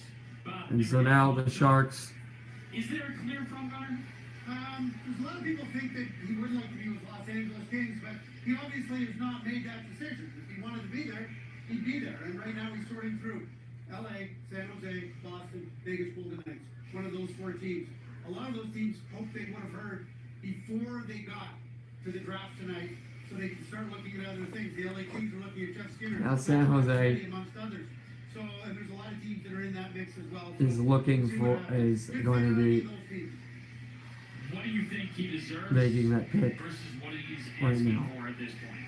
Bob, And so now the Sharks. is there a clear front runner? There's a lot of people think that he would like to be with Los Angeles Kings, but he obviously has not made that decision. If he wanted to be there, he'd be there. And right now he's sorting through LA, San Jose, Boston, Vegas Golden Knights. One of those four teams. A lot of those teams hope they would have heard before they got to the draft tonight, so they can start looking at other things. The LA Kings are looking at Jeff Skinner. Now San Jose amongst others. So, and there's a lot of teams that are in that mix as well. Is looking for, is going to be What do you think he deserves making that pick versus what he's right asking now. for at this point?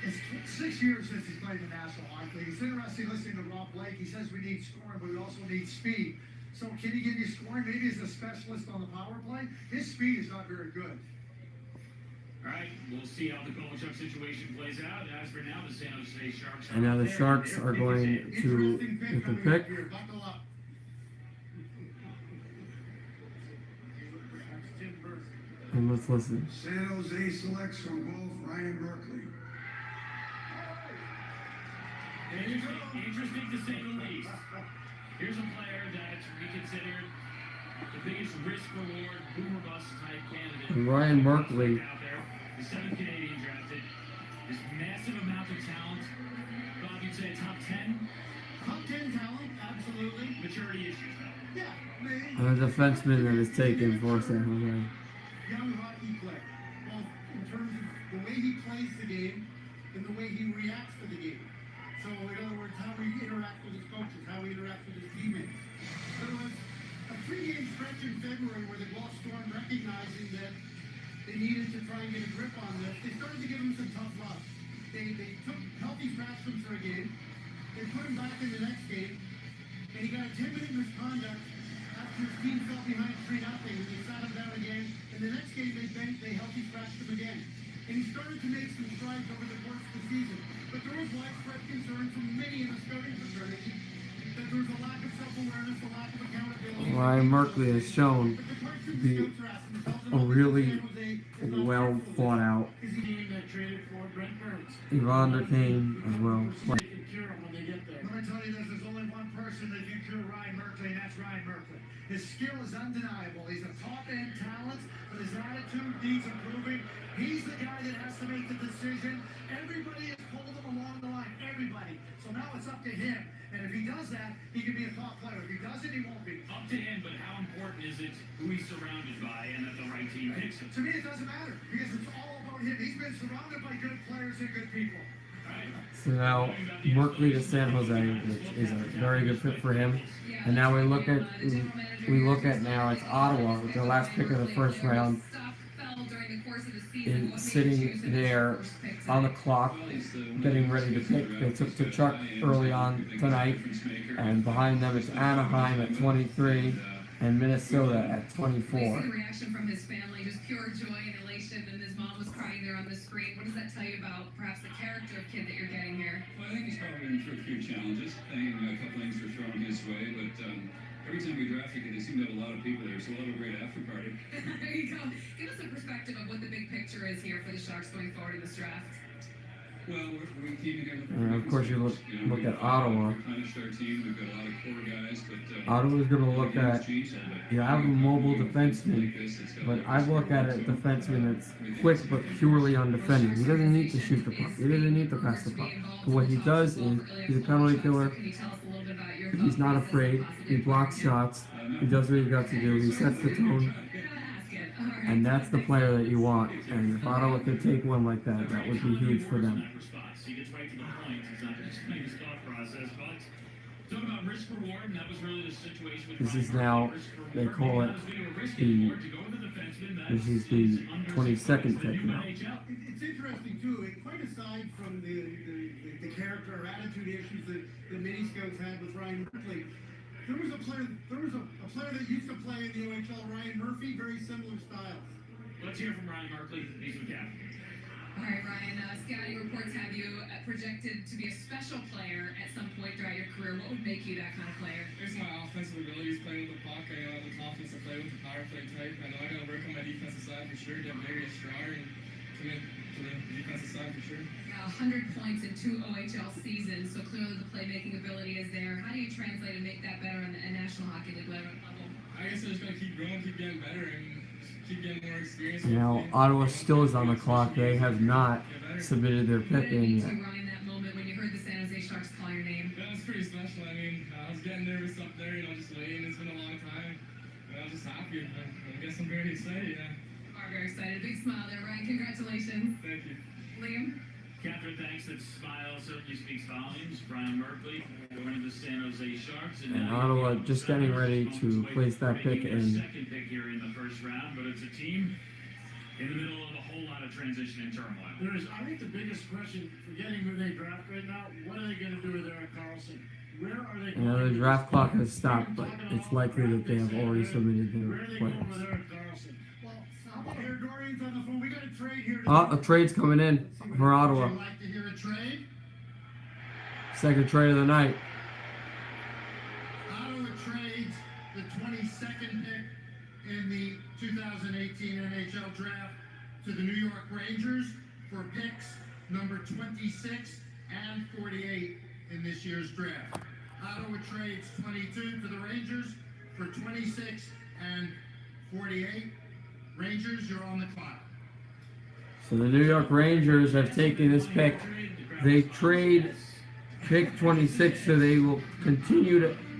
It's 6 years since he's played in the National Hockey League. It's interesting listening to Rob Blake. He says we need scoring, but we also need speed. So can he give you scoring? Maybe he's a specialist on the power play. His speed is not very good. All right, we'll see how the Kovalchuk situation plays out. As for now, the San Jose Sharks And now the Sharks are going to get the pick. Buckle up. And let's listen. San Jose selects from both Ryan Berkeley. Interesting to say the least. Here's a player that's reconsidered the biggest risk-reward, boomer bust type candidate. And Ryan Merkley. Out there, the 7th Canadian drafted. This massive amount of talent. Bob, you'd say top 10? Top 10 talent, absolutely. Maturity issues, though. Yeah, maybe. And a defenseman that is taken for San Jose. Young hockey player, both in terms of the way he plays the game and the way he reacts to the game. So, in other words, how he interacts with his coaches, how he interacts with his teammates. There was a 3-game stretch in February where the Guelph Storm, recognizing that they needed to try and get a grip on this, they started to give him some tough love. They took healthy scratched him for a game, they put him back in the next game, and he got a 10-minute misconduct after his team fell behind 3-0, and they sat him down again. And the next game they healthy scratched him again. And he started to make some strides over the course of the season. But there was widespread concern from many in the scouting fraternity that there was a lack of self-awareness, a lack of accountability. Ryan Merkley has shown to be a really well thought out Evander Kane as well. Let me tell you this, there's only one person that can cure Ryan Merkley, and that's Ryan Merkley. His skill is undeniable. He's a top-end talent, but his attitude needs improving. He's the guy that has to make the decision. Everybody has pulled him along the line. Everybody. So now it's up to him. And if he does that, he can be a top player. If he doesn't, he won't be. Up to him, but how important is it who he's surrounded by and that the right team picks him? To me, it doesn't matter because it's all about him. He's been surrounded by good players and good people. So now Merkley to San Jose, which is a very good fit for him. And now we look at now it's Ottawa with their last pick of the first round, sitting there on the clock, getting ready to pick. They took Tkachuk early on tonight, and behind them it's Anaheim at 23 and Minnesota at 24. The reaction from his family, just pure joy and elation, and his mom was crying there on the screen. What does that tell you about perhaps the character of kid that you're getting here? Well, I think he's probably been through a few challenges. Thanking a couple things for throwing his way, but every time we draft a kid, they seem to have a lot of people there, so we'll have a great after party. There you go. Give us a perspective of what the big picture is here for the Sharks going forward in this draft. Well, we're keeping everything. And of course, you look at Ottawa. Replenished our team. We've got a lot of core guys, but Ottawa's going to look at, you have a mobile defenseman, but I look at a defenseman that's quick but purely on defending. He doesn't need to shoot the puck. He doesn't need to pass the puck. But what he does is, he's a penalty killer. He's not afraid. He blocks shots. He does what he's got to do. He sets the tone. And that's the player that you want. And if Ottawa could take one like that, that would be huge for them. He gets right to the point. He's not explaining his thought process, but talk about risk reward, and that was really the situation with This is now, they call it the, this is the 22nd pick now. It's interesting too, quite aside from the character or attitude issues that many scouts had with Ryan Merkley, there was a player that used to play in the OHL, Ryan Murphy, very similar styles. Let's hear from Ryan Merkley. He's with captain. All right, Ryan, scouting reports have you projected to be a special player at some point throughout your career. What would make you that kind of player? There's my offensive abilities, playing with the puck. I have the confidence to play with the power play type. I know I got to work on my defensive side for sure, get bigger, get stronger, and commit to the defensive side for sure. 100 points in 2 OHL seasons, so clearly the playmaking ability is there. How do you translate and make that better on a National Hockey League level? I guess I'm just going to keep growing, keep getting better, and keep getting more experience. Now, Ottawa still is on the clock. They have not submitted their pick in yet. Ryan, that moment when you heard the San Jose Sharks call your name? That was pretty special. I mean, I was getting nervous up there, just waiting. It's been a long time. And I was just happy. I guess I'm very excited, yeah. You are very excited. Big smile there, Ryan. Congratulations. Thank you. Liam? Catherine, thanks. That smile certainly speaks volumes. Brian Merkley going to the San Jose Sharks. And Ottawa just getting ready to place that pick in. Second pick here in the first round, but it's a team in the middle of a whole lot of transition and turmoil. I think the biggest question, forgetting who they draft right now, what are they going to do with Erik Karlsson? Where are they going? You know, the draft clock has stopped, but it's likely that they have already submitted their players. A trade's coming in for Ottawa. Would you like to hear a trade? Second trade of the night. Ottawa trades the 22nd pick in the 2018 NHL draft to the New York Rangers for picks number 26 and 48 in this year's draft. Ottawa trades 22 to the Rangers for 26 and 48. Rangers, you're on the clock. So the New York Rangers have taken this pick. They trade pick 26, so they will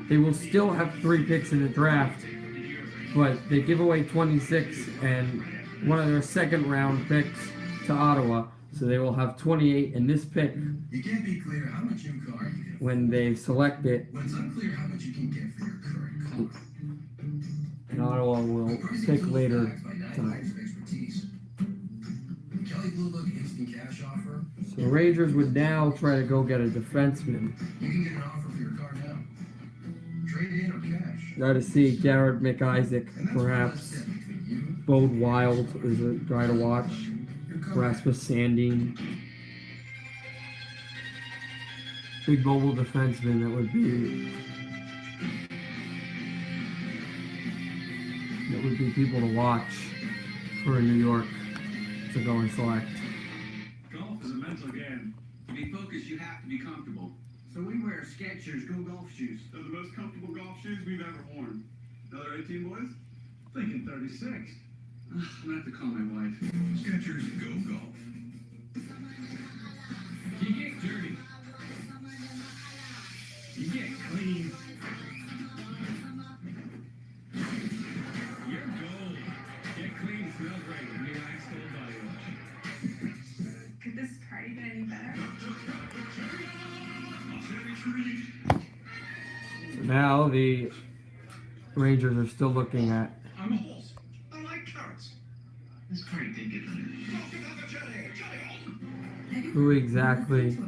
they will still have 3 picks in the draft, but they give away 26 and one of their second round picks to Ottawa, so they will have 28 in this pick. You can't be clear how much new car you can. When they select it, When it's unclear how much you can get for your current car. and Ottawa will pick later tonight. Kelly Blue Book instant cash offer. So Rangers would now try to go get a defenseman. You can get an offer for your car now. Trade in or cash. Got to see Garrett McIsaac, perhaps. Bode Wild is a guy to watch. Rasmus Sandin. Big mobile defenseman that would be people to watch for New York to go and select. Golf is a mental game. To be focused, you have to be comfortable. So we wear Skechers Go Golf shoes. They're the most comfortable golf shoes we've ever worn. Another 18, boys? Thinking 36. I'm gonna have to call my wife. Skechers Go Golf. You get dirty. You get clean. You're gold. Get clean, smell great. Relax, gold body wash. Could this party get any better? So now the Rangers are still looking at I'm a horse. I like carrots. This party did get better. who exactly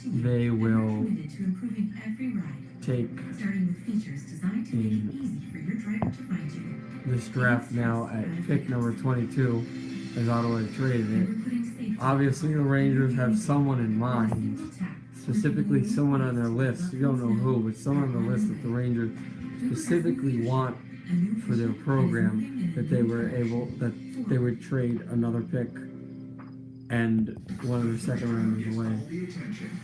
they will take in this draft now at pick number 22 as Ottawa traded it. Obviously the Rangers have someone in mind, specifically someone on their list. You don't know who, but someone on the list that the Rangers specifically want for their program, that they would trade another pick and one of the second rounders away. The attention.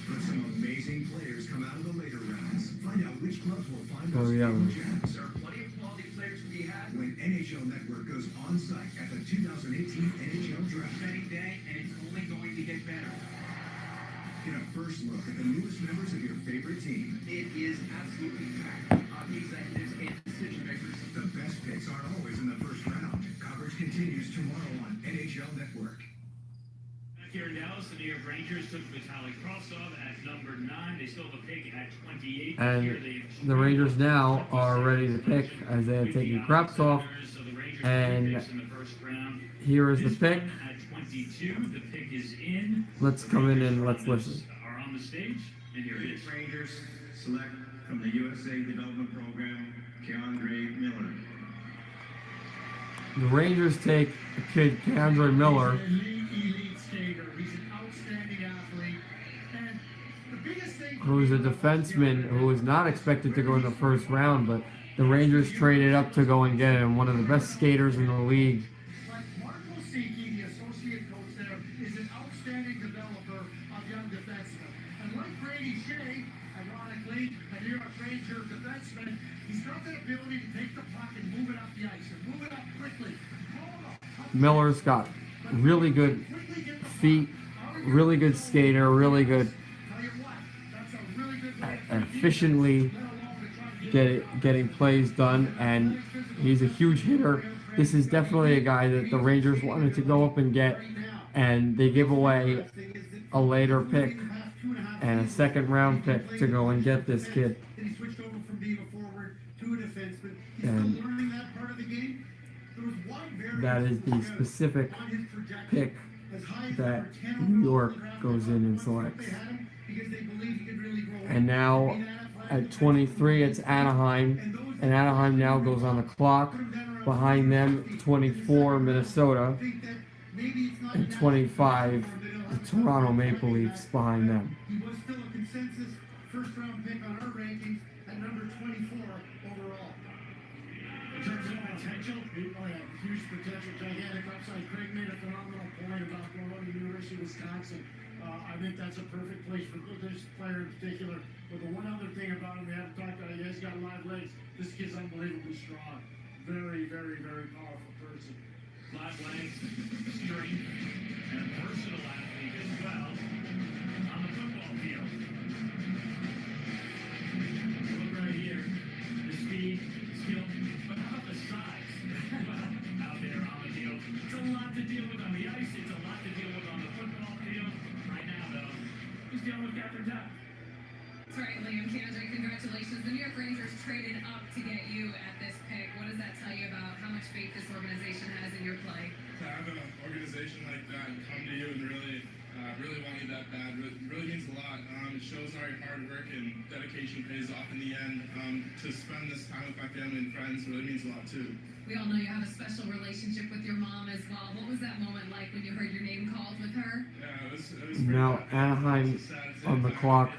But some amazing players come out of the later rounds. Find out which clubs will find those hidden gems. There are plenty of quality players to be had when NHL Network goes on site at the 2018 NHL Draft. Exciting day, and it's only going to get better. Get a first look at the newest members of your favorite team. It is absolutely packed. Hockey executives and decision makers. The best picks aren't always in the first round. Coverage continues tomorrow on NHL Network. Back here in Dallas, the New York Rangers took Vitaly Kravtsov at number 9. They still have a pick at 28. And the Rangers now are ready to pick as they have taken Kravtsov. And here is the pick. At 22, the pick is in. Let's come in and let's listen. Are on the stage, and here it is. Rangers select from the USA Development Program, Keandre Miller. The Rangers take a kid, Keandre Miller. Elite skater. He's an outstanding athlete. And the biggest thing, Who's a defenseman who was not expected to go in the first round, but the Rangers traded up to go and get him. One of the best skaters in the league. like Marco Siki, the associate coach there, is an outstanding developer of young defensemen. And like Brady Shea, ironically, a New York Ranger defenseman, he's got the ability to take the puck and move it up the ice and move it up quickly. Miller's got really good feet, really good skater, really good at efficiently getting plays done, and he's a huge hitter. This is definitely a guy that the Rangers wanted to go up and get, and they give away a later pick and a second round pick to go and get this kid. He switched over from being a forward to a defenseman. He's And still learning that part of the game. There was one variant that is the specific pick that New York goes in and selects. because they believe he could really grow. And now at 23, it's Anaheim, and Anaheim now goes on the clock. Behind them, 24, Minnesota, and 25, the Toronto Maple Leafs behind them. He was still a consensus first round pick on our rankings at number 24 overall. In terms of potential, huge potential, gigantic upside. Craig made a phenomenal point about going to the University of Wisconsin. I think that's a perfect place for this player in particular. But the one other thing about him, we haven't talked about, he has got live legs. This kid's unbelievably strong. Very, very, very powerful person. Live legs, strength, and a versatile athlete as well on the football field. Look right here, the speed, skill, but how about the size? Well, out there on the field, it's a lot to deal with on the ice. It's a lot to deal with on the football field. Right now, though, he's dealing with Catherine Tapp. That's right, Liam Keandre, congratulations. The New York Rangers traded up to get you at this pick. What does that tell you about how much faith this organization has in your play? To have an organization like that come to you and really want you that bad really means a lot. It shows our hard work and dedication pays off in the end. To spend this time with my family and friends really means a lot too. We all know you have a special relationship with your mom as well. What was that moment like when you heard your name called with her? Yeah, it was Now Anaheim on the clock.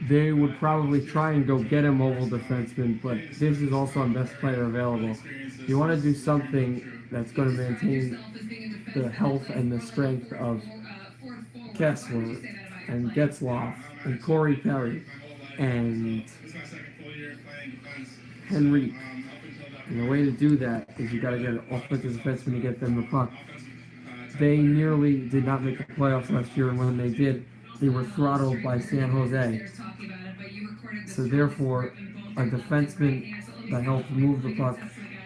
They would probably try and go get a mobile defenseman, but this is also our best player available. You want to do something that's going to maintain the health and the strength of Kessler and Getzlaf and Corey Perry and Henry. And the way to do that is you got to get an offensive defenseman to get them the puck. They nearly did not make the playoffs last year, and when they did, they were throttled by San Jose. So therefore, a defenseman that helps move the puck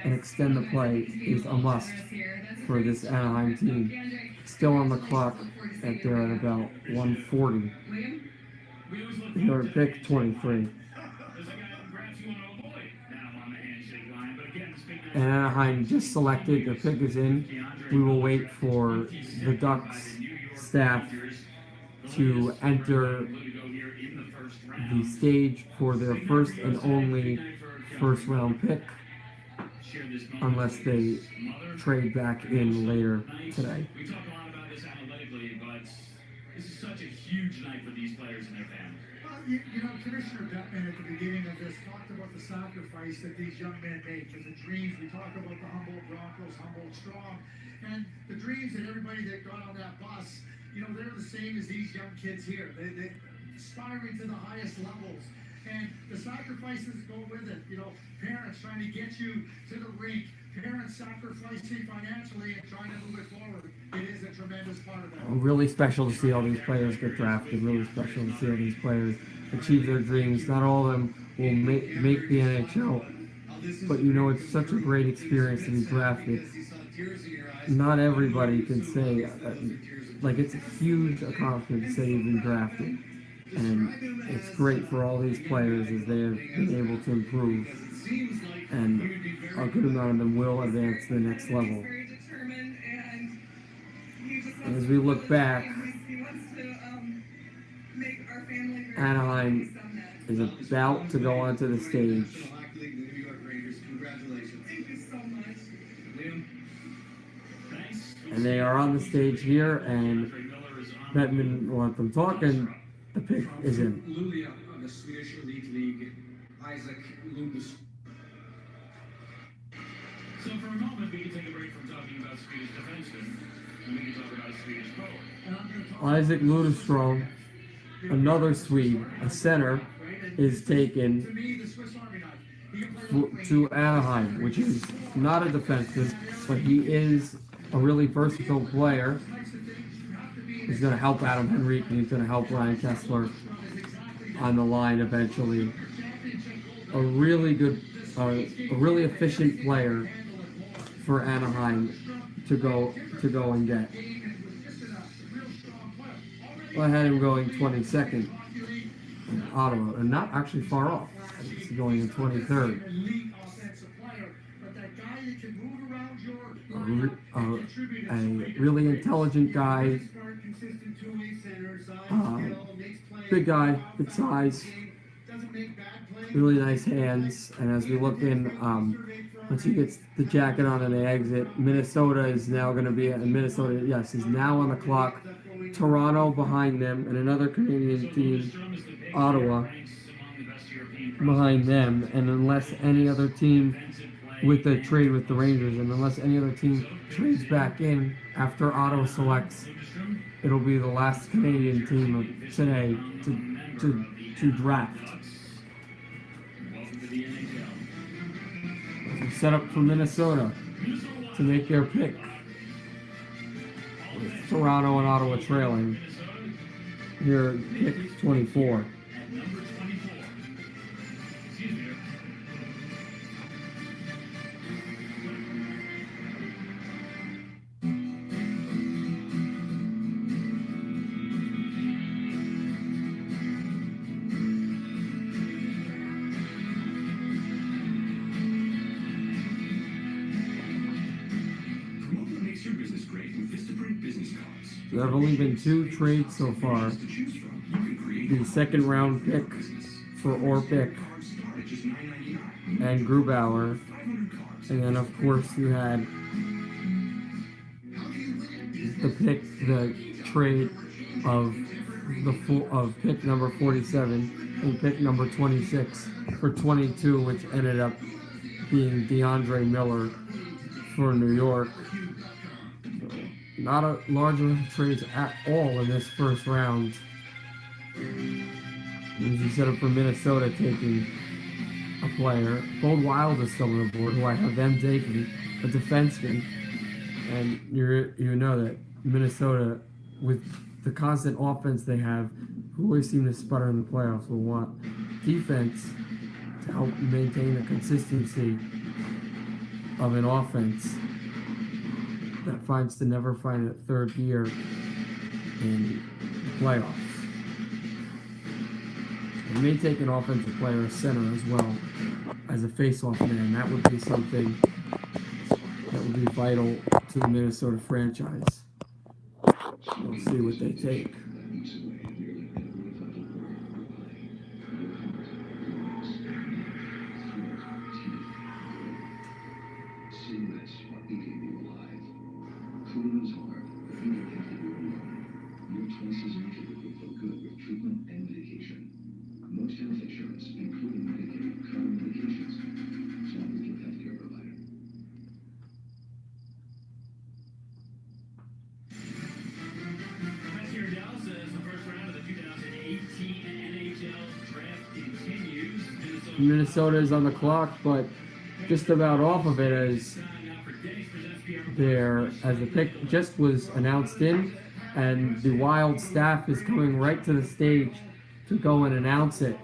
and extend the play is a must for this Anaheim team. Still on the clock at they're at about 140. They're at pick 23. And Anaheim just selected, the pick is in. We will wait for the Ducks staff to enter the stage for their first and only first round pick, unless they trade back in later today. We talk a lot about this analytically, but this is such a huge night for these players and their families. Well, you know, Commissioner Bettman at the beginning of this talked about the sacrifice that these young men make and the dreams. We talk about the Humboldt Broncos, Humboldt Strong, and the dream dreams that everybody that got on that bus, you know, they're the same as these young kids here. They aspiring to the highest levels. And the sacrifices go with it. You know, parents trying to get you to the rink, parents sacrificing financially and trying to move it forward. It is a tremendous part of that. Really special to see all these players get drafted. Really special to see all these players achieve their dreams. Not all of them will make the NHL, but you know, it's such a great experience to be drafted. Not everybody can say, like, it's a huge accomplishment to say you've been drafted. And it's great for all these players as they have been able to improve. And a good amount of them will advance to the next level. And as we look back, Anaheim is about to go onto the stage. And they are on the stage here, and Bettman will let them talk, and the pick is in. Luleå of the Swedish Elite League, Isaac Lundström. So for a moment, we can take a break from talking about Swedish defensemen, and we can talk about Swedish forward. Isaac Lundström, another Swede, a center, is taken to Anaheim, which is not a defenseman, but he is a really versatile player. He's going to help Adam Henrique, and he's going to help Ryan Kessler on the line eventually. A really good, a really efficient player for Anaheim to go and get. I had him going 22nd in Ottawa, and not actually far off. He's going in 23rd. A really intelligent guy, big guy, good size, really nice hands. And as we look in, once he gets the jacket on and they exit, Minnesota is now going to be, Minnesota, yes, is now on the clock. Toronto behind them, and another Canadian team, Ottawa, behind them. And unless any other team with the trade with the Rangers, and unless any other team trades back in after Ottawa selects, it'll be the last Canadian team of today to draft. Set up for Minnesota to make their pick, with Toronto and Ottawa trailing. Here, pick 24. There have only been 2 trades so far. The second round pick for Orpik and Grubauer. And then of course you had the trade of pick number 47 and pick number 26 for 22, which ended up being DeAndre Miller for New York. Not a large amount of trades at all in this first round. As you set up for Minnesota taking a player. Gold Wild is still on the board, who I have them taking, a defenseman. And you know that Minnesota, with the constant offense they have, who always seem to sputter in the playoffs, will want defense to help maintain the consistency of an offense that finds to never find a third gear in the playoffs. They may take an offensive player, a center as well, as a face-off man. That would be something that would be vital to the Minnesota franchise. We'll see what they take. Minnesota is on the clock, but just about off of it as the pick just was announced in, and the Wild staff is coming right to the stage to go and announce it.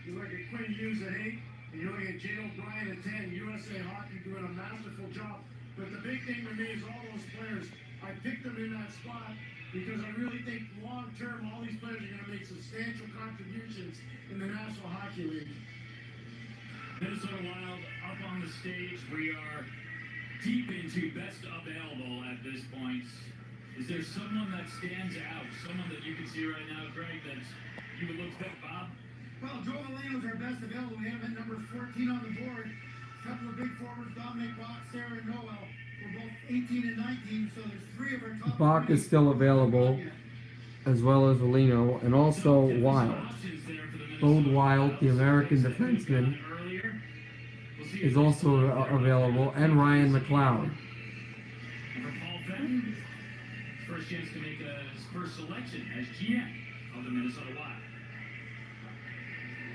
You look at Quinn Hughes at 8, and you look at Jay O'Brien at 10. USA Hockey doing a masterful job. But the big thing to me is all those players. I picked them in that spot because I really think long term all these players are going to make substantial contributions in the National Hockey League. Minnesota Wild up on the stage. We are deep into best available at this point. Is there someone that stands out? Someone that you can see right now, Greg, that you would look to pick, Bob? Well, Joe Molino's our best available. We have him at number 14 on the board. A couple of big forwards, Dominic Bach, Sarah, and Noel. We're both 18 and 19, so there's 3 of our top. Bach is still available, as well as Molino, and also Wild. Bode Wild, the American defenseman, is also available, and Ryan McLeod. For Paul Fenton, first chance to make his first selection as GM of the Minnesota Wild.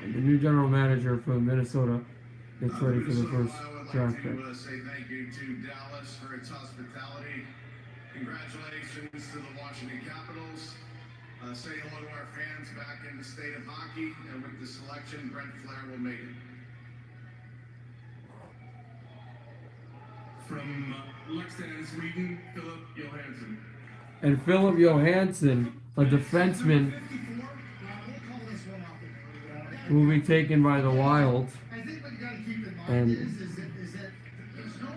And the new general manager for Minnesota gets ready for the first draft pick. I would like to say thank you to Dallas for its hospitality. Congratulations to the Washington Capitals. Say hello to our fans back in the state of hockey, and with the selection, Brent Flair will make it. From Leksand, Sweden, Philip Johansson. And Philip Johansson, a defenseman, will be taken by the Wild. I think what you got to keep in mind And is that there's no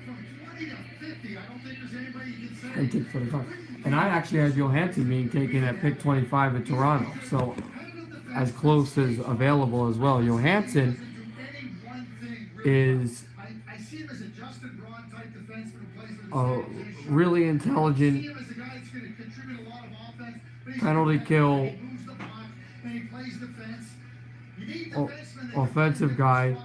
from 20 to 50. I don't think there's anybody you can say. and pick 45. And I actually had Johansson being taken at pick 25 at Toronto, so as close as available as well. Johansson is I see him as a Justin Braun type defenseman who plays with a really intelligent penalty kill offensive guy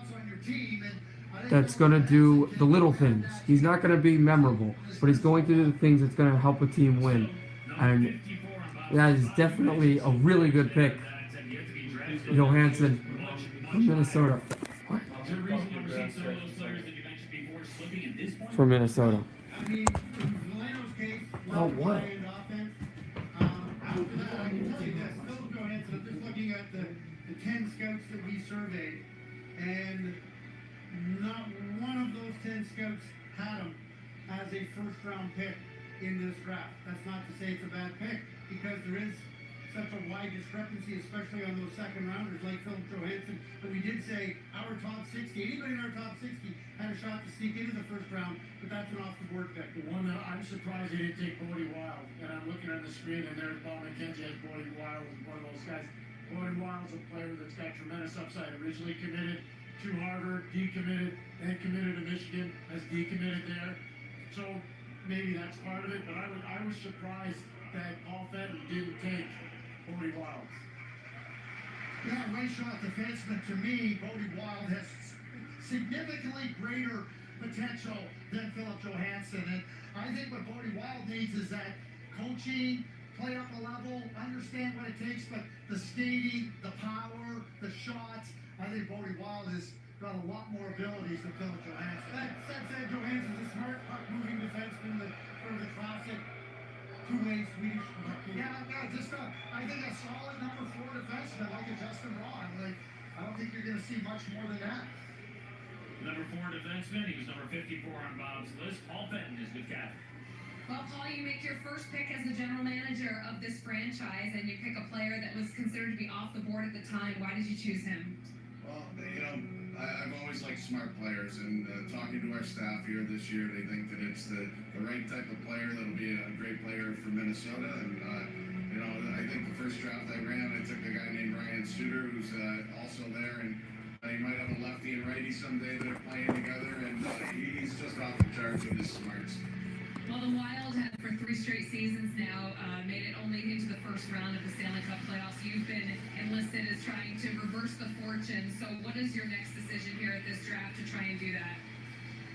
that's going to do the little things. He's not going to be memorable, but he's going to do the things that's going to help a team win. And that is definitely a really good pick. Johansson from Minnesota. From Minnesota. I mean, in Milano's case, Oh, what? After that, I can tell you this. Philip Johansson, I'm just looking at the 10 scouts that we surveyed, and not one of those 10 scouts had him as a first-round pick in this draft. That's not to say it's a bad pick, because there is such a wide discrepancy, especially on those second-rounders like Philip Johansson. But we did say our top 60, anybody in our top 60 had a shot to sneak into the first round, but that's an off-the-board pick. The one that I'm surprised they didn't take Bodie Wild. And I'm looking at the screen, and there's Bob McKenzie as Bodie Wild, one of those guys. Bodie Wild's a player that's got tremendous upside. Originally committed to Harvard, decommitted, then committed to Michigan, has decommitted there. So maybe that's part of it, but I was surprised that Paul Fenton didn't take Bodie Wild. Yeah, right shot defenseman. To me, Bodie Wild has significantly greater potential than Philip Johansson. And I think what Bodie Wild needs is that coaching, play up a level, understand what it takes, but the skating, the power, the shots, I think Bodie Wild has got a lot more abilities than Philip Johansson. That said, Johansson's a smart puck-moving defenseman, the classic two-way Swedish. I think a solid number 4 defenseman like a Justin Braun. I don't think you're going to see much more than that. Number 4 defenseman, he was number 54 on Bob's list. Paul Fenton is with Catherine. Well, Paul, you make your first pick as the general manager of this franchise, and you pick a player that was considered to be off the board at the time. Why did you choose him? Well, I've always liked smart players, and talking to our staff here this year, they think that it's the right type of player that'll be a great player for Minnesota. And I think the first draft I ran, I took a guy named Ryan Suter, who's also there, and he might have a lefty and righty someday that are playing together, and he's just off the charts with his smarts. Well, the Wild have for 3 straight seasons now made it only into the first round of the Stanley Cup playoffs. You've been enlisted as trying to reverse the fortune. So what is your next decision here at this draft to try and do that?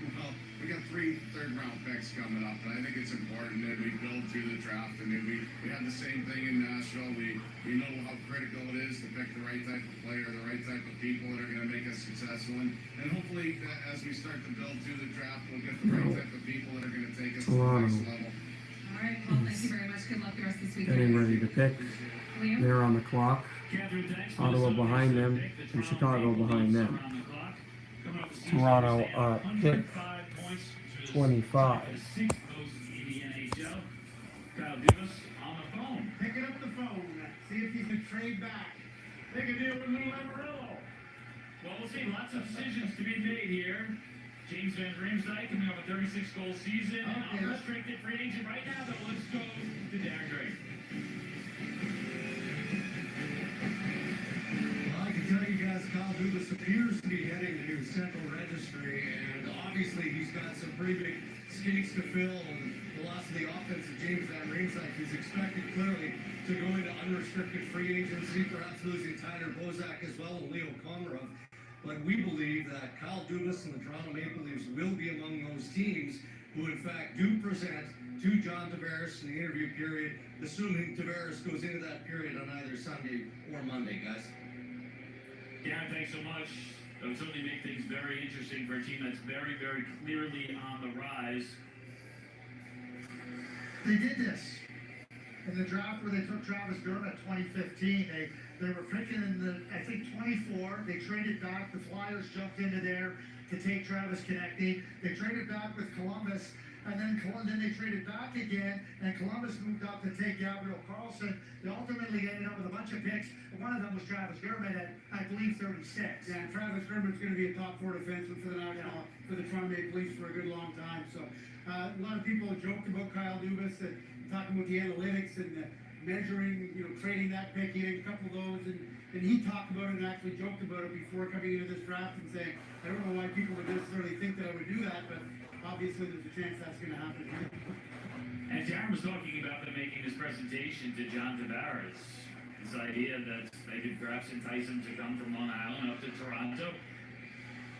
Well, we got 3 third-round picks coming up, and I think it's important that we build through the draft. I mean, we have the same thing in Nashville. We know how critical it is to pick the right type of player, the right type of people that are going to make us successful. And hopefully, as we start to build through the draft, we'll get the right type of people that are going to take us to the next level. All right, Paul, thank you very much. Good luck the rest of this weekend. Getting ready to pick. Liam? They're on the clock. Ottawa behind them, and Chicago behind them. Toronto pick 25. Picking up the phone, see if he can trade back. Make a deal with Lou Lamoriello. Well, we'll see. Lots of decisions to be made here. James Van Riemsdyk coming off a 36-goal season. And unrestricted free agent right now, though. Let's go to Darren Drake. Well, I can tell you guys, Kyle Dubas appears to be heading to the Central Registry, and obviously he's got some pretty big skates to fill, and the loss of the offense of James Van Riemsdyk is expected clearly to go into unrestricted free agency, perhaps losing Tyler Bozak as well and Leo Komarov. But we believe that Kyle Dubas and the Toronto Maple Leafs will be among those teams who in fact do present to John Tavares in the interview period, assuming Tavares goes into that period on either Sunday or Monday, guys. Yeah, thanks so much. That would certainly make things very interesting for a team that's very, very clearly on the rise. They did this in the draft where they took Travis Durham at 2015. They were picking in the, I think, 24. They traded back. The Flyers jumped into there to take Travis Konecny. They traded back with Columbus, and then they traded back again, and Columbus moved up to take Gabriel Carlson. They ultimately ended up with a bunch of picks. One of them was Travis Dermott at, I believe, 36. Yeah, and Travis Dermott's going to be a top 4 defenseman for the National, for the Toronto Maple Leafs for a good long time. So a lot of people have joked about Kyle Dubas and talking about the analytics and measuring, trading that pick. He had a couple of those, and he talked about it and actually joked about it before coming into this draft and saying, I don't know why people would necessarily think that I would do that, but obviously there's a chance that's going to happen. And Darren was talking about them making this presentation to John Tavares. This idea that they could perhaps entice him to come from Long Island up to Toronto.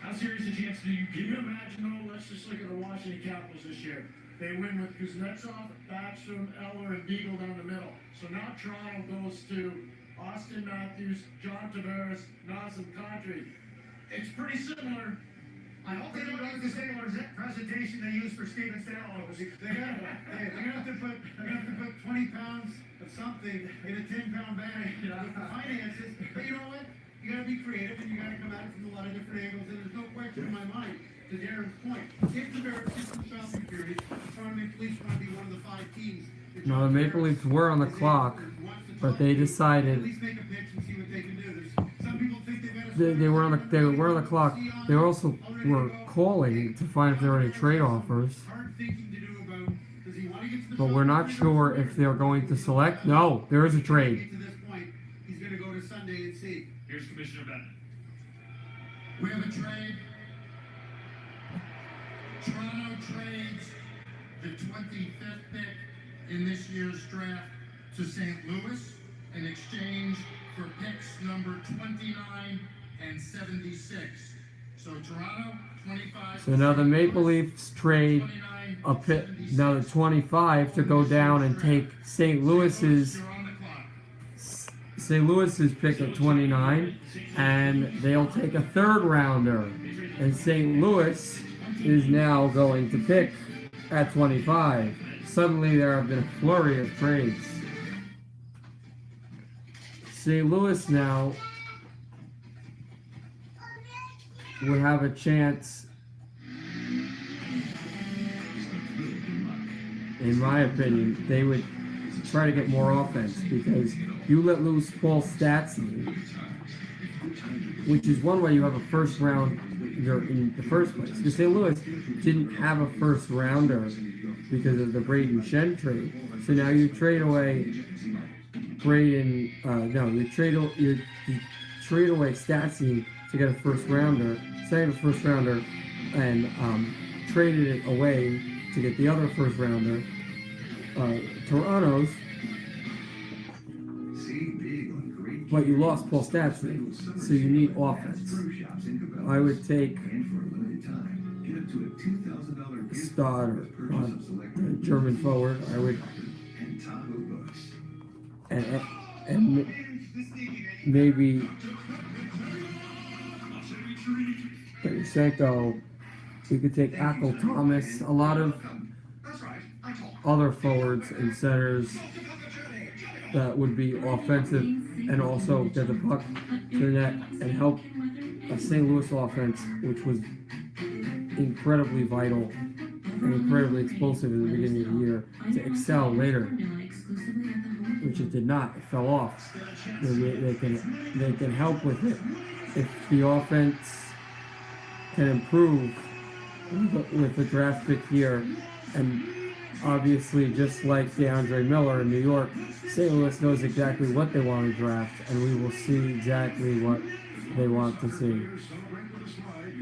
How serious a chance do you give him? Imagine, let's just look at the Washington Capitals this year. They win with Kuznetsov, Backstrom, Eller, and Beagle down the middle. So now Toronto goes to Austin Matthews, John Tavares, Nazem Kadri. It's pretty similar. I hope they don't use the same presentation they used for Steven Stamkos. They're gonna have to put 20 pounds of something in a 10-pound bag with the finances. But you know what? You gotta be creative, and you gotta come at it from a lot of different angles, and there's no question in my mind, to Darren's point, if Tavares gets the shopping period, the Toronto Maple Leafs want to be one of the 5 teams. No, the Maple Leafs were on the clock, but they decided At least make a pitch and see what they can do. Some people think they've they were on the clock. They also were calling to find if there were any trade offers. But we're not sure if they're going to select. No, there is a trade. To this point, he's going to go to Sunday and see. Here's Commissioner Bennett. We have a trade. Toronto trades the 25th pick in this year's draft to St. Louis in exchange for picks number 29 and 76. So Toronto, 25. So now the Maple Leafs trade a pick, now the 25 to go down and take St. Louis's pick at 29, and they'll take a third rounder. And St. Louis is now going to pick at 25. Suddenly there have been a flurry of trades. St. Louis now would have a chance, in my opinion. They would try to get more offense, because you let loose Paul Stastny, which is one way you have a first rounder in the first place. Because St. Louis didn't have a first rounder because of the Braden Shen trade. So now you trade away Braden, you trade away Stastny to get a first rounder, save a first rounder, and traded it away to get the other first rounder. Toronto's, but you lost Paul Stastny, so you need offense. I would take Stad, or the German forward, I would, and maybe Tarasenko. We could take Ackle Thomas, a lot of other forwards and centers that would be offensive and also get the puck to the net and help a St. Louis offense, which was incredibly vital and incredibly explosive in the beginning of the year, to excel later, which it did not. It fell off. They can help with it if the offense can improve with the draft pick here. And obviously, just like DeAndre Miller in New York, St. Louis knows exactly what they want to draft, and we will see exactly what they want to see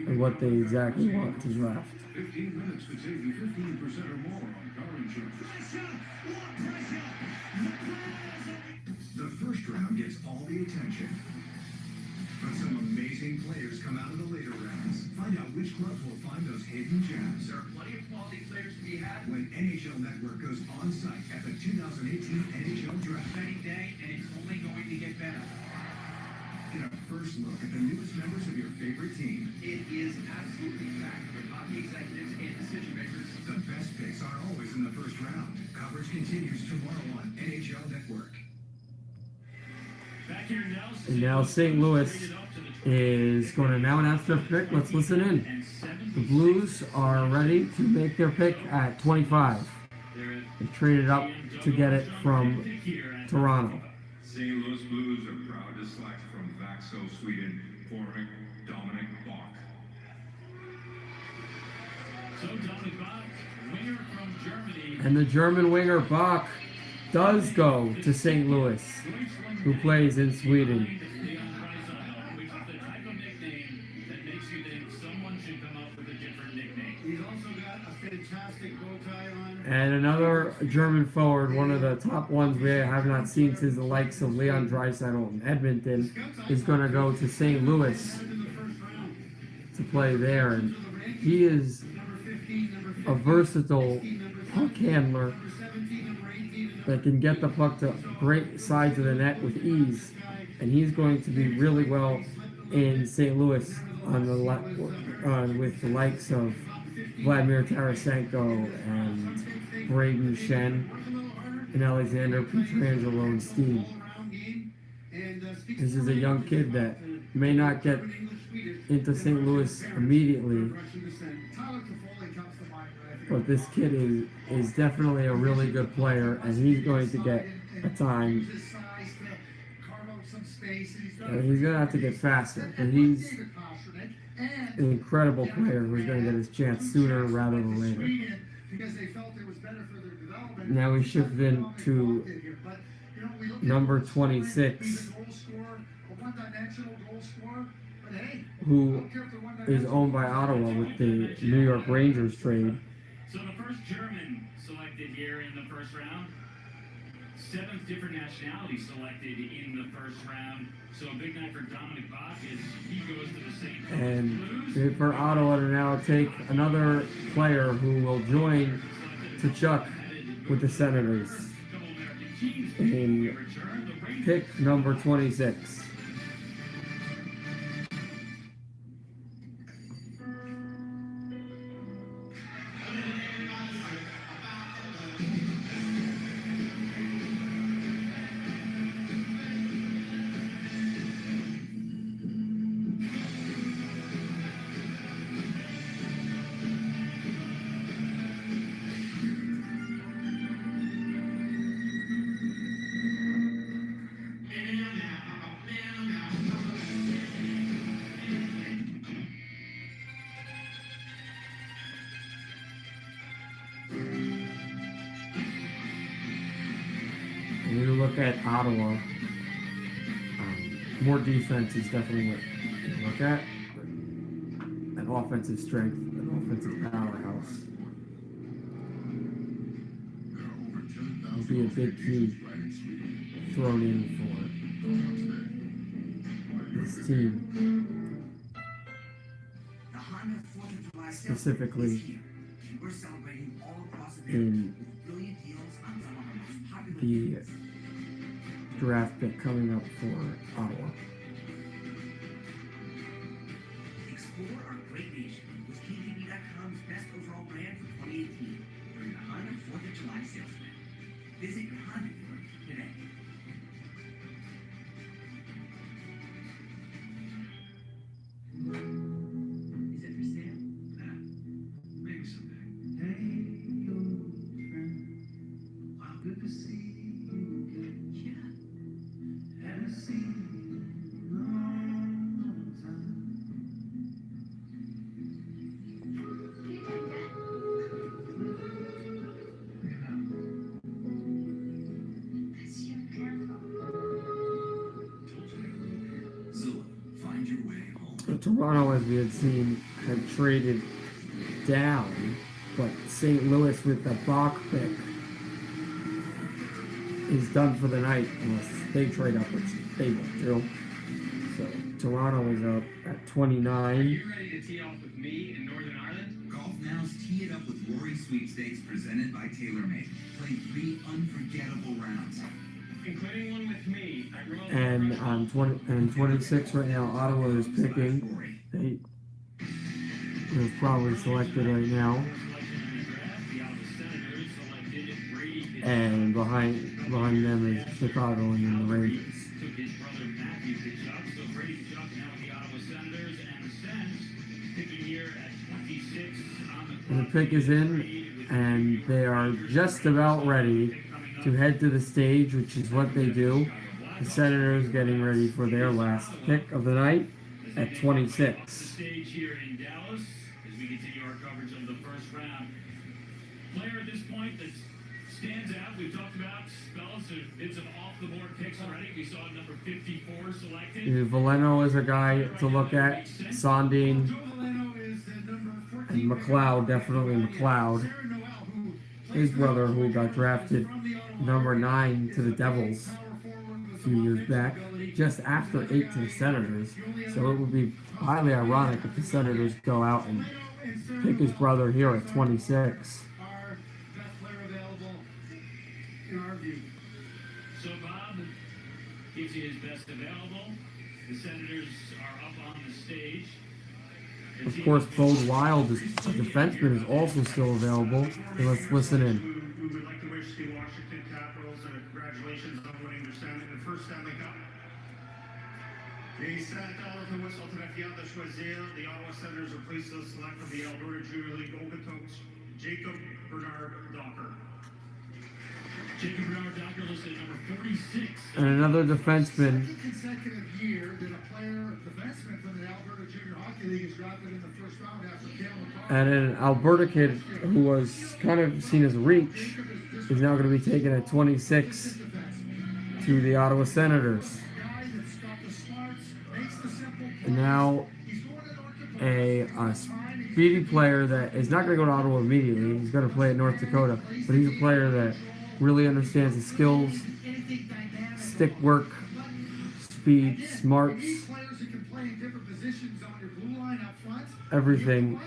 and what they exactly want to draft. 15 minutes could save you 15% or more on car insurance. The first round gets all the attention, but some amazing players come out of the later rounds. Find out which clubs will find those hidden gems. There are plenty of quality players to be had when NHL Network goes on site at the 2018 NHL Draft. Exciting day, and it's only going to get better. Get a first look at the newest members of your favorite team. It is absolutely packed with hockey executives and decision makers. The best picks are always in the first round. Coverage continues tomorrow on NHL Network. Back here now, And now St. Louis is going to now announce their pick. Let's listen in. The Blues are ready to make their pick at 25. They traded up to get it from Toronto. St. Louis Blues are proud to select from Vaxo, Sweden, Dominic Bach. So Dominic Bach, winger from Germany. And the German winger Bach does go to St. Louis, who plays in Sweden. He's also got a fantastic bow tie on. And another German forward, one of the top ones we have not seen since the likes of Leon Draisaitl in Edmonton, is going to go to St. Louis to play there. And he is a versatile puck handler that can get the puck to great sides of the net with ease. And he's going to be really well in St. Louis with the likes of Vladimir Tarasenko and Braden Shen and Alexander Pietrangelo and Steve. This is a young kid that may not get into St. Louis immediately, but this kid is definitely a really good player, and he's going to get a time. He's going to have to get faster, and he's an incredible player who's going to get his chance sooner rather than later. Now we shift into number 26, who is owned by Ottawa with the New York Rangers trade. So the first German selected here in the first round. 7 different nationalities selected in the first round. So a big night for Dominic Bach as he goes to the St. Louis And for Ottawa to now take another player who will join Tkachuk with the Senators in pick number 26. When you look at Ottawa, more defense is definitely what you look at. An offensive strength, an offensive powerhouse. Will be a big key thrown in for this team. Specifically, in the draft pick coming up for Ottawa. Explore our great nation with KTB.com's best overall brand for 2018 during the Honda 4th of July sales event. Visit your Honda dealer today. Is it for sale? Maybe someday. Hey, old friend. Wow, good to see you again. Yeah. Haven't seen you in a long time. Toronto, as we had seen, had traded down, but St. Louis with the Bach pick is done for the night unless they trade up, which they won't do. So Toronto is up at 29. Are you ready to tee off with me in Northern Ireland? Golf Now's Tee It Up with Rory Sweepstakes presented by TaylorMade. Play 3 unforgettable rounds. Including one with me. And on 26 right now, Ottawa is picking. They're probably selected right now. And behind them is Chicago and then the Rangers. Took his brother Matthew Tkachuk, so Brady Tkachuk now with the Ottawa Senators, and the Sens picking here at 26 on the And the pick is in, and they are just about ready to head to the stage, which is what they do. The Senators getting ready for their last pick of the night at 26. Stage here in Dallas as we continue our coverage of the first round. Player at this point that stands out, we've talked about spells, there's been some off-the-board picks already. We saw number 54 selected. Valeno is a guy to look at. Sondine and McLeod, definitely McLeod. His brother, who got drafted number 9 to the Devils a few years back, just after 8 to the Senators. So it would be highly ironic if the Senators go out and pick his brother here at 26. Our best player available in our view. So Bob gives you his best available. The Senators are up on the stage. Of course, Bode Wild, is, a defenseman, is also still available. So let's listen in. We would like to wish the Washington Capitals congratulations on winning their first Stanley Cup. Les sénateurs d'Ottawa sont très fiers de choisir. The Ottawa Senators are pleased to select from the Alberta Junior League Golden Coach, Jacob Bernard Docker. Jacob Bernard Docker listed at number 46. And another defenseman. Second consecutive year that a player, defenseman from the Alberta Junior Hockey League is drafted in the first round after Cale McCarr. And an Alberta kid who was kind of seen as a reach is now going to be taken at 26 to the Ottawa Senators. And now a speedy player that is not going to go to Ottawa immediately. He's going to play at North Dakota. But he's a player that really understands the skills, stick work, speed, smarts, everything.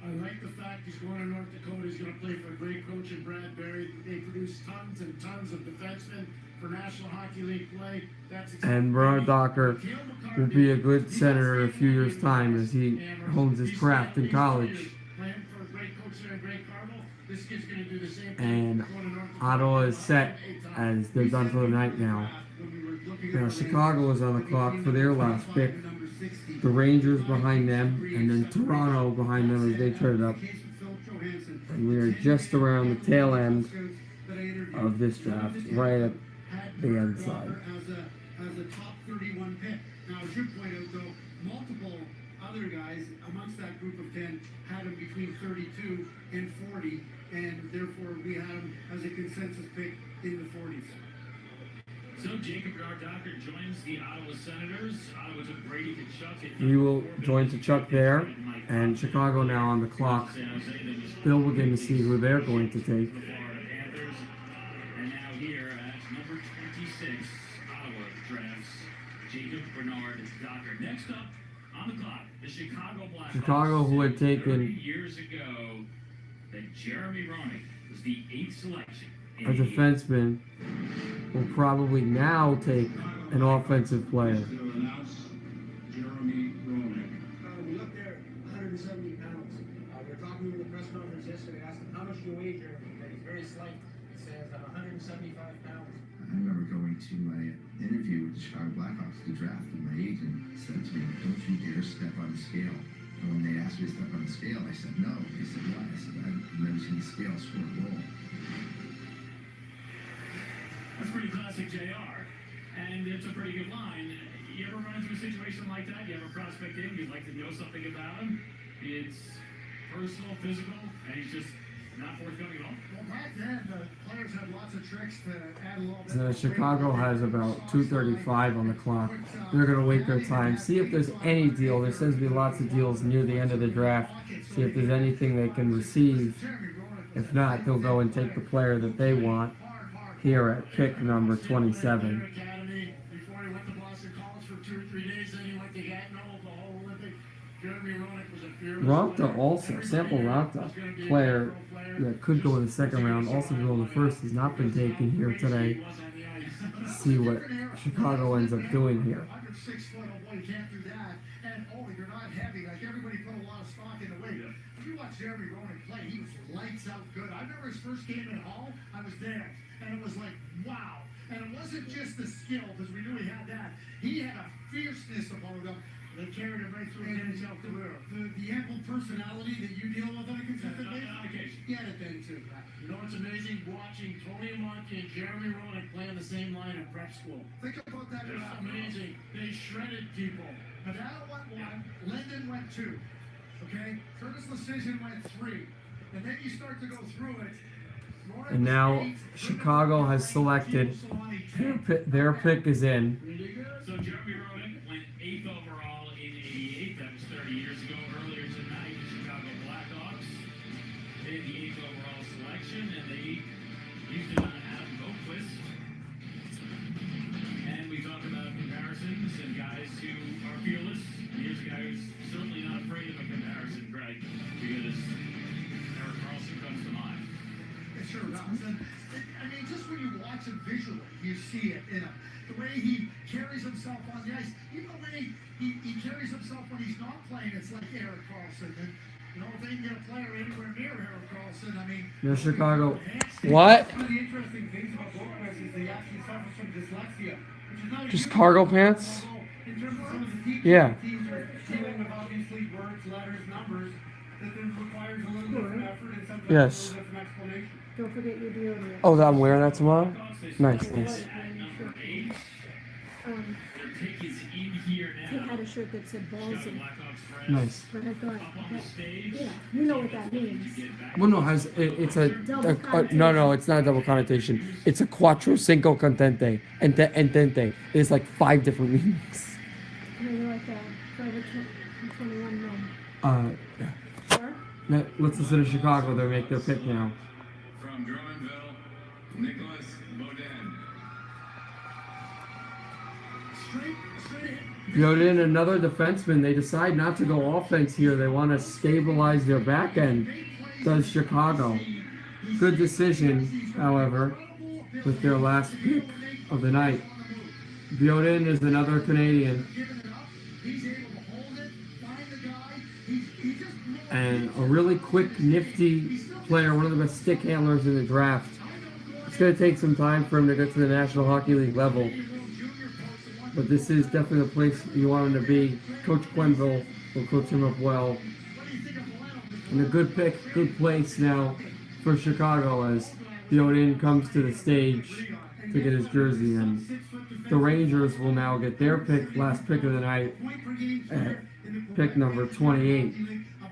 I like the fact he's going to North Dakota. He's going to play for a great coach in Brad Berry. They produce tons and tons of defensemen for National Hockey League play. And Bernard Docker will be a good senator in a few years' time as he hones his craft in college. And Ottawa is set as they're done for the night now. Now Chicago is on the clock for their last pick. The Rangers behind them, and then Toronto behind them as they trade up. And we are just around the tail end of this draft, right at the end side. As a top 31 pick. Now, as you point out, though, multiple other guys amongst that group of 10 had him between 32 and 40, and therefore we had him as a consensus pick in the 40s. So Jacob Bernard Docker joins the Ottawa Senators. Ottawa took Brady Tkachuk. We will join Tkachuk there, and Chicago now on the clock. Still looking to see who they're going to take. And now here at number 26, Ottawa drafts Jacob Bernard Docker. Next up on the clock, the Chicago Blackhawks. Chicago, who had taken 30 years ago, that Jeremy Roenick was the 8th selection. A defenseman will probably now take an offensive player. We looked there, 170 pounds. We were talking to him in the press conference yesterday, asked him, how much do you weigh, Jeremy? And he's very slight. He says, I'm 175 pounds. I remember going to my interview with the Chicago Blackhawks to draft, and my agent said to me, don't you dare step on the scale. And when they asked me to step on the scale, I said no. They said, why? I said, I've never seen the scale score a goal. That's pretty classic JR, and it's a pretty good line. You ever run into a situation like that? You have a prospect in, you'd like to know something about him. It's personal, physical, and he's just not forthcoming at all. Well, back then, the players had lots of tricks to add a little bit. So Chicago has about 2:35 on the clock. They're going to wait their time, see if there's any deal. There seems to be lots of deals near the end of the draft. See if there's anything they can receive. If not, they'll go and take the player that they want here at pick number 27. Academy before he went to Boston College for 2 or 3 days. Then he went to Gatineau, the All Olympic. Jeremy Roenick was a fearless Ranta player. also, Sample Ranta, player that could go in the second round, also go in the first, has not been taken here today. See what Chicago ends up doing here. 106 foot, oh boy, you can't do that. And oh, you're not heavy. Like everybody put a lot of stock in the weight. If you watch Jeremy Roenick play, he was lights out good. I remember his first game in Hall. I was there, and it was like, wow. And it wasn't just the skill, because we knew he had that. He had a fierceness about him that carried him right through his NHL career. The ample personality that you deal with on a consistent basis, he had a thing too. You know what's amazing? Watching Tony Amonte and Jeremy Roenick play on the same line in prep school. Think about that. It's amazing. They shredded people. Nadal went 1, Linden went 2. Okay? Curtis Decision went 3. And then you start to go through it. And now Chicago has selected. Their pick is in. So Jeremy Roenick went 8th overall in '88. That was 30 years ago. Earlier tonight, the Chicago Blackhawks did the 8th overall selection, and they used it on Adam Boquist. And we talk about comparisons and guys who are fearless. Here's a guy who's certainly not afraid of a comparison, Greg, because Erik Karlsson comes to mind. It sure does. And, I mean, just when you watch him visually, you see it in him. The way he carries himself on the ice, even the way he carries himself when he's not playing, it's like Erik Karlsson. And, you know, if they can get a player anywhere near Erik Karlsson, I mean... There's Chicago. What? One of the interesting things about Boquist is he actually suffers from dyslexia, which is not a Just huge cargo deal, pants? although in terms of some of the teachers, Yeah. teams are dealing with obviously words, letters, numbers, that then requires a little different effort and sometimes Yes. a little different explanation. Don't forget your deodorant. Oh, I'm wearing that tomorrow? Nice, nice. Their pick is in here He now. had a shirt that said ballsy. Nice. But I thought, yeah, you know what that means. Well, no, it's no, it's not a double connotation. It's a cuatro cinco contente. Entente. There's like 5 different meanings. Maybe like a Forever 21 men. Yeah. Sure? Let's listen to Chicago. They make their pick now. From Drummondville, Nicholas Beaudin. Beaudin, another defenseman. They decide not to go offense here. They want to stabilize their back end. Does Chicago. Good decision, however, with their last pick of the night. Beaudin is another Canadian. And a really quick, nifty player, one of the best stick handlers in the draft. It's going to take some time for him to get to the National Hockey League level. But this is definitely the place you want him to be. Coach Quenville will coach him up well. And a good pick, good place now for Chicago as Beaudin comes to the stage to get his jersey. And the Rangers will now get their pick, last pick of the night, at pick number 28.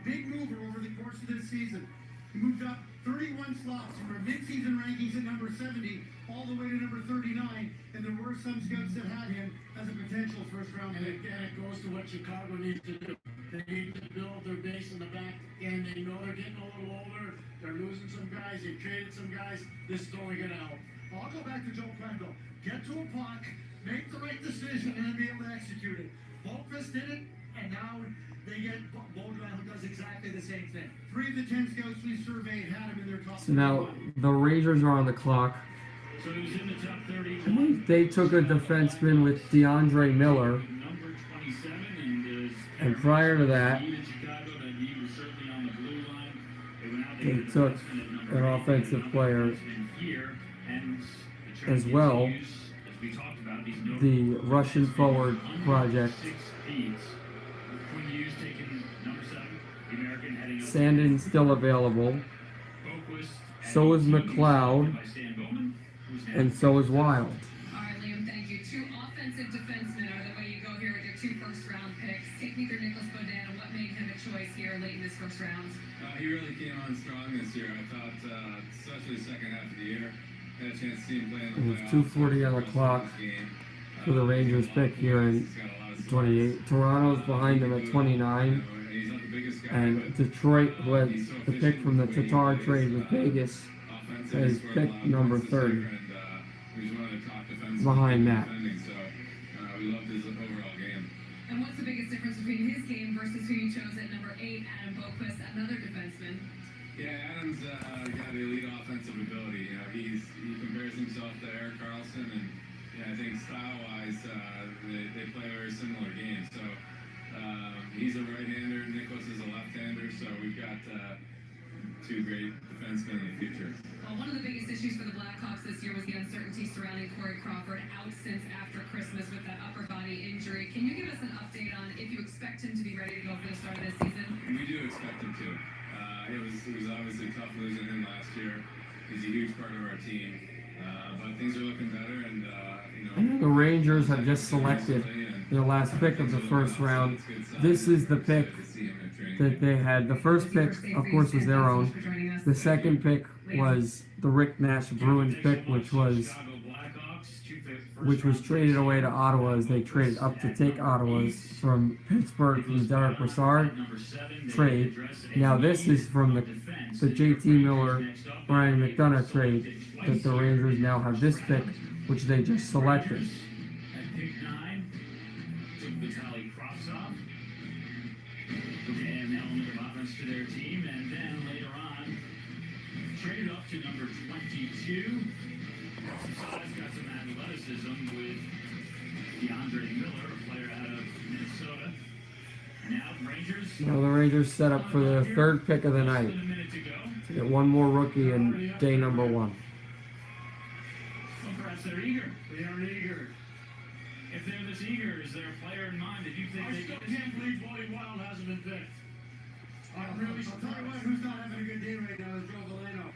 Big mover over the course of this season. He moved up 31 slots from our mid-season rankings at number 70 all the way to number 39, and there were some scouts that had him as a potential first-round pick. And it goes to what Chicago needs to do. They need to build their base in the back, and they know they're getting a little older. They're losing some guys. They've traded some guys. This is only going to help. I'll go back to Joe Quenville. Get to a puck, make the right decision, and then be able to execute it. Boquist did it, and now they get Baudouin, who does exactly the same thing. 3 of the 10 scouts we surveyed had him in their top. So now the Rangers are on the clock. So he was in the top 30. And they took a defenseman with DeAndre Miller. Number 27 and And prior to that, in Chicago that he was certainly on the blue line. They went out, they got a took defenseman at number an 8, offensive another player defenseman here, and the trend as well, continues, as we talked about, these the Russian forward project. 6 feet. Quinn Hughes taking number 7, the American heading up. Sandin's still available. Boquist So is McLeod. by Stan Bowman, who's now And so is Wild. All right, Liam, thank you. 2 offensive defensemen are the way you go here with your 2 first-round picks. Take me through Nicholas Baudin and what made him a choice here late in this first round. He really came on strong this year. I thought, especially the second half of the year, had a chance to see him play in the And playoffs. it's 2:40 on the clock for the Rangers pick here in 28. Toronto's behind them at 29. And Detroit, who had the pick from the Tatar trade with Vegas, has pick number 30 behind that. So we loved his overall game. And what's the biggest difference between his game versus who you chose at number 8, Adam Boquist, another defenseman? Yeah, Adam's got elite offensive ability. You know, he compares himself to Erik Karlsson, and I think style-wise, they play a very similar game. So he's a right-hander, Nicholas is a left-hander. So we've got 2 great defensemen in the future. Well, one of the biggest issues for the Blackhawks this year was the uncertainty surrounding Corey Crawford, out since after Christmas with that upper body injury. Can you give us an update on if you expect him to be ready to go for the start of this season? We do expect him to. It was obviously tough losing him last year. He's a huge part of our team. But things are looking better, and And the Rangers have just selected their last pick of the first round. This is the pick that they had. The first pick, of course, was their own. The second pick was the Rick Nash Bruins pick, which was traded away to Ottawa as they traded up to take Ottawa's from Pittsburgh from the Derek Brassard trade. Now this is from the JT Miller, Brian McDonough trade that the Rangers now have this pick, which they just selected. At pick 9, took Vitaly Kravtsov, to add an element of offense to their team, and then later on, traded up to number 22. Some size, got some athleticism with DeAndre Miller, a player out of Minnesota. Now Rangers. Now the Rangers set up for their 3rd pick of the night. To get one more rookie in day number 1. Well, perhaps they're eager. They are eager. If they're this eager, is there a player in mind that you think I they still could? can't believe Wally Wild hasn't been picked. I'm really I'll tell you what, who's not having a good day right now is Joe Valeno.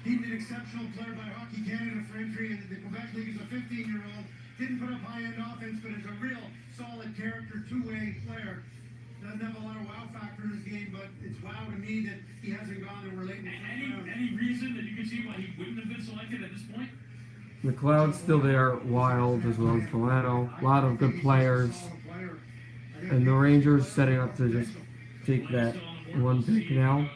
He's an exceptional player by Hockey Canada for entry, and the Quebec League is a 15-year-old. Didn't put up high-end offense, but is a real solid character, 2-way player. Doesn't have a lot of wow factor in his game, but it's wow to me that he hasn't gone and we're late in the first round. Any reason that you can see why he wouldn't have been selected at this point? McLeod's still there, Wild as well as Delano. A lot of good players. And the Rangers setting up to just take that 1 pick now.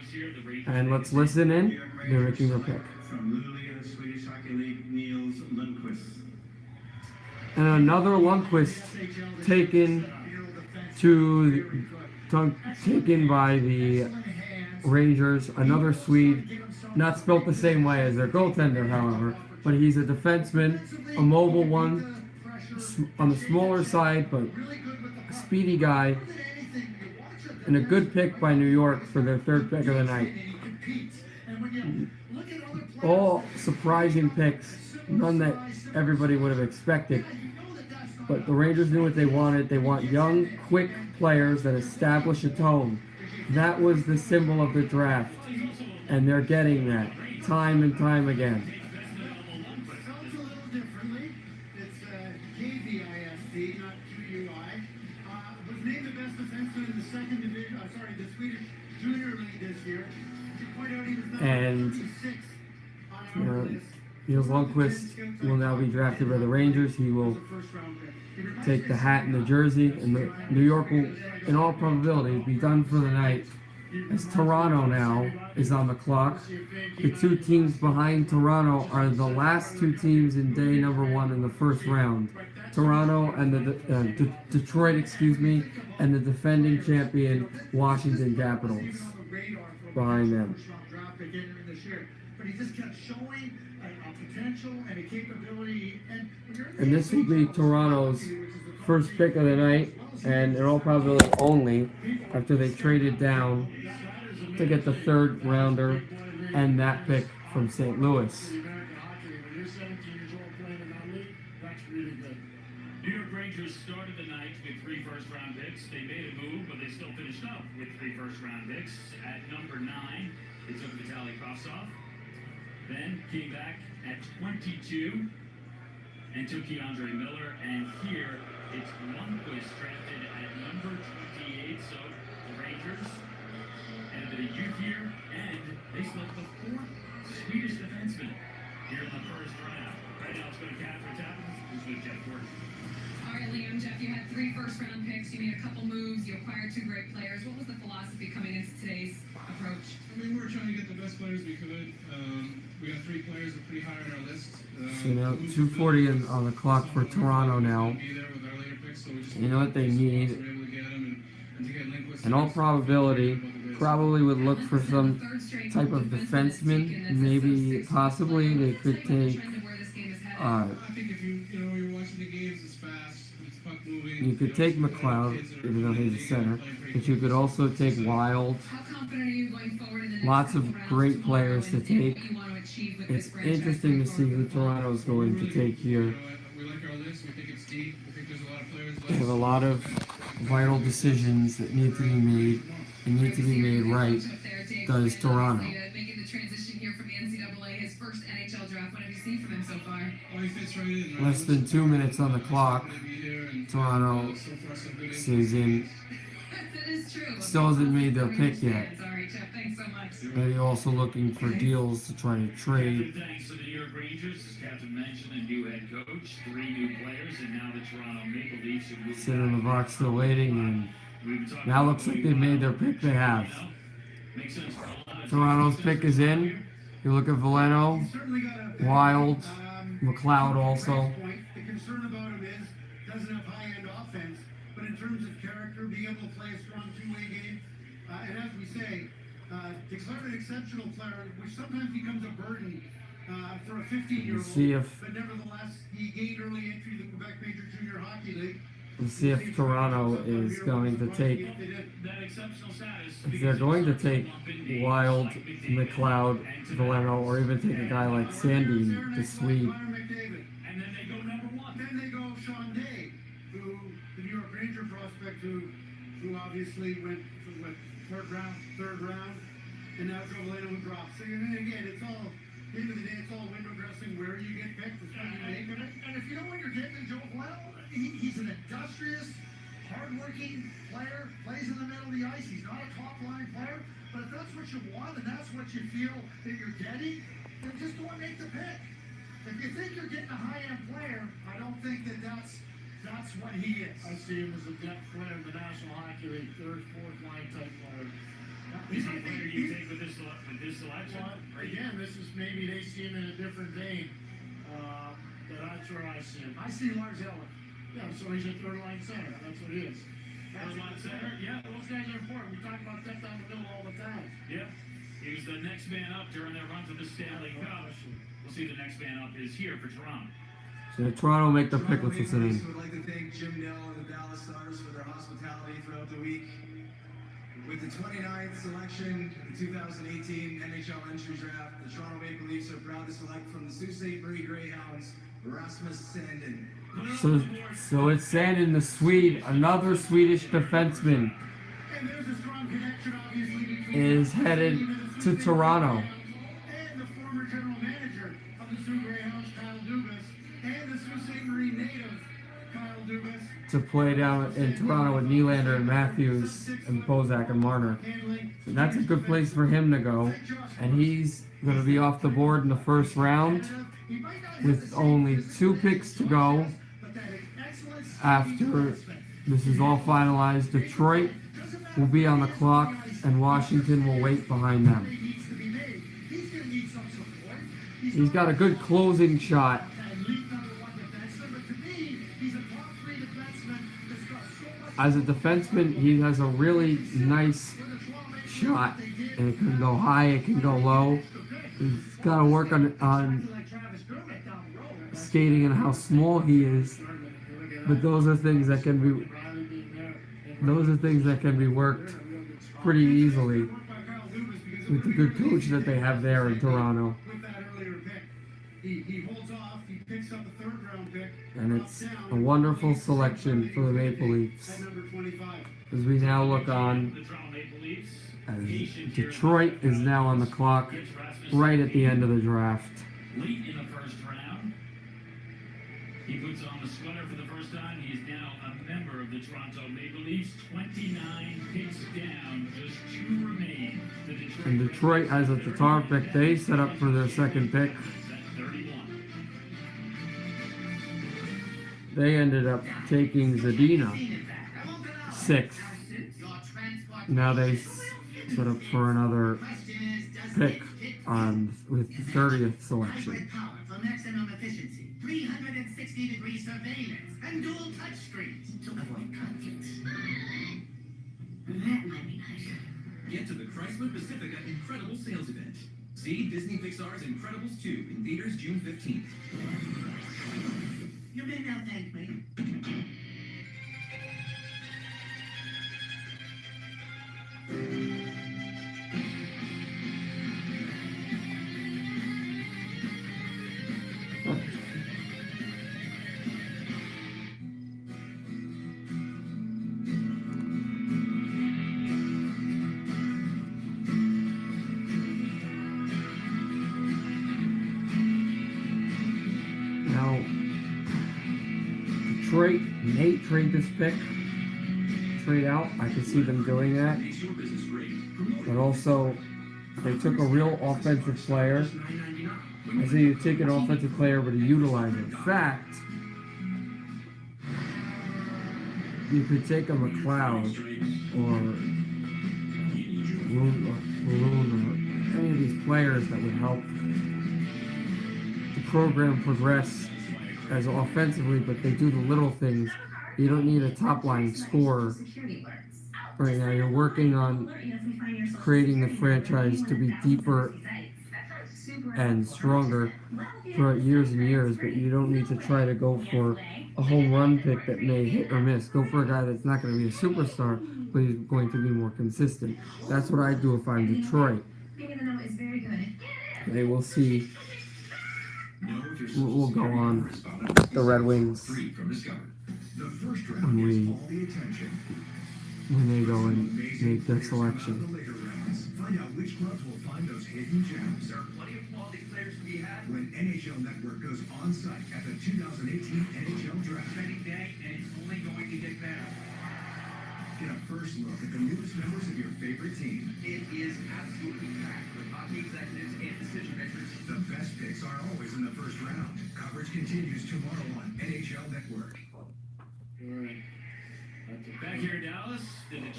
And let's listen in. They're making their pick. From Luleå, Swedish Hockey League, Niels Lundqvist. And another Lundqvist taken by the Rangers. Another Swede, not spelt the same way as their goaltender, however. But he's a defenseman, a mobile one, on the smaller side, but a speedy guy. And a good pick by New York for their 3rd pick of the night. All surprising picks, none that everybody would have expected. But the Rangers knew what they wanted. They want young, quick players that establish a tone. That was the symbol of the draft. And they're getting that time and time again. Sounds a little differently. It's KVIST, not QUI. Was named the best defenseman in the 2nd division, the Swedish Junior League this year. To point out he was number And 36 on our list. Niels Lundqvist will now be drafted by the Rangers. He will take the hat and the jersey, and New York will, in all probability, be done for the night as Toronto now is on the clock. The two teams behind Toronto are the last two teams in day number one in the first round. Toronto and the Detroit, and the defending champion Washington Capitals behind them. But he just kept showing a potential and a capability. And this will be Toronto's first pick of the night, and in all probability only, after they traded down to get the third rounder and that pick from St. Louis. New York Rangers started the night with 3 first-round picks. They made a move, but they still finished up with 3 first-round picks. At number 9, they took Vitaly Kravtsov. Then came back at 22 and took Keandre Miller. And here, it's Lundqvist drafted at number 28. So the Rangers and a bit of youth here, and they select the 4th Swedish defenseman here in the first round. Right now, it's going to Catherine Tappan, who's with Jeff Gordon. All right, Liam, Jeff, you had 3 first-round picks. You made a couple moves. You acquired 2 great players. What was the philosophy coming into today's approach? I mean, we were trying to get the best players we could. We got 3 players that are pretty high on our list. So now 2:40 on the clock for Toronto now. You know what they need? In all probability, probably would look for some type of defenseman. Maybe, possibly, they could take. I think if you're watching the games, it's fast, it's puck moving. You could take McLeod, even though he's a center, but you could also take Wild. Lots of great players to take. It's interesting to see who Toronto's going to take here. We like our list. We think it's deep. We think there's a lot of players left. They have a lot of vital decisions that need to be made and need to be made right. Does Toronto? Making the transition here from the NCAA, his first NHL draft. What have you seen from him so far? Oh, he fits right in. Less than 2 minutes on the clock. Toronto stays in. Still hasn't made their pick yet. They're also looking for deals to try to trade. Thanks to the New York Rangers, as Captain mentioned, a new head coach, 3 new players, and now the Toronto Maple Leafs. Sitting in the box still waiting, and now looks like they've made their pick. They have. Toronto's pick is in. You look at Veleno, Wild, McLeod also. The concern about him is doesn't have high-end offense, but in terms of character, being able to play a strong two-way game, and as we say, declared an exceptional player, which sometimes becomes a burden for a 15-year-old. But nevertheless, he gained early entry to the Quebec Major Junior Hockey League. We'll see if Toronto is going to take. If they're going to take Wild, McLeod, Veleno, or even take a guy like Sandy, the Swede. And then they go number 1. Then they go Sean Day, who the New York Ranger prospect, who obviously went from third round, and now Joe Veleno who drops. So and again, it's all. At the end of the day, it's all window dressing. Where you get picked is what you make of it. And if you know what you're getting in Joe Veleno, he's an industrious, hardworking player. Plays in the middle of the ice. He's not a top line player. But if that's what you want and that's what you feel that you're getting, then just go and make the pick. If you think you're getting a high-end player, I don't think that's what he is. I see him as a depth player in the National Hockey League, 3rd, 4th line type player. Is he a player you take with this selection? Well, again, this is maybe they see him in a different vein. But that's where I see him. I see Lars Eller. Yeah, so he's a 3rd line center. That's what he is. 3rd line center? Yeah. Those guys are important. We talk about that down the middle all the time. Yeah. He was the next man up during their run to the Stanley Cup. We'll see the next man up is here for Toronto. So Toronto make the pick. Let's listen in. Would like to thank Jim Nell and the Dallas Stars for their hospitality throughout the week. With the 29th selection in the 2018 NHL entry draft, the Toronto Maple Leafs are proud to select from the Sault Ste. Marie Greyhounds, Rasmus Sandin. So it's Sandin, the Swede, another Swedish defenseman, is headed to Toronto. And the former general manager of the Sault Greyhounds, Kyle Dubas, and the Sault Ste. Marie native, Kyle Dubas. To play down in Toronto with Nylander and Matthews and Bozak and Marner. So that's a good place for him to go. And he's going to be off the board in the first round with only 2 picks to go after this is all finalized. Detroit will be on the clock, and Washington will wait behind them. He's got a good closing shot. As a defenseman, he has a really nice shot, and it can go high, it can go low. He's got to work on skating and how small he is, but those are things that can be worked pretty easily with the good coach that they have there in Toronto. And it's a wonderful selection for the Maple Leafs. As we now look on, as Detroit is now on the clock, right at the end of the draft. Late in the first round, he puts on the sweater for the first time. He is now a member of the Toronto Maple Leafs. 29 picks down, just 2 remain. And Detroit has a Tatar pick. They set up for their second pick. They ended up taking Zadina, 6th. Now they set up for another pick with the 30th selection. For maximum efficiency, 360-degree surveillance, and dual touchscreens to avoid conflicts. That might be nice. Get to the Chrysler Pacifica Incredible Sales Event. See Disney Pixar's Incredibles 2 in theaters June 15th. You may now thank me. Now, Detroit may trade this pick, trade out. I can see them doing that. But also, they took a real offensive player. I say you take an offensive player, but you utilize it. In fact, you could take a McLeod or Balloon or any of these players that would help the program progress as offensively, but they do the little things. You don't need a top-line scorer right now. You're working on creating the franchise to be deeper and stronger throughout years and years, but you don't need to try to go for a home run pick that may hit or miss. Go for a guy that's not going to be a superstar, but he's going to be more consistent. That's what I do if I'm Detroit. They will see. We'll go on the Red Wings when they go and make their selection. Find out which clubs will find those hidden gems. There are plenty of quality players to be had when NHL Network goes on site at the 2018 NHL Draft. Exciting day, and it's only going to get better. Get a first look at the newest members of your favorite team. It is absolutely packed with hockey executives and decision makers. The best picks are always in the first round. Coverage continues tomorrow on NHL Network. All right. Back here in Dallas.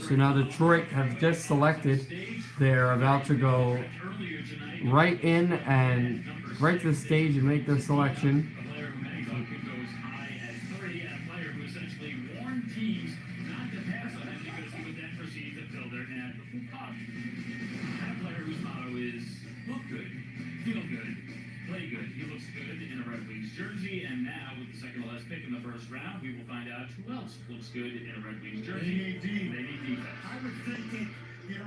So now Detroit have just selected. They're about to go right in and right to the stage and make their selection. A player who many thought could go as high as 30, and a player who essentially warned teams not to pass on him because he would then proceed to fill their net with puck. And a player whose motto is look good, feel good, play good. He looks good in a Red Wings jersey, and now with the second to last pick in the first round, we will find out who else looks good in a Red Wings jersey. They need defense. I would think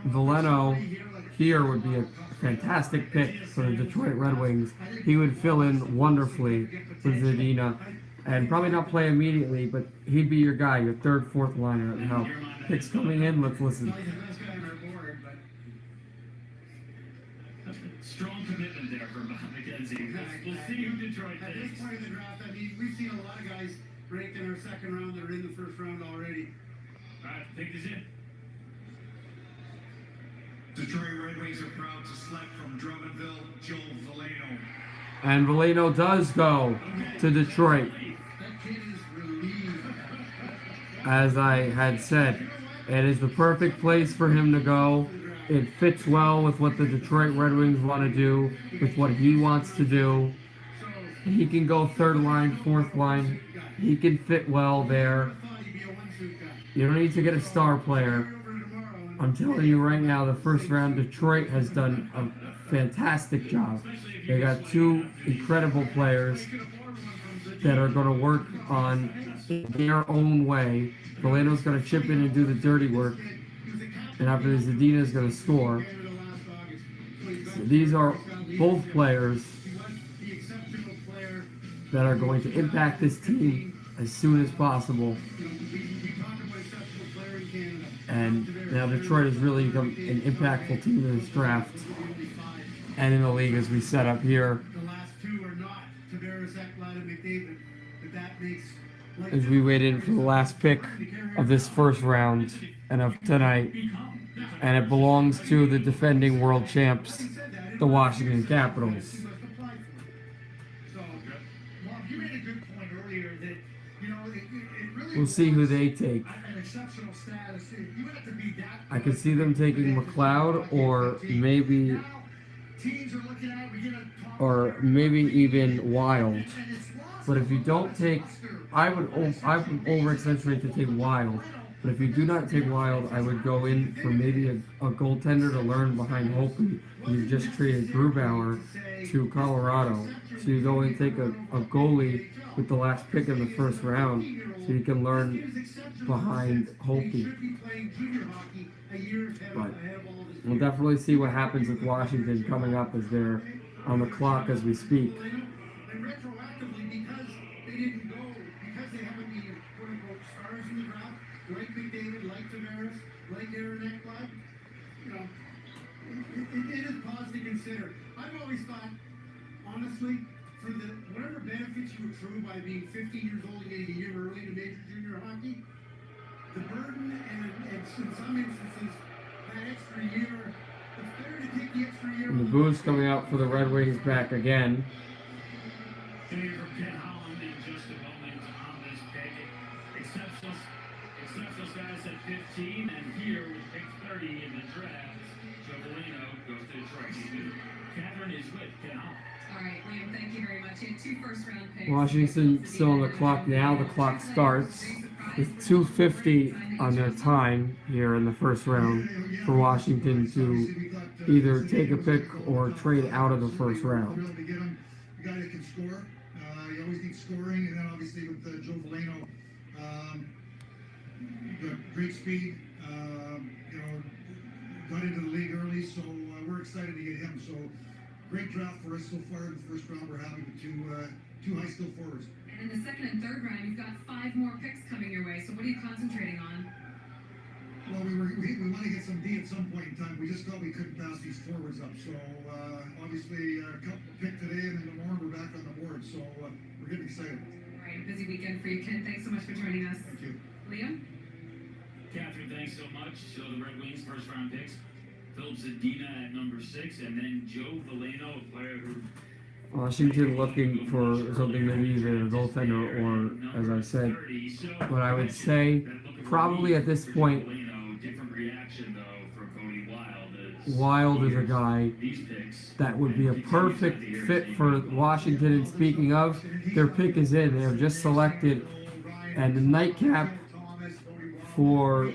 Veleno here would be a fantastic pick for the Detroit Red Wings. He would fill in wonderfully with Zadina and probably not play immediately, but he'd be your guy, your third, fourth liner at help. Picks coming in, let's listen. Strong commitment there from McKenzie. We'll see who Detroit at this takes. point in the draft, I mean, we've seen a lot of guys ranked in our second round that are in the first round already. All right, take this in. Detroit Red Wings are proud to select from Drummondville, Joel Veleno. And Veleno does go to Detroit. As I had said, It is the perfect place for him to go. It fits well with what the Detroit Red Wings want to do, with what he wants to do. He can go third line, fourth line. He can fit well there. You don't need to get a star player. I'm telling you right now, the first round, Detroit has done a fantastic job. They got two incredible players that are going to work on in their own way. Valeno's going to chip in and do the dirty work. And after this, Zadina's going to score. So these are both players that are going to impact this team as soon as possible. And now Detroit has really become an impactful team in this draft and in the league as we set up here. As we waited for the last pick of this first round and of tonight. And it belongs to the defending world champs, the Washington Capitals. We'll see who they take. I could see them taking McLeod or maybe even Wild. But if you don't take, I would over-accentuate to take Wild. But if you do not take Wild, I would go in for maybe a goaltender to learn behind Holtby. You've just traded Grubauer to Colorado. So you go and take a goalie with the last pick in the first round so you can learn behind Holtby. But we'll definitely see what happens with Washington coming up as they're on the clock as we speak. Like McDavid, like Tavares, like Aaron Ekblad, you know, it is pause to consider. I've always thought, honestly, for whatever benefits you accrue by being 15 years old and getting a year early to major junior hockey, the burden and in some instances, that extra year, it's better to take the extra year. And the booze coming out for the Red Wings back again. Exceptional status at 15, and here with pick 30 in the draft, Joe Valeno goes to Detroit. Catherine is with Ken Hall. All right, Liam, thank you very much. You had 2 first-round picks. Washington still on the clock now. The clock starts with 2:50 on their time here in the first round for Washington to either take a pick or trade out of the first round. A guy that can score. You always need scoring, and then obviously with Joe Valeno, got great speed. Got into the league early, so we're excited to get him. So great draft for us so far in the first round. We're happy with two high skill forwards. And in the second and third round, you've got 5 more picks coming your way. So what are you concentrating on? Well, we want to get some D at some point in time. We just thought we couldn't pass these forwards up. So obviously, a couple pick today, and then tomorrow we're back on the board. So we're getting excited. All right, busy weekend for you, Ken. Thanks so much for joining us. Thank you. Liam? Catherine, thanks so much. So the Red Wings first round picks. Philip Zadina at number 6, and then Joe Valeno, a player who Washington looking for something maybe either a goaltender or, as I said, but I would say probably at this point, Wild is a guy that would be a perfect fit for Washington. And speaking of, their pick is in. They have just selected, and the nightcap for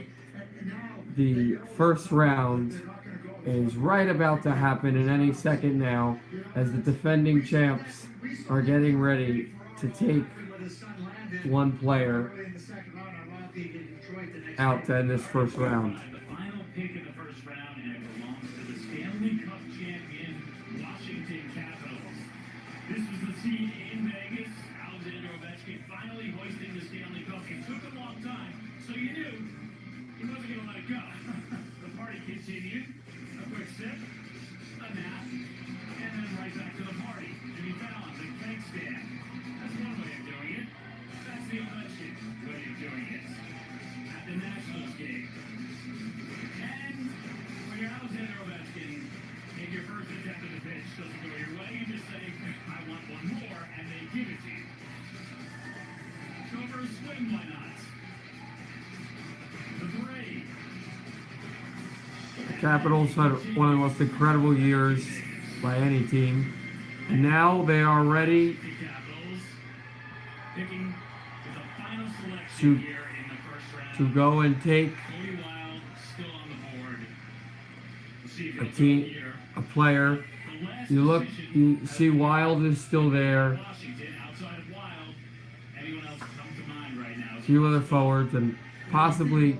the first round is right about to happen in any second now, as the defending champs are getting ready to take one player out to end this first round. the final pick in the first round, and it belongs to the Stanley Cup champion Washington Capitals. This was the scene in Vegas. Alexander Ovechkin finally hoisting the Stanley Cup. It took a long time, so you knew he wasn't going to let it go. The party continued. A quick sip, a nap, and then right back to the party. Jimmy Fallon's a keg stand. That's one way of doing it. That's the Ovechkin way of doing it. At the Nationals game. And when you're Alexander Ovechkin, if your first attempt at the pitch doesn't go your way, you just say, I want one more, and they give it to you. Go for a swing, why not? The Brave Capitals had one of the most incredible years by any team. And now they are ready Capitals picking with a final selection to, here in the first round. to go and take Cody Wild still on the board. We'll see if a he'll team, go here. a player. The last You look, decision you see Wild is still there. Washington outside of Wild. Anyone else come to mind right now? A few other forwards and possibly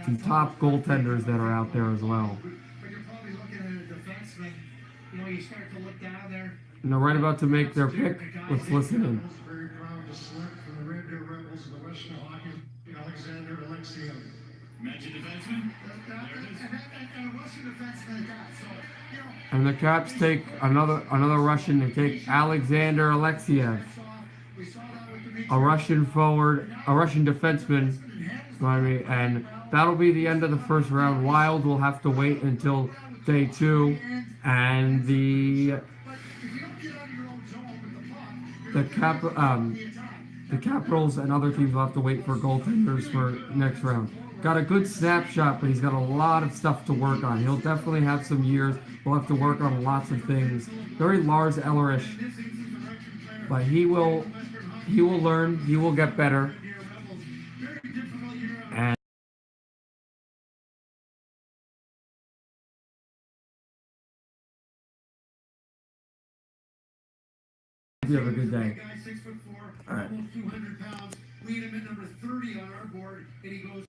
some top goaltenders that are out there as well. But you're probably looking at a defenseman. You know, you start to look down there. And they're right about to make their pick. Let's listen in. Very proud to select from the Red Deer Rebels of the Western Hockey, Alexander Alexiev. Mention defenseman. And a Western defenseman got so, you know. And the Caps take another Russian. They take Alexander Alexiev, a Russian forward, a Russian defenseman. And that'll be the end of the first round. Wild will have to wait until day 2, and the Capitals and other teams will have to wait for goaltenders for next round. Got a good snapshot, but he's got a lot of stuff to work on. He'll definitely have some years. We'll have to work on lots of things. Very Lars Ellerish, but he will learn. He will get better. And you have a good day. Guy 6'4", All right. almost 200 pounds. We had him at number 30 on our board, and he goes.